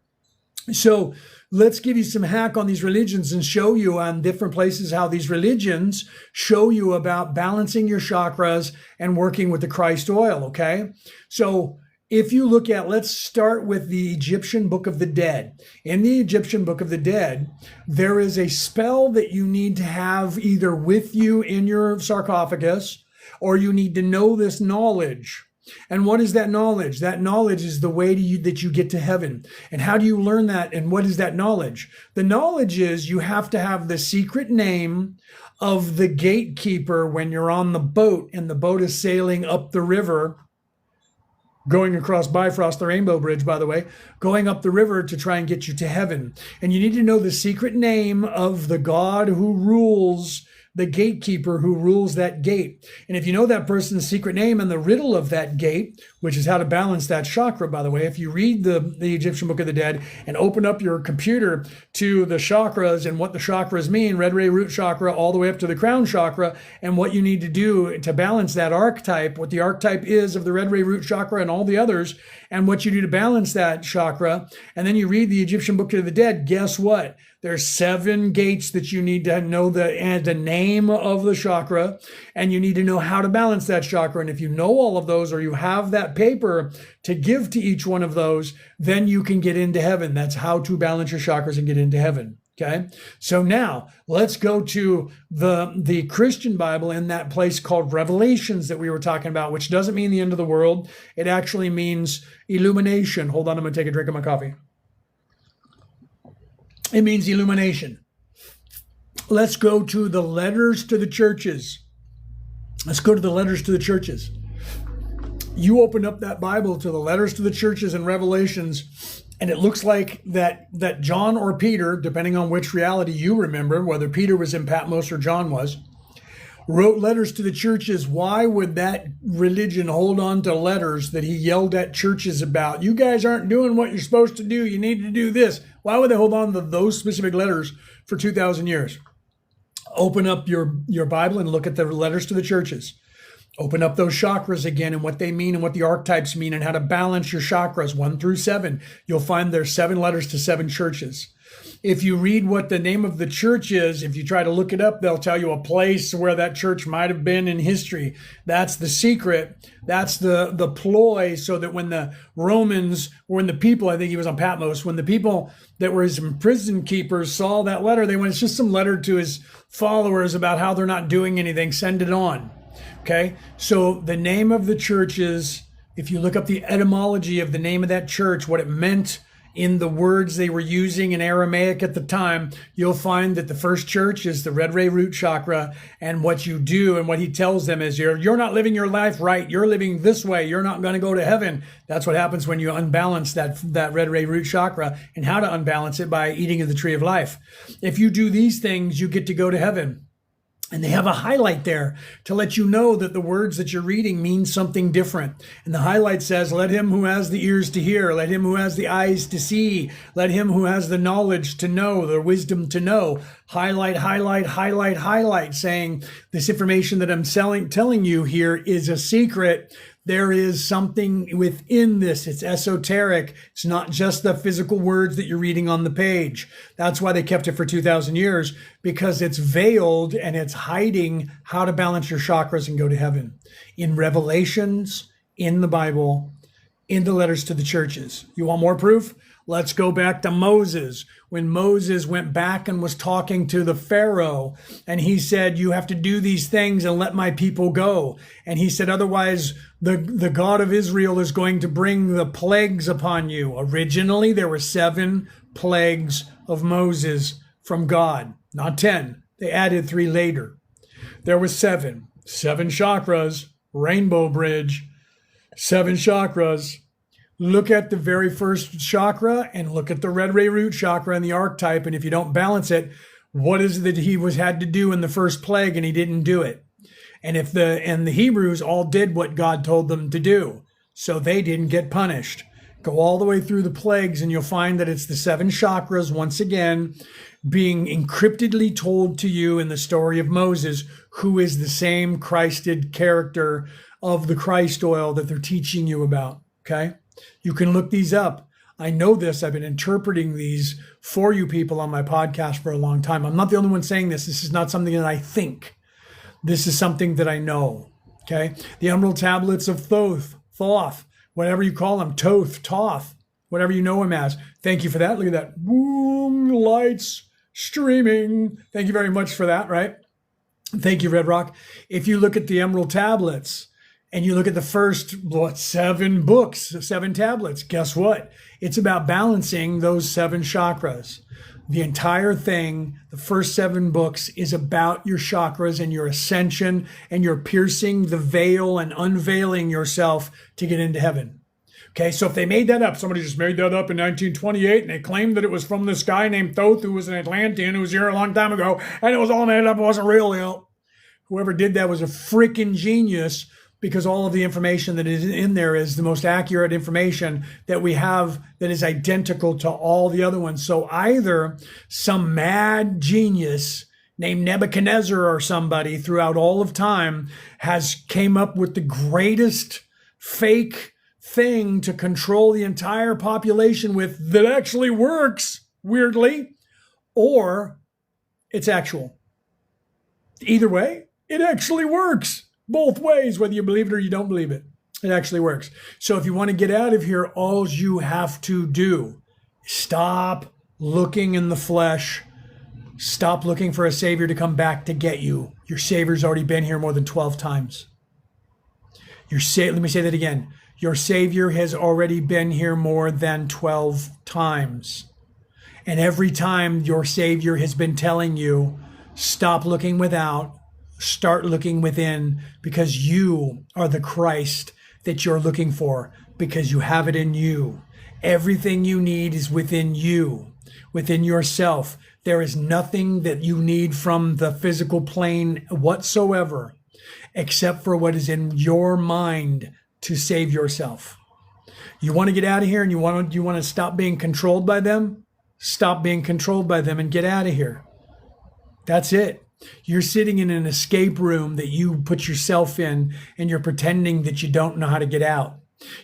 So let's give you some hack on these religions and show you on different places how these religions show you about balancing your chakras and working with the Christ oil, okay? So if you look at, let's start with the Egyptian Book of the Dead. In the Egyptian Book of the Dead, there is a spell that you need to have either with you in your sarcophagus, or you need to know this knowledge. And what is that knowledge? That knowledge is the way that you get to heaven. And how do you learn that? And what is that knowledge? The knowledge is you have to have the secret name of the gatekeeper when you're on the boat and the boat is sailing up the river, going across Bifrost, the Rainbow Bridge, by the way, going up the river to try and get you to heaven. And you need to know the secret name of the God who rules, the gatekeeper who rules that gate. And if you know that person's secret name and the riddle of that gate, which is how to balance that chakra, by the way, if you read the Egyptian Book of the Dead and open up your computer to the chakras and what the chakras mean, red ray root chakra all the way up to the crown chakra, and what you need to do to balance that archetype, what the archetype is of the red ray root chakra and all the others, and what you do to balance that chakra, and then you read the Egyptian Book of the Dead, guess what? There's 7 gates that you need to know the name of the chakra, and you need to know how to balance that chakra. And if you know all of those, or you have that paper to give to each one of those, then you can get into heaven. That's how to balance your chakras and get into heaven. Okay. So now let's go to the Christian Bible in that place called Revelations that we were talking about, which doesn't mean the end of the world. It actually means illumination. Hold on. I'm going to take a drink of my coffee. It means illumination. Let's go to the letters to the churches. Let's go to the letters to the churches. you open up that Bible to the letters to the churches in Revelations, and it looks like that John or Peter, depending on which reality you remember, whether Peter was in Patmos or John was, wrote letters to the churches. Why would that religion hold on to letters that he yelled at churches about? You guys aren't doing what you're supposed to do. You need to do this. Why would they hold on to those specific letters for 2,000 years? Open up your Bible and look at the letters to the churches. Open up those chakras again and what they mean and what the archetypes mean and how to balance your chakras 1 through 7. You'll find there's 7 letters to 7 churches. If you read what the name of the church is, if you try to look it up, they'll tell you a place where that church might have been in history. That's the secret. That's the ploy, so that when the Romans, or when the people, I think he was on Patmos, when the people that were his prison keepers saw that letter, they went, it's just some letter to his followers about how they're not doing anything. Send it on. Okay? So the name of the church is, if you look up the etymology of the name of that church, what it meant in the words they were using in Aramaic at the time, you'll find that the first church is the red ray root chakra. And what you do and what he tells them is you're not living your life right. You're living this way. You're not going to go to heaven. That's what happens when you unbalance that red ray root chakra, and how to unbalance it by eating of the tree of life. If you do these things, you get to go to heaven. And they have a highlight there to let you know that the words that you're reading mean something different. And the highlight says, let him who has the ears to hear, let him who has the eyes to see, let him who has the knowledge to know, the wisdom to know. Highlight, highlight, highlight, highlight, saying this information that I'm telling you here is a secret. There is something within this. It's esoteric. It's not just the physical words that you're reading on the page. That's why they kept it for 2,000 years, because it's veiled and it's hiding how to balance your chakras and go to heaven. In Revelations, in the Bible, in the letters to the churches. You want more proof? Let's go back to Moses. When Moses went back and was talking to the Pharaoh, and he said, you have to do these things and let my people go. And he said, otherwise, the God of Israel is going to bring the plagues upon you. Originally, there were 7 plagues of Moses from God, not 10. They added 3 later. There was 7 chakras, rainbow bridge, 7 chakras. Look at the very first chakra and look at the red ray root chakra and the archetype. And if you don't balance it, what is it that he had to do in the first plague and he didn't do it? And the Hebrews all did what God told them to do, so they didn't get punished. Go all the way through the plagues and you'll find that it's the 7 chakras, once again, being encryptedly told to you in the story of Moses, who is the same Christed character of the Christ oil that they're teaching you about. Okay? You can look these up. I know this. I've been interpreting these for you people on my podcast for a long time. I'm not the only one saying this. This is not something that I think. This is something that I know. Okay? The Emerald Tablets of Thoth, whatever you call them, Toth, whatever you know him as. Thank you for that. Look at that. Boom, lights streaming. Thank you very much for that, right? Thank you, Red Rock. If you look at the Emerald Tablets, and you look at the first, 7 books, 7 tablets, guess what? It's about balancing those 7 chakras. The entire thing, the first 7 books, is about your chakras and your ascension, and you're piercing the veil and unveiling yourself to get into heaven. Okay, so if they made that up, somebody just made that up in 1928, and they claimed that it was from this guy named Thoth, who was an Atlantean, who was here a long time ago, and it was all made up, it wasn't real. Whoever did that was a freaking genius, because all of the information that is in there is the most accurate information that we have that is identical to all the other ones. So either some mad genius named Nebuchadnezzar or somebody throughout all of time has came up with the greatest fake thing to control the entire population with that actually works, weirdly, or it's actual. Either way, it actually works. Both ways, whether you believe it or you don't believe it. It actually works. So if you want to get out of here, all you have to do, stop looking in the flesh. Stop looking for a savior to come back to get you. Your savior's already been here more than 12 times. Let me say that again. Your savior has already been here more than 12 times. And every time your savior has been telling you, stop looking without, start looking within, because you are the Christ that you're looking for, because you have it in you. Everything you need is within you, within yourself. There is nothing that you need from the physical plane whatsoever, except for what is in your mind to save yourself. You want to get out of here and you want to stop being controlled by them? Stop being controlled by them and get out of here. That's it. You're sitting in an escape room that you put yourself in, and you're pretending that you don't know how to get out.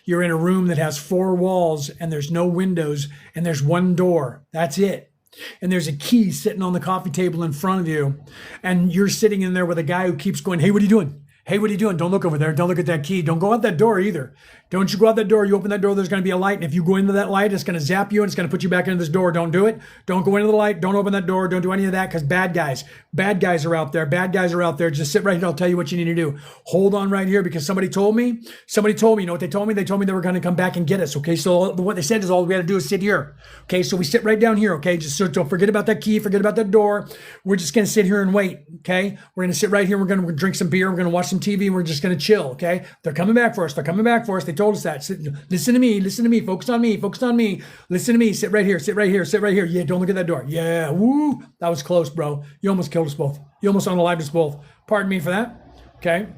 You're in a room that has 4 walls and there's no windows and there's one door. That's it. And there's a key sitting on the coffee table in front of you. And you're sitting in there with a guy who keeps going, hey, what are you doing? Hey, what are you doing? Don't look over there. Don't look at that key. Don't go out that door either. Don't you go out that door. You open that door, there's going to be a light. And if you go into that light, it's going to zap you and it's going to put you back into this door. Don't do it. Don't go into the light. Don't open that door. Don't do any of that, because bad guys are out there. Bad guys are out there. Just sit right here. I'll tell you what you need to do. Hold on right here, because somebody told me, you know what they told me? They told me they were going to come back and get us. Okay. So what they said is all we got to do is sit here. Okay. So we sit right down here. Okay. Just so don't forget about that key. Forget about that door. We're just going to sit here and wait. Okay. We're going to sit right here. We're going to drink some beer. We're going to watch some TV. And we're just going to chill. Okay. They're coming back for us. They're coming back for us. They told us that. Listen to me. Listen to me. Focus on me. Focus on me. Listen to me. Sit right here. Sit right here. Sit right here. Yeah. Don't look at that door. Yeah. Woo. That was close, bro. You almost killed us both. You almost unalived us both. Pardon me for that. Okay.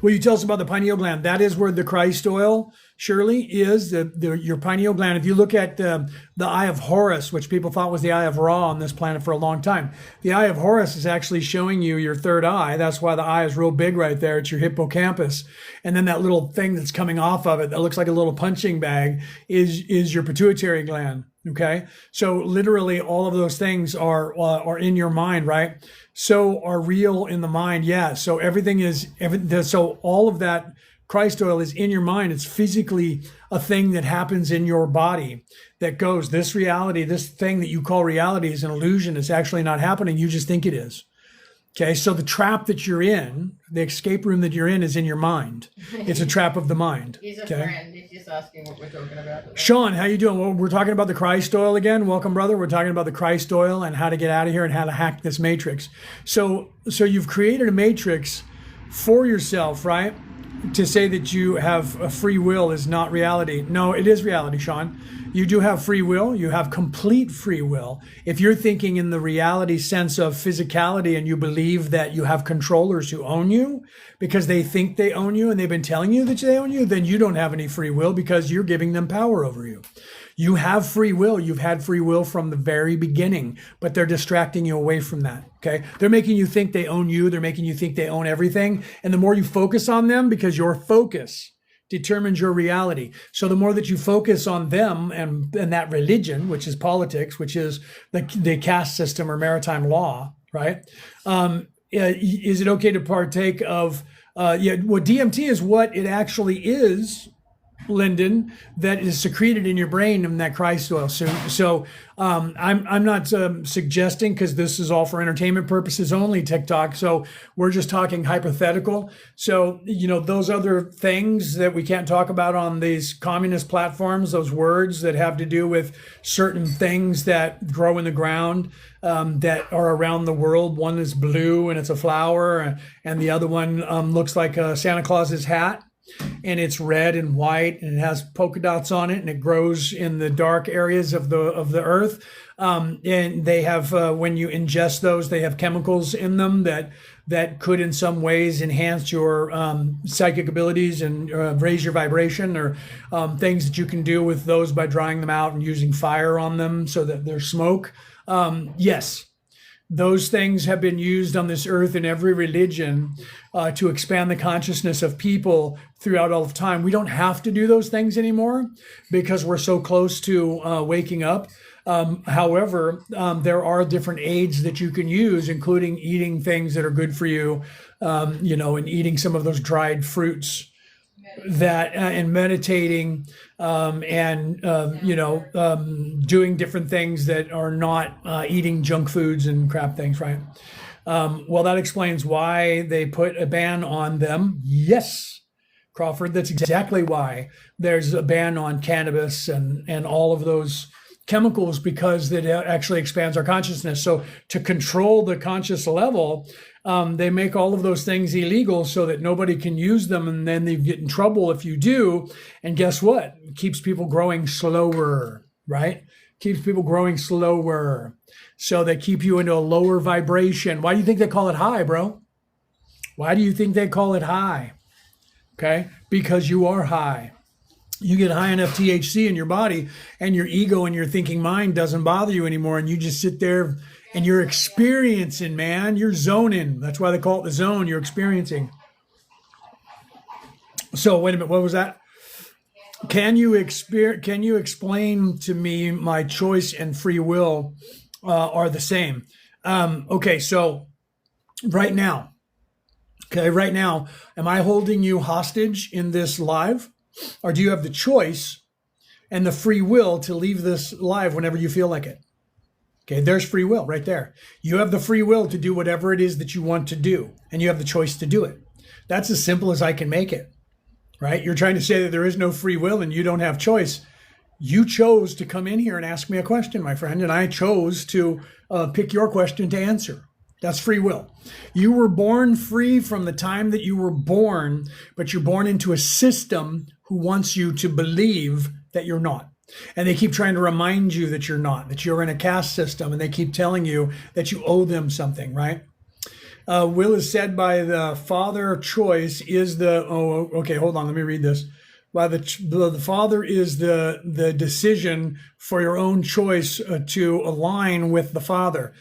Will you tell us about the pineal gland? That is where the Christ oil, Shirley, is your pineal gland. If you look at the Eye of Horus, which people thought was the Eye of Ra on this planet for a long time, the Eye of Horus is actually showing you your third eye. That's why the eye is real big right there. It's your hippocampus. And then that little thing that's coming off of it that looks like a little punching bag is your pituitary gland. Okay. So literally all of those things are in your mind, right? So are real in the mind. Yeah. So so all of that Christ oil is in your mind. It's physically a thing that happens in your body that goes, this reality, this thing that you call reality is an illusion. It's actually not happening. You just think it is. Okay, so the trap that you're in, the escape room that you're in, is in your mind. It's a trap of the mind. He's a friend. He's just asking what we're talking about. Sean, how you doing? Well, we're talking about the Christ oil again. Welcome, brother. We're talking about the Christ oil and how to get out of here and how to hack this matrix. So you've created a matrix for yourself, right? To say that you have a free will is not reality. No, it is reality, Sean. You do have free will. You have complete free will. If you're thinking in the reality sense of physicality and you believe that you have controllers who own you because they think they own you and they've been telling you that they own you, then you don't have any free will because you're giving them power over you. You have free will. You've had free will from the very beginning, but they're distracting you away from that. Okay. They're making you think they own you. They're making you think they own everything. And the more you focus on them, because your focus determines your reality. So the more that you focus on them and that religion, which is politics, which is the caste system or maritime law, right? Is it okay to partake of, DMT is what it actually is, Lyndon, that is secreted in your brain in that Christ oil. So I'm not suggesting, because this is all for entertainment purposes only, TikTok. So we're just talking hypothetical. So, those other things that we can't talk about on these communist platforms, those words that have to do with certain things that grow in the ground, that are around the world. One is blue and it's a flower, and the other one looks like Santa Claus's hat. And it's red and white, and it has polka dots on it, and it grows in the dark areas of the earth. And they have, when you ingest those, they have chemicals in them that could, in some ways, enhance your psychic abilities and raise your vibration, or things that you can do with those by drying them out and using fire on them so that there's smoke. Yes. Those things have been used on this earth in every religion to expand the consciousness of people throughout all of time. We don't have to do those things anymore because we're so close to waking up. However, there are different aids that you can use, including eating things that are good for you, and eating some of those dried fruits and meditating, doing different things that are not eating junk foods and crap things, right? Well, that explains why they put a ban on them. Yes, Crawford, that's exactly why there's a ban on cannabis and all of those chemicals because it actually expands our consciousness. So to control the conscious level, they make all of those things illegal so that nobody can use them, and then they get in trouble if you do. And guess what? It keeps people growing slower, right? Keeps people growing slower. So they keep you into a lower vibration. Why do you think they call it high, bro? Why do you think they call it high? Okay, because you are high. You get high enough THC in your body, and your ego and your thinking mind doesn't bother you anymore, and you just sit there and you're experiencing, man. You're zoning. That's why they call it the zone. You're experiencing. So wait a minute, what was that? Can you explain to me my choice and free will are the same? Okay, so right now, am I holding you hostage in this live? Or do you have the choice and the free will to leave this live whenever you feel like it? Okay, there's free will right there. You have the free will to do whatever it is that you want to do, and you have the choice to do it. That's as simple as I can make it, right? You're trying to say that there is no free will and you don't have choice. You chose to come in here and ask me a question, my friend, and I chose to pick your question to answer. That's free will. You were born free from the time that you were born, but you're born into a system who wants you to believe that you're not. And they keep trying to remind you that you're not, that you're in a caste system, and they keep telling you that you owe them something, right? Will is said by the father choice is the, hold on, let me read this. By the father is the decision for your own choice to align with the father.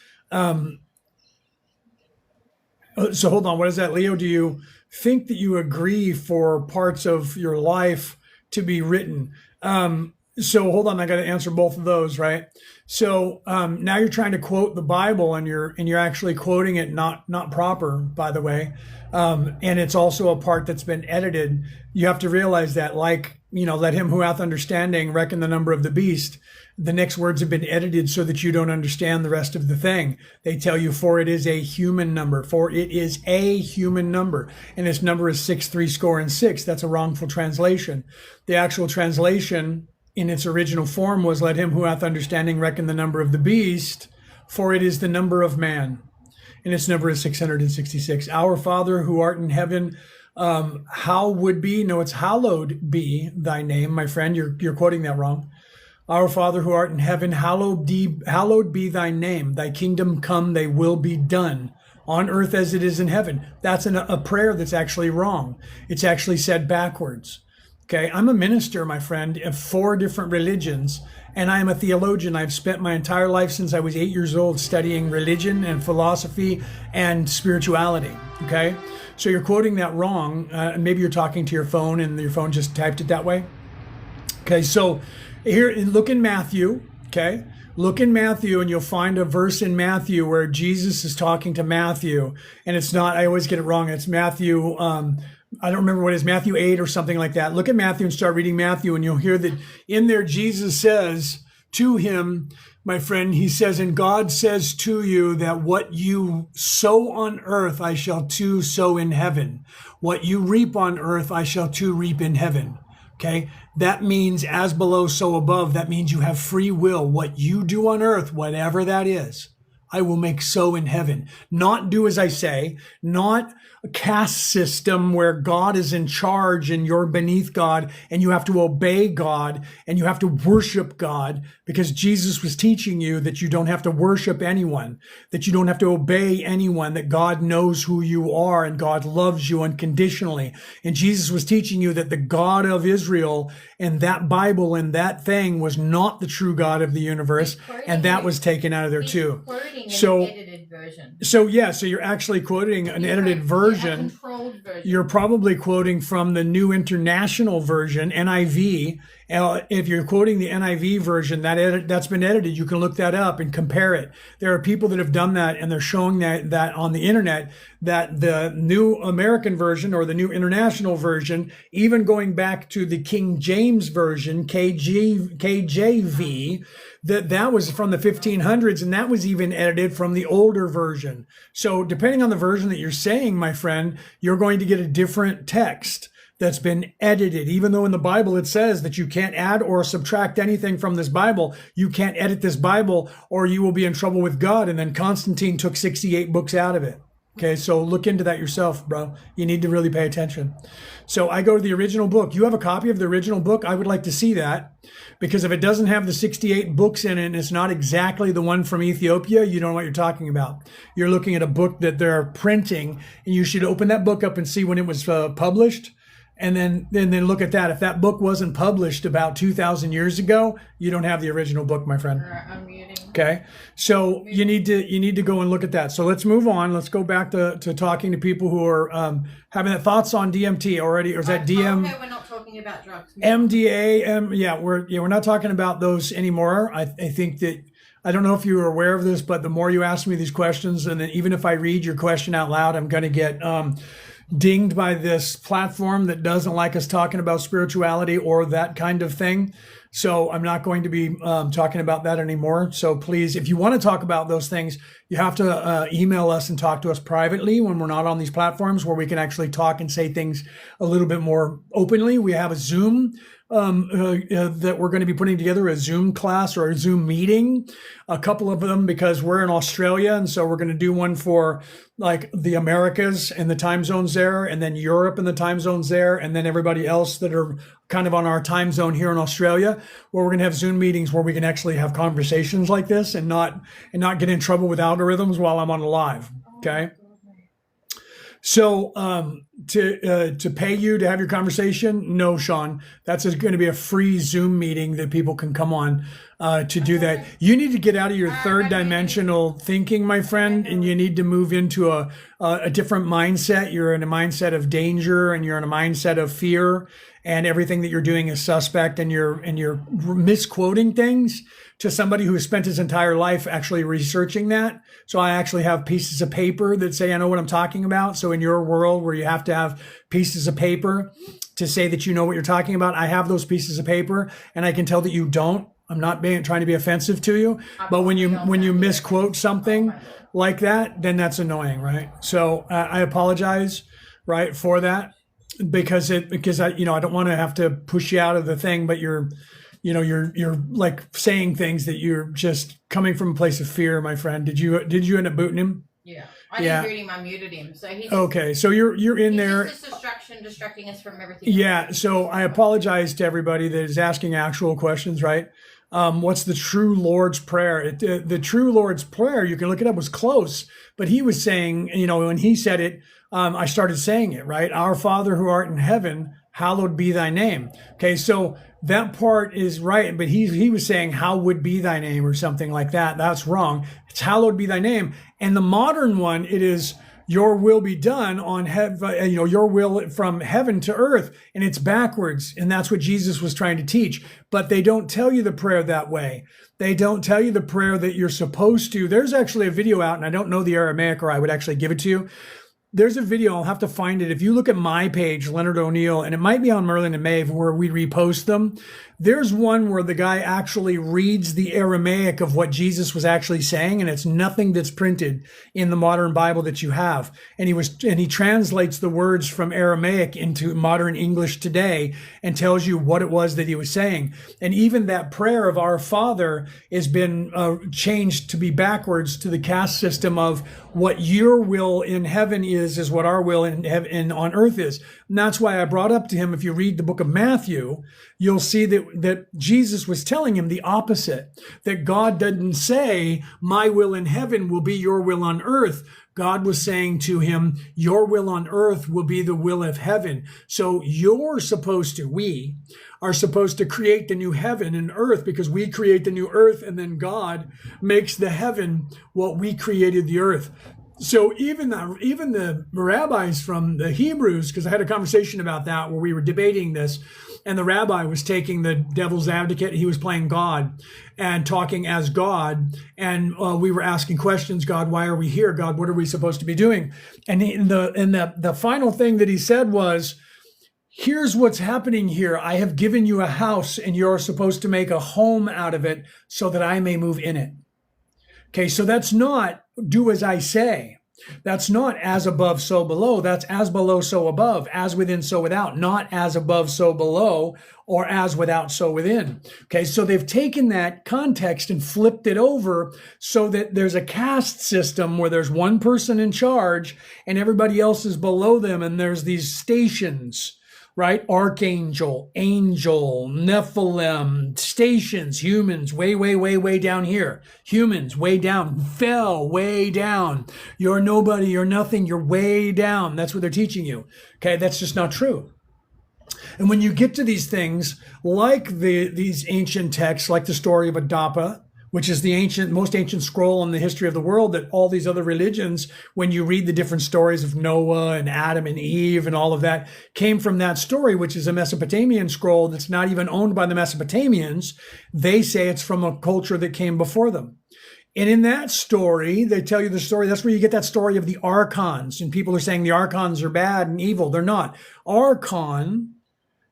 So hold on, what is that, Leo? Do you think that you agree for parts of your life to be written? So hold on, I got to answer both of those, right? So now you're trying to quote the Bible, and you're actually quoting it not proper, by the way. And it's also a part that's been edited. You have to realize that, like, let him who hath understanding reckon the number of the beast. The next words have been edited so that you don't understand the rest of the thing. They tell you, for it is a human number. For it is a human number. And this number is 636. That's a wrongful translation. The actual translation in its original form was, let him who hath understanding reckon the number of the beast, for it is the number of man. And its number is 666. Our Father who art in heaven, hallowed be thy name. My friend, you're quoting that wrong. Our Father who art in heaven, hallowed be thy name. Thy kingdom come, thy will be done on earth as it is in heaven. That's a prayer that's actually wrong. It's actually said backwards. Okay, I'm a minister, my friend, of 4 different religions, and I am a theologian. I've spent my entire life since I was 8 years old studying religion and philosophy and spirituality. Okay, so you're quoting that wrong. Maybe you're talking to your phone and your phone just typed it that way. Okay, so here, look in Matthew, okay? Look in Matthew, and you'll find a verse in Matthew where Jesus is talking to Matthew, and it's not, I always get it wrong, it's Matthew, I don't remember what it is, Matthew 8 or something like that. Look at Matthew and start reading Matthew, and you'll hear that in there Jesus says to him, my friend, he says, and God says to you that what you sow on earth, I shall too sow in heaven. What you reap on earth, I shall too reap in heaven. Okay, that means as below, so above. That means you have free will. What you do on earth, whatever that is, I will make so in heaven. Not do as I say, not a caste system where God is in charge and you're beneath God and you have to obey God and you have to worship God, because Jesus was teaching you that you don't have to worship anyone, that you don't have to obey anyone, that God knows who you are and God loves you unconditionally. And Jesus was teaching you that the God of Israel and that Bible and that thing was not the true God of the universe, and that was taken out of there too. So you're actually quoting an edited version. You're probably quoting from the New International Version, NIV. If you're quoting the NIV version, that's been edited. You can look that up and compare it. There are people that have done that, and they're showing that on the internet, that the New American Version or the New International Version, even going back to the King James Version, KJV, that was from the 1500s, and that was even edited from the older version. So depending on the version that you're saying, my friend, you're going to get a different text. that's been edited. Even though in the Bible it says that you can't add or subtract anything from this Bible, you can't edit this Bible or you will be in trouble with God. And then Constantine took 68 books out of it. Okay, so look into that yourself, bro. You need to really pay attention. So I go to the original book. You have a copy of the original book? I would like to see that, because if it doesn't have the 68 books in it and it's not exactly the one from Ethiopia, you don't know what you're talking about. You're looking at a book that they're printing, and you should open that book up and see when it was published. And then look at that. If that book wasn't published about 2,000 years ago, you don't have the original book, my friend. All right, I'm muting. Okay, so you need to go and look at that. So let's move on. Let's go back to talking to people who are having their thoughts on DMT already, or is that DM? Okay, we're not talking about drugs. MDA, yeah, we're not talking about those anymore. I think that, I don't know if you are aware of this, but the more you ask me these questions, and then even if I read your question out loud, I'm going to get dinged by this platform that doesn't like us talking about spirituality or that kind of thing. So I'm not going to be talking about that anymore. So please, if you want to talk about those things, you have to email us and talk to us privately when we're not on these platforms, where we can actually talk and say things a little bit more openly. We have a Zoom that we're going to be putting together, a Zoom class or a Zoom meeting, a couple of them, because we're in Australia. And so we're going to do one for like the Americas and the time zones there, and then Europe and the time zones there, and then everybody else that are kind of on our time zone here in Australia, where we're going to have Zoom meetings where we can actually have conversations like this and not get in trouble with algorithms while I'm on the live. Okay. So to pay you to have your conversation, no, Sean, that's going to be a free Zoom meeting that people can come on to do that. You need to get out of your third dimensional thinking, my friend, and you need to move into a different mindset. You're in a mindset of danger, and you're in a mindset of fear, and everything that you're doing is suspect, and you're misquoting things to somebody who has spent his entire life actually researching that. So I actually have pieces of paper that say I know what I'm talking about. So in your world where you have to have pieces of paper to say that you know what you're talking about, I have those pieces of paper, and I can tell that you don't. I'm not trying to be offensive to you, but when you misquote something like that, then that's annoying, right? So I apologize, right, for that, because I don't want to have to push you out of the thing, but you're like saying things that you're just coming from a place of fear, my friend. Did you end up booting him? Yeah. I didn't boot him, I muted him. So he's okay. So you're in there. He's just distracting us from everything. Yeah. So I apologize to everybody that is asking actual questions, right? What's the true Lord's Prayer? The true Lord's Prayer, you can look it up, was close, but he was saying, when he said it, I started saying it, right? Our Father who art in heaven, hallowed be thy name. Okay, so that part is right, but he was saying, how would be thy name, or something like that. That's wrong. It's hallowed be thy name. And the modern one, it is, your will be done on heaven, your will from heaven to earth. And it's backwards. And that's what Jesus was trying to teach. But they don't tell you the prayer that way. They don't tell you the prayer that you're supposed to. There's actually a video out, and I don't know the Aramaic, or I would actually give it to you. There's a video, I'll have to find it. If you look at my page, Leonard O'Neill, and it might be on Merlin and Maeve, where we repost them, there's one where the guy actually reads the Aramaic of what Jesus was actually saying, and it's nothing that's printed in the modern Bible that you have. And he translates the words from Aramaic into modern English today and tells you what it was that he was saying. And even that prayer of Our Father has been changed to be backwards to the caste system of what your will in heaven is what our will in heaven on earth is. And that's why I brought up to him, if you read the book of Matthew, you'll see that Jesus was telling him the opposite, that God didn't say, my will in heaven will be your will on earth. God was saying to him, your will on earth will be the will of heaven. So we are supposed to create the new heaven and earth, because we create the new earth, and then God makes the heaven what we created the earth. So even the rabbis from the Hebrews, because I had a conversation about that where we were debating this, and the rabbi was taking the devil's advocate. He was playing God and talking as God. And we were asking questions. God, why are we here? God, what are we supposed to be doing? And the final thing that he said was, here's what's happening here. I have given you a house, and you're supposed to make a home out of it so that I may move in it. Okay, so that's not do as I say. That's not as above, so below. That's as below, so above, as within, so without, not as above, so below, or as without, so within. Okay, so they've taken that context and flipped it over so that there's a caste system where there's one person in charge and everybody else is below them, and there's these stations, right? Archangel, angel, Nephilim, stations, humans, way, way, way, way down here. Humans, way down, fell, way down. You're nobody, you're nothing, you're way down. That's what they're teaching you. Okay, that's just not true. And when you get to these things, like these ancient texts, like the story of Adapa, which is the most ancient scroll in the history of the world, that all these other religions, when you read the different stories of Noah and Adam and Eve and all of that, came from that story, which is a Mesopotamian scroll that's not even owned by the Mesopotamians. They say it's from a culture that came before them. And in that story, they tell you the story. That's where you get that story of the archons. And people are saying the archons are bad and evil. They're not. Archon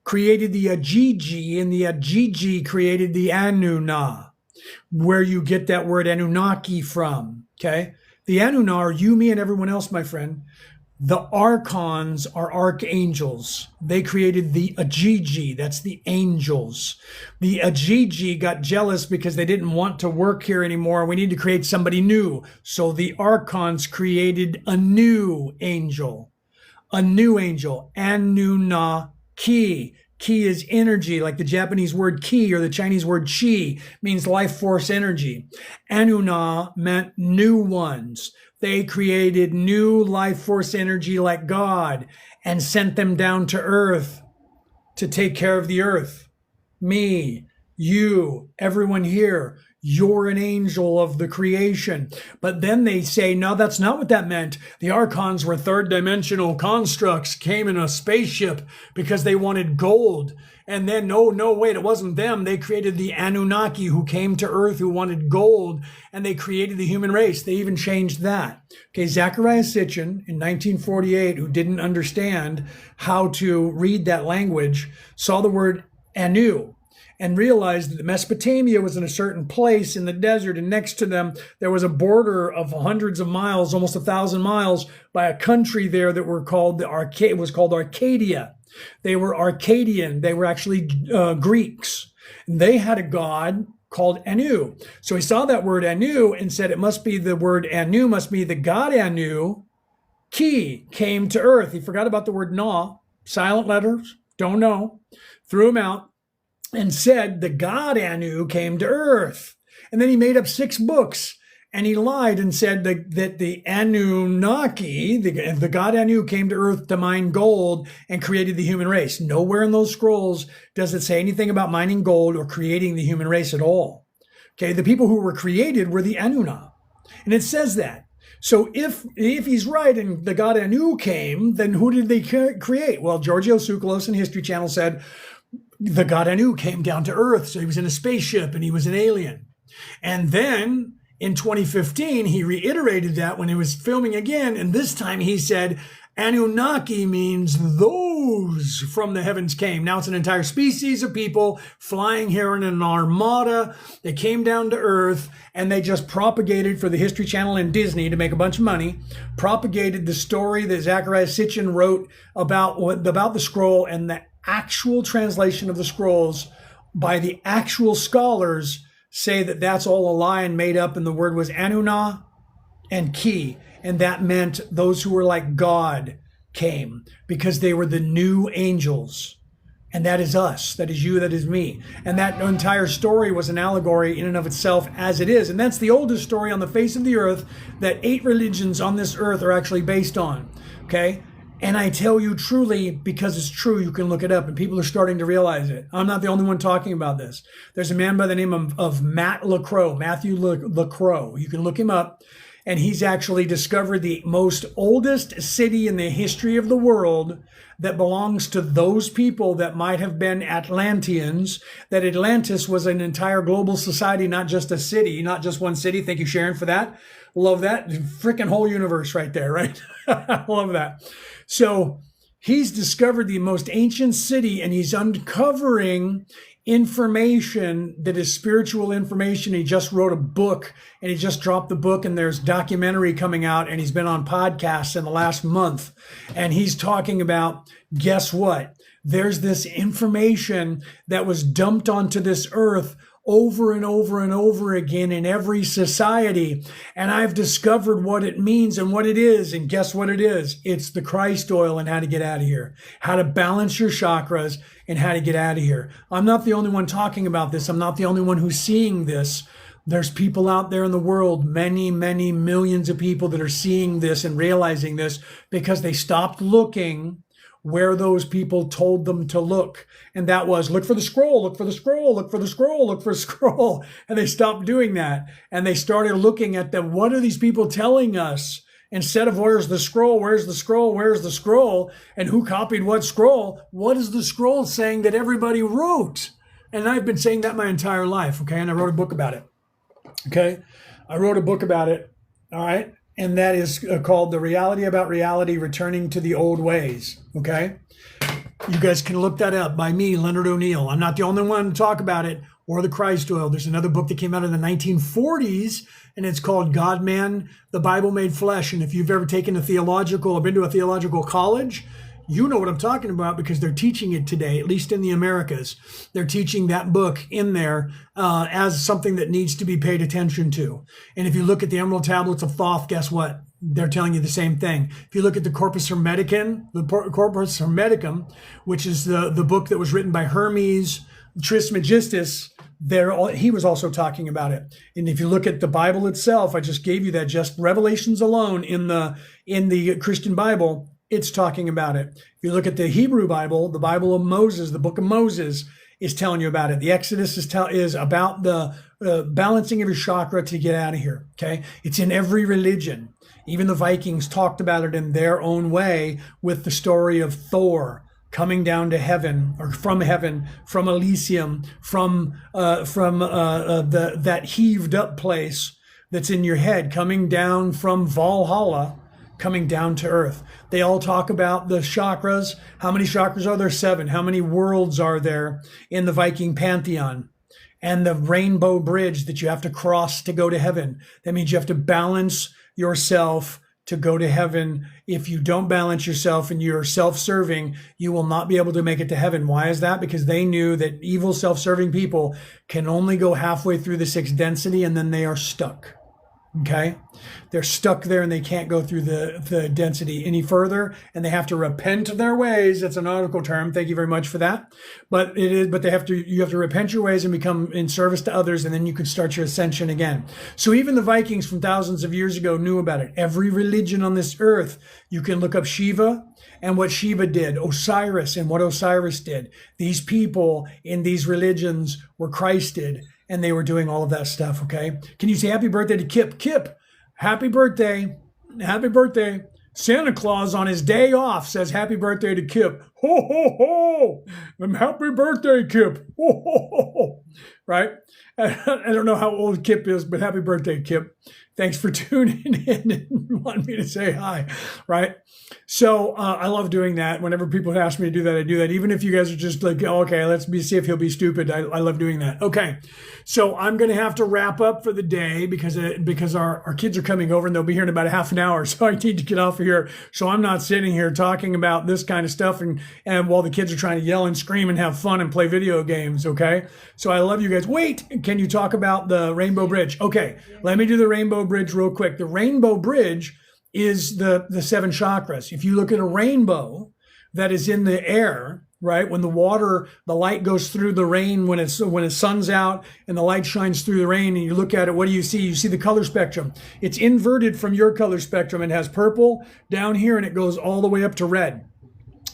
created the Ajiji, and the Ajiji created the Anuna, where you get that word Anunnaki from, okay? The Anuna are you, me, and everyone else, my friend. The Archons are archangels. They created the Ajiji, that's the angels. The Ajiji got jealous because they didn't want to work here anymore. We need to create somebody new. So the Archons created a new angel, Anunnaki. Ki is energy, like the Japanese word ki or the Chinese word chi means life force energy. Anuna meant new ones. They created new life force energy like God and sent them down to earth to take care of the earth. Me, you, everyone here, you're an angel of the creation. But then they say, no, that's not what that meant. The archons were third dimensional constructs, came in a spaceship because they wanted gold. And then, no, wait, it wasn't them. They created the Anunnaki who came to earth who wanted gold, and they created the human race. They even changed that. Okay, Zachariah Sitchin in 1948, who didn't understand how to read that language, saw the word Anu and realized that Mesopotamia was in a certain place in the desert, and next to them there was a border of hundreds of miles, almost 1,000 miles, by a country there that were called it was called Arcadia. They were Arcadian. They were actually Greeks. And they had a god called Anu. So he saw that word Anu and said it must be the word Anu, must be the god Anu. Ki came to earth. He forgot about the word Na, silent letters, don't know, threw them out, and said the god Anu came to earth. And then he made up 6 books, and he lied and said that the Anunnaki, the god Anu, came to earth to mine gold and created the human race. Nowhere in those scrolls does it say anything about mining gold or creating the human race at all. Okay, the people who were created were the Anunna. And it says that. So if he's right and the god Anu came, then who did they create? Well, Giorgio Tsoukalos in History Channel said, the god Anu came down to earth, so he was in a spaceship and he was an alien. And then in 2015, he reiterated that when he was filming again, and this time he said, Anunnaki means those from the heavens came. Now it's an entire species of people flying here in an armada. They came down to earth, and they just propagated for the History Channel and Disney to make a bunch of money, propagated the story that Zachariah Sitchin wrote about the scroll, and the actual translation of the scrolls by the actual scholars say that that's all a lie and made up, and the word was Anunna and Ki, and that meant those who were like God came because they were the new angels. And that is us, that is you, that is me. And that entire story was an allegory in and of itself as it is. And that's the oldest story on the face of the earth that 8 religions on this earth are actually based on, okay? And I tell you truly, because it's true, you can look it up, and people are starting to realize it. I'm not the only one talking about this. There's a man by the name of Matthew LaCroix. You can look him up, and he's actually discovered the most oldest city in the history of the world that belongs to those people that might have been Atlanteans, that Atlantis was an entire global society, not just a city, not just one city. Thank you, Sharon, for that. Love that. Freaking whole universe right there, right? Love that. So he's discovered the most ancient city, and he's uncovering information that is spiritual information. He just wrote a book, and he just dropped the book, and there's documentary coming out, and he's been on podcasts in the last month, and he's talking about, guess what? There's this information that was dumped onto this earth over and over and over again in every society. And I've discovered what it means and what it is. And guess what it is? It's the Christ oil and how to get out of here, how to balance your chakras and how to get out of here. I'm not the only one talking about this. I'm not the only one who's seeing this. There's people out there in the world, many, many millions of people that are seeing this and realizing this because they stopped looking where those people told them to look. And that was, look for the scroll, look for the scroll, look for the scroll, look for the scroll. And they stopped doing that. And they started looking at them. What are these people telling us? Instead of where's the scroll, where's the scroll, where's the scroll, and who copied what scroll? What is the scroll saying that everybody wrote? And I've been saying that my entire life, okay? And I wrote a book about it, okay? I wrote a book about it, all right? And that is called The Reality About Reality, Returning to the Old Ways, okay? You guys can look that up by me, Leonard O'Neill. I'm not the only one to talk about it, or the Christ oil. There's another book that came out in the 1940s, and it's called God, Man, the Bible Made Flesh. And if you've ever taken a theological or been to a theological college, you know what I'm talking about because they're teaching it today, at least in the Americas. They're teaching that book in there as something that needs to be paid attention to. And if you look at the Emerald Tablets of Thoth, guess what? They're telling you the same thing. If you look at the Corpus Hermeticum, which is the book that was written by Hermes Trismegistus, he was also talking about it. And if you look at the Bible itself, I just gave you that, just Revelations alone in the Christian Bible, it's talking about it. If you look at the Hebrew Bible, the Bible of Moses, the book of Moses is telling you about it. The Exodus is about the balancing of your chakra to get out of here, okay? It's in every religion. Even the Vikings talked about it in their own way with the story of Thor coming down to heaven, or from heaven, from Elysium, from that heaved up place that's in your head, coming down from Valhalla, coming down to earth. They all talk about the chakras. How many chakras are there? 7. How many worlds are there in the Viking pantheon? And the rainbow bridge that you have to cross to go to heaven. That means you have to balance yourself to go to heaven. If you don't balance yourself and you're self-serving, you will not be able to make it to heaven. Why is that? Because they knew that evil self-serving people can only go halfway through the 6th density and then they are stuck. Okay? They're stuck there and they can't go through the density any further, and they have to repent of their ways. That's a nautical term. Thank you you very much for that. But you have to repent your ways and become in service to others, and then you can start your ascension again. So even the Vikings from thousands of years ago knew about it. Every religion on this earth, you can look up Shiva and what Shiva did, Osiris and what Osiris did. These people in these religions were Christed, and they were doing all of that stuff, okay? Can you say happy birthday to Kip? Kip, happy birthday. Happy birthday. Santa Claus on his day off says happy birthday to Kip. Ho, ho, ho. Happy birthday, Kip. Ho, ho, ho. Right? I don't know how old Kip is, but happy birthday, Kip. Thanks for tuning in and wanting me to say hi, right? So I love doing that. Whenever people ask me to do that, I do that. Even if you guys are just like, oh, okay, see if he'll be stupid. I love doing that. Okay, so I'm going to have to wrap up for the day because our kids are coming over and they'll be here in about a half an hour. So I need to get off of here. So I'm not sitting here talking about this kind of stuff and while the kids are trying to yell and scream and have fun and play video games, okay? So I love you guys. Wait, can you talk about the Rainbow Bridge? Okay, let me do the Rainbow Bridge real quick. The Rainbow Bridge is the 7 chakras. If you look at a rainbow that is in the air, right? When the light goes through the rain, when it's sun's out and the light shines through the rain and you look at it, what do you see? You see the color spectrum. It's inverted from your color spectrum. It has purple down here and it goes all the way up to red.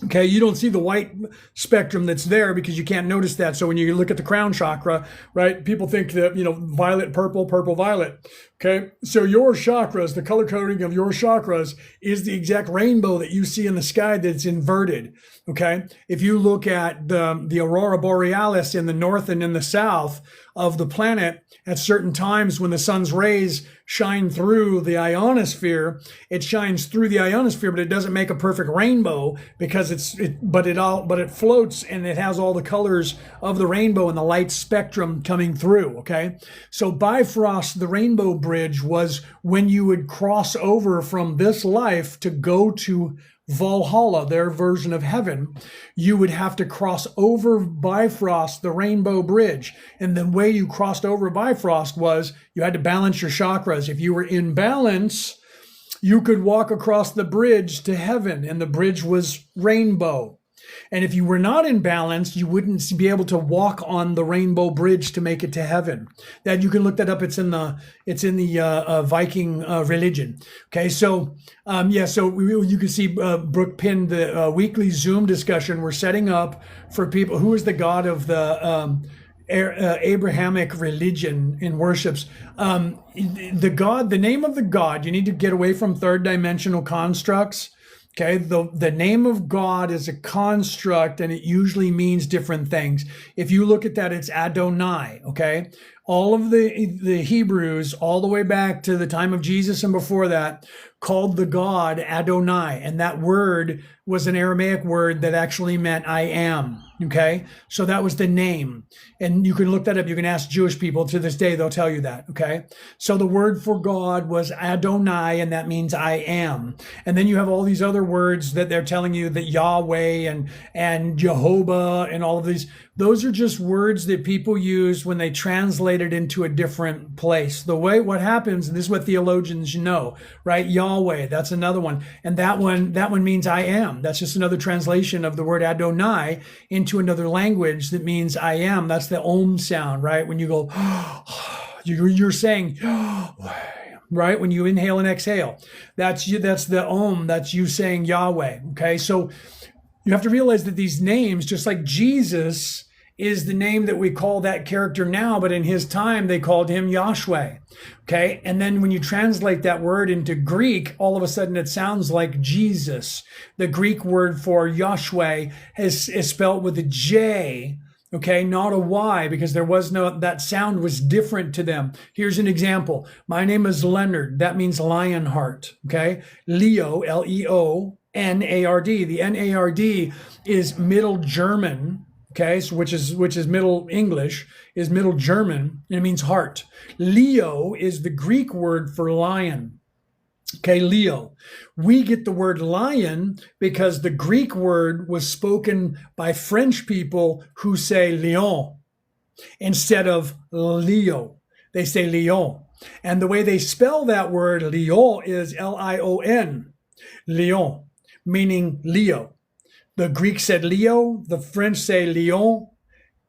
Okay, you don't see the white spectrum that's there because you can't notice that. So when you look at the crown chakra, right, people think that, violet, purple, purple, violet. Okay, so your chakras, the color coding of your chakras is the exact rainbow that you see in the sky that's inverted. Okay, if you look at the aurora borealis in the north and in the south of the planet, at certain times when the sun's rays shine through the ionosphere, it shines through the ionosphere, but it doesn't make a perfect rainbow because it floats and it has all the colors of the rainbow and the light spectrum coming through. Okay, so Bifrost, the rainbow bridge, was when you would cross over from this life to go to Valhalla, their version of heaven. You would have to cross over Bifrost, the rainbow bridge. And the way you crossed over Bifrost was you had to balance your chakras. If you were in balance, you could walk across the bridge to heaven, and the bridge was rainbow. And if you were not in balance, you wouldn't be able to walk on the rainbow bridge to make it to heaven. That you can look that up. It's in the Viking religion. Okay, so you can see Brooke pinned the weekly Zoom discussion we're setting up for people. Who is the god of the Abrahamic religion in worships? The name of the god. You need to get away from third dimensional constructs. Okay, the name of God is a construct, and it usually means different things. If you look at that, it's Adonai. Okay, all of the Hebrews, all the way back to the time of Jesus and before that, called the God Adonai, and that word was an Aramaic word that actually meant I am. Okay, so that was the name, and you can look that up. You can ask Jewish people to this day; they'll tell you that. Okay, so the word for God was Adonai, and that means I am. And then you have all these other words that they're telling you, that Yahweh and Jehovah and all of these. Those are just words that people use when they translate it into a different place. What happens, and this is what theologians know, right? Yahweh, that's another one. And that one means I am. That's just another translation of the word Adonai into another language that means I am. That's the Om sound, right? When you go, you're saying, right? When you inhale and exhale, that's the Om, that's you saying Yahweh. Okay. So you have to realize that these names, just like Jesus is the name that we call that character now, but in his time, they called him Yahshua. Okay. And then when you translate that word into Greek, all of a sudden it sounds like Jesus. The Greek word for Yahshua is spelled with a J. Okay, not a Y, because that sound was different to them. Here's an example. My name is Leonard. That means Lionheart. Okay. Leo, Leonard. The Nard is Middle German. Okay, so which is Middle English, is Middle German, and it means heart. Leo is the Greek word for lion. Okay, Leo. We get the word lion because the Greek word was spoken by French people who say lion instead of Leo. They say lion. And the way they spell that word lion is Lion, lion, meaning Leo. The Greek said Leo, the French say Lion,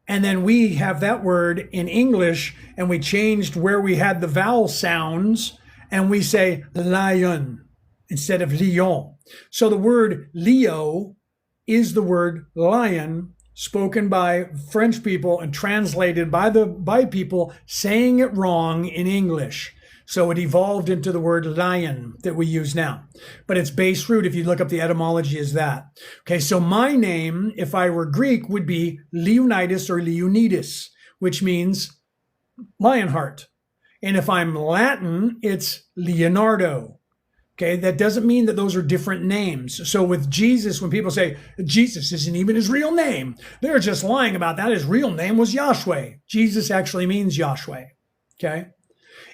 and then we have that word in English, and we changed where we had the vowel sounds, and we say lion instead of lion. So the word Leo is the word lion, spoken by French people and translated by people saying it wrong in English. So it evolved into the word lion that we use now. But its base root, if you look up the etymology, is that. Okay, so my name, if I were Greek, would be Leonidas or Leonidas, which means Lionheart. And if I'm Latin, it's Leonardo. Okay, that doesn't mean that those are different names. So with Jesus, when people say Jesus isn't even his real name, they're just lying about that. His real name was Yahshua. Jesus actually means Yahshua. Okay.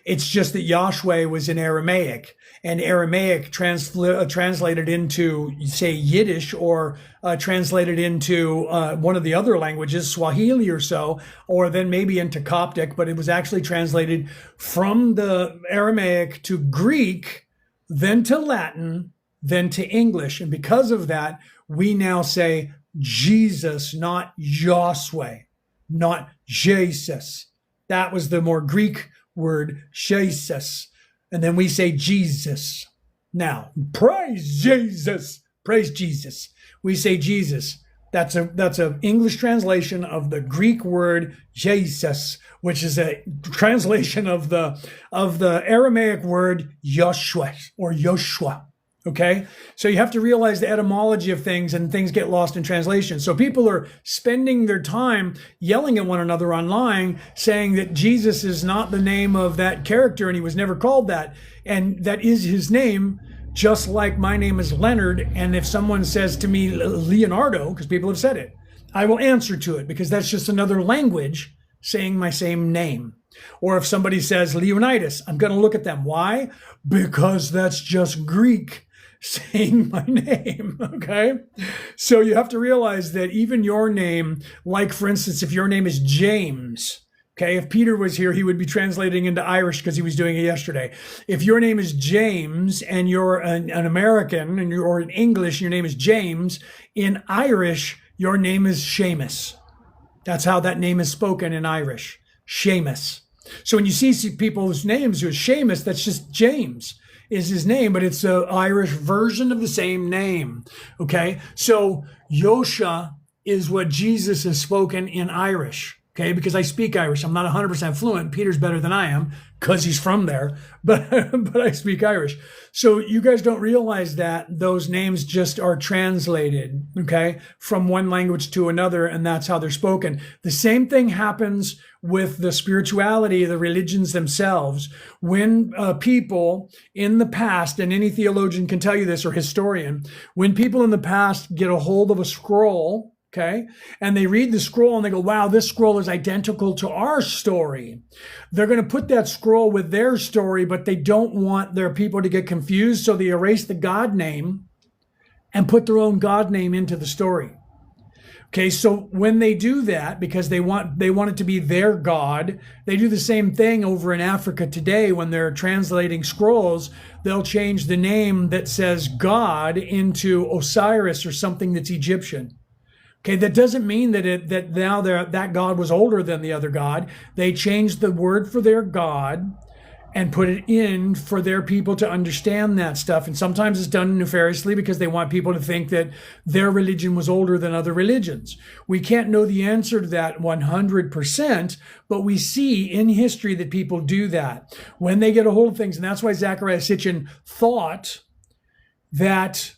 It's just that Yahshua was in Aramaic, and Aramaic translated into, say, Yiddish, or translated into one of the other languages, Swahili or so, or then maybe into Coptic, but it was actually translated from the Aramaic to Greek, then to Latin, then to English. And because of that, we now say Jesus, not Yahshua, not Jesus. That was the more Greek word, Jesus. And then we say Jesus. Now, praise Jesus. Praise Jesus. We say Jesus. That's a English translation of the Greek word Jesus, which is a translation of the Aramaic word Yoshua or Yoshua. Okay, so you have to realize the etymology of things, and things get lost in translation. So people are spending their time yelling at one another online, saying that Jesus is not the name of that character and he was never called that. And that is his name, just like my name is Leonard. And if someone says to me Leonardo, because people have said it, I will answer to it, because that's just another language saying my same name. Or if somebody says Leonidas, I'm going to look at them. Why? Because that's just Greek saying my name. Okay, so you have to realize that even your name, like for instance, if your name is James, okay, if Peter was here, he would be translating into Irish because he was doing it yesterday. If your name is James and you're an American, and you're in English, your name is James, in Irish your name is Seamus. That's how that name is spoken in Irish, Seamus. So when you see people's names who are Seamus, that's just James is his name, but it's an Irish version of the same name. Okay, so Yosha is what Jesus is spoken in Irish. Okay, because I speak Irish. I'm not 100% fluent. Peter's better than I am because he's from there, but I speak Irish. So you guys don't realize that those names just are translated, okay, from one language to another, and that's how they're spoken. The same thing happens with the spirituality, the religions themselves. When people in the past, and any theologian can tell you this, or historian, when people in the past get a hold of a scroll, okay, and they read the scroll and they go, wow, this scroll is identical to our story, they're going to put that scroll with their story, but they don't want their people to get confused, so they erase the God name and put their own God name into the story. Okay, so when they do that, because they want it to be their God, they do the same thing over in Africa today. When they're translating scrolls, they'll change the name that says God into Osiris or something that's Egyptian. Okay, that doesn't mean that now that God was older than the other God. They changed the word for their God and put it in for their people to understand that stuff. And sometimes it's done nefariously because they want people to think that their religion was older than other religions. We can't know the answer to that 100%, but we see in history that people do that when they get a hold of things. And that's why Zecharia Sitchin thought that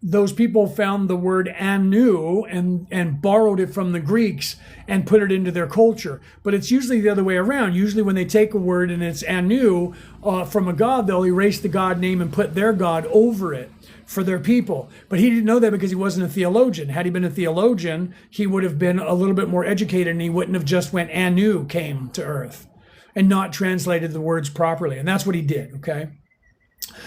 those people found the word Anu and borrowed it from the Greeks and put it into their culture. But it's usually the other way around. Usually when they take a word and it's Anu from a god, they'll erase the god name and put their god over it for their people. But he didn't know that because he wasn't a theologian. Had he been a theologian, he would have been a little bit more educated, and he wouldn't have just went Anu came to earth and not translated the words properly. And that's what he did, okay?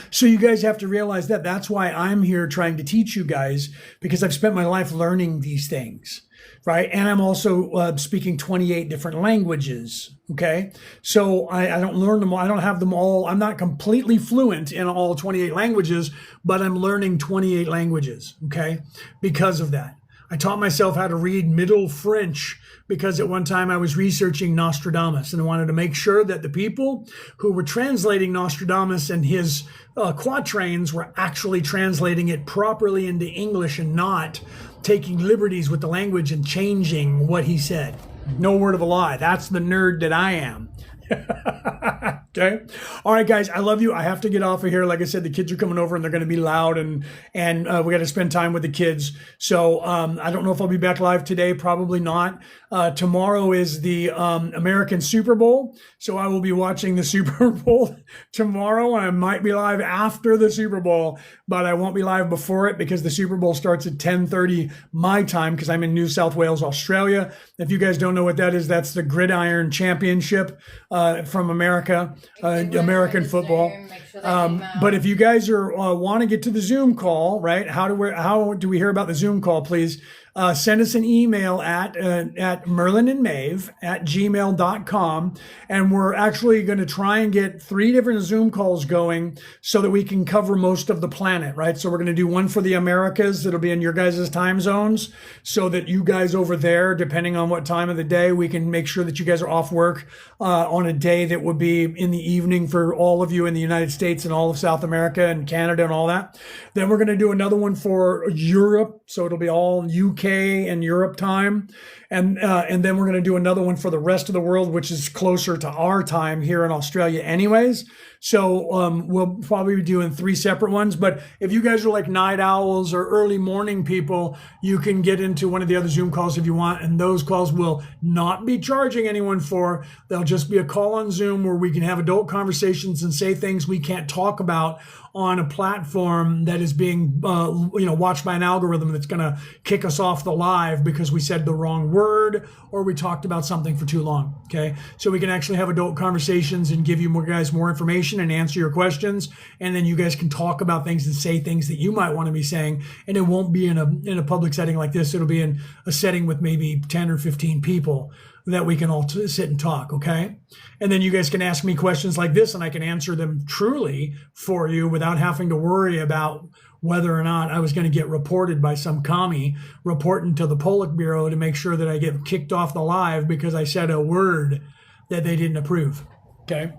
So you guys have to realize that. That's why I'm here trying to teach you guys, because I've spent my life learning these things, right? And I'm also speaking 28 different languages, okay? So I don't learn them all. I don't have them all. I'm not completely fluent in all 28 languages, but I'm learning 28 languages, okay? Because of that. I taught myself how to read Middle French because at one time I was researching Nostradamus, and I wanted to make sure that the people who were translating Nostradamus and his quatrains were actually translating it properly into English and not taking liberties with the language and changing what he said. No word of a lie. That's the nerd that I am. Okay. All right, guys, I love you. I have to get off of here. Like I said, the kids are coming over and they're going to be loud, and we got to spend time with the kids. So I don't know if I'll be back live today. Probably not. Tomorrow is the American Super Bowl. So I will be watching the Super Bowl tomorrow. I might be live after the Super Bowl, but I won't be live before it because the Super Bowl starts at 10:30 my time because I'm in New South Wales, Australia. If you guys don't know what that is, that's the Gridiron Championship from America, American football. But if you guys are want to get to the Zoom call, right? How do we hear about the Zoom call? Please send us an email at Merlin and Maeve at gmail.com. And we're actually going to try and get 3 different Zoom calls going so that we can cover most of the planet, right? So we're going to do one for the Americas that'll be in your guys' time zones so that you guys over there, depending on what time of the day, we can make sure that you guys are off work on a day that would be in the evening for all of you in the United States and all of South America and Canada and all that. Then we're going to do another one for Europe. So it'll be all UK and Europe time. And then we're going to do another one for the rest of the world, which is closer to our time here in Australia anyways. So we'll probably be doing 3 separate ones. But if you guys are like night owls or early morning people, you can get into one of the other Zoom calls if you want. And those calls will not be charging anyone for. They'll just be a call on Zoom where we can have adult conversations and say things we can't talk about on a platform that is being watched by an algorithm that's going to kick us off the live because we said the wrong word or we talked about something for too long. Okay, so we can actually have adult conversations and give you guys more information and answer your questions, and then you guys can talk about things and say things that you might want to be saying, and it won't be in a public setting like this. It'll be in a setting with maybe 10 or 15 people that we can all sit and talk, okay? And then you guys can ask me questions like this and I can answer them truly for you without having to worry about whether or not I was going to get reported by some commie reporting to the Politburo to make sure that I get kicked off the live because I said a word that they didn't approve, okay?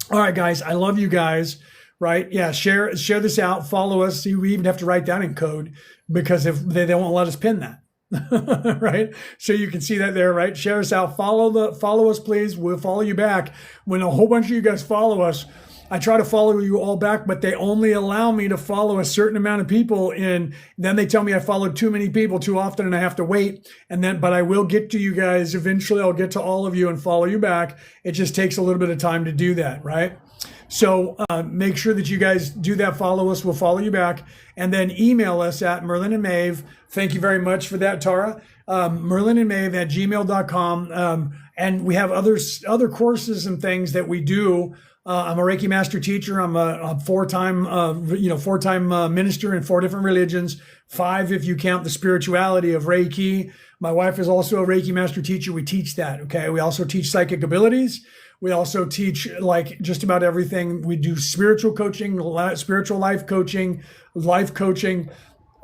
All right, guys, I love you guys, right? Yeah, share this out, follow us. See, we even have to write down in code because if they won't let us pin that. Right, so you can see that there, right? Share us out, follow us, please. We'll follow you back. When a whole bunch of you guys follow us, I try to follow you all back, but they only allow me to follow a certain amount of people, and then they tell me I followed too many people too often and I have to wait. But I will get to you guys eventually. I'll get to all of you and follow you back. It just takes a little bit of time to do that, right? So make sure that you guys do that. Follow us. We'll follow you back. And then email us at Merlin and Maeve. Thank you very much for that, Tara. Merlin and Maeve at gmail.com. And we have other courses and things that we do. I'm a Reiki master teacher. I'm a four-time minister in 4 different religions, 5 if you count the spirituality of Reiki. My wife is also a Reiki master teacher. We teach that. Okay. We also teach psychic abilities. We also teach like just about everything. We do spiritual coaching, spiritual life coaching,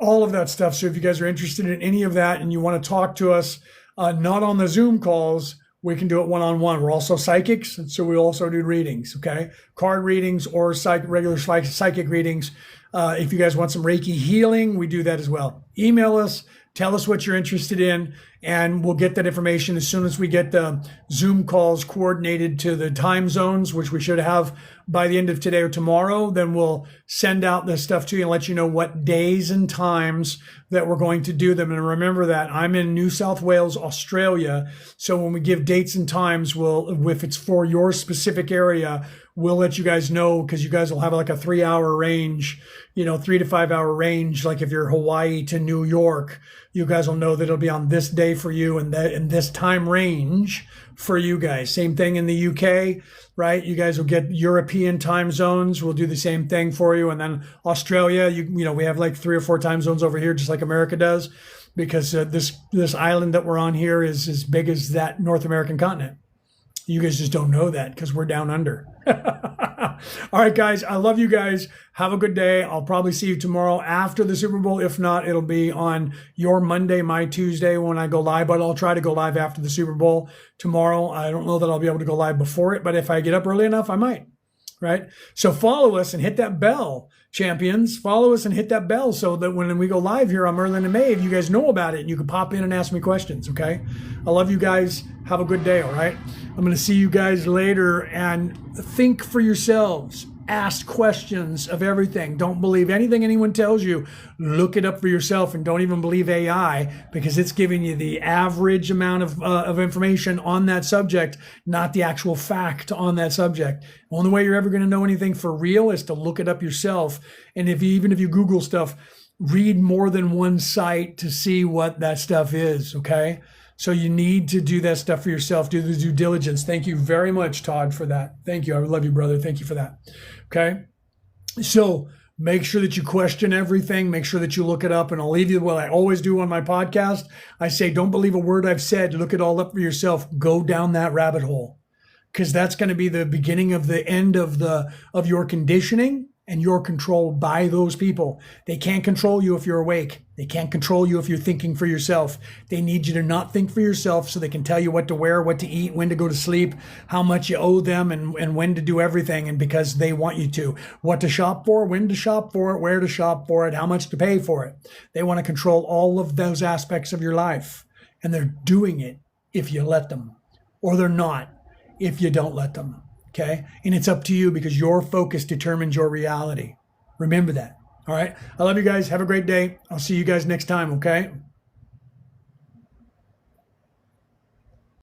all of that stuff. So if you guys are interested in any of that and you want to talk to us, not on the Zoom calls, we can do it one-on-one. We're also psychics, and so we also do readings, okay? Card readings or regular psychic readings. If you guys want some Reiki healing, we do that as well. Email us. Tell us what you're interested in, and we'll get that information as soon as we get the Zoom calls coordinated to the time zones, which we should have by the end of today or tomorrow. Then we'll send out this stuff to you and let you know what days and times that we're going to do them. And remember that I'm in New South Wales, Australia. So when we give dates and times, if it's for your specific area, we'll let you guys know, because you guys will have like a 3-hour range, 3 to 5 hour range. Like if you're Hawaii to New York, you guys will know that it'll be on this day for you and that in this time range for you guys. Same thing in the UK, right? You guys will get European time zones. We'll do the same thing for you. And then Australia, we have like 3 or 4 time zones over here, just like America does, because this island that we're on here is as big as that North American continent. You guys just don't know that because we're down under. All right, guys. I love you guys. Have a good day. I'll probably see you tomorrow after the Super Bowl. If not, it'll be on your Monday, my Tuesday when I go live. But I'll try to go live after the Super Bowl tomorrow. I don't know that I'll be able to go live before it, but if I get up early enough, I might. Right? So follow us and hit that bell, champions. Follow us and hit that bell so that when we go live here on Merlin and Maeve, you guys know about it and you can pop in and ask me questions, okay? I love you guys. Have a good day, all right? I'm going to see you guys later, and think for yourselves. Ask questions of everything. Don't believe anything anyone tells you. Look it up for yourself, and don't even believe AI, because it's giving you the average amount of information on that subject, not the actual fact on that subject. The only way you're ever going to know anything for real is to look it up yourself. And even if you Google stuff, read more than one site to see what that stuff is, okay? So you need to do that stuff for yourself. Do the due diligence. Thank you very much, Todd, for that. Thank you. I love you, brother. Thank you for that. Okay. So make sure that you question everything. Make sure that you look it up. And I'll leave you what I always do on my podcast. I say, don't believe a word I've said. Look it all up for yourself. Go down that rabbit hole, because that's going to be the beginning of the end of your conditioning. and you're controlled by those people. They can't control you if you're awake. They can't control you if you're thinking for yourself. They need you to not think for yourself so they can tell you what to wear, what to eat, when to go to sleep, how much you owe them, and when to do everything. And because they want you to, what to shop for, when to shop for it, where to shop for it, how much to pay for it. They want to control all of those aspects of your life. And they're doing it if you let them, or they're not if you don't let them. Okay. And it's up to you because your focus determines your reality. Remember that. All right. I love you guys. Have a great day. I'll see you guys next time. Okay.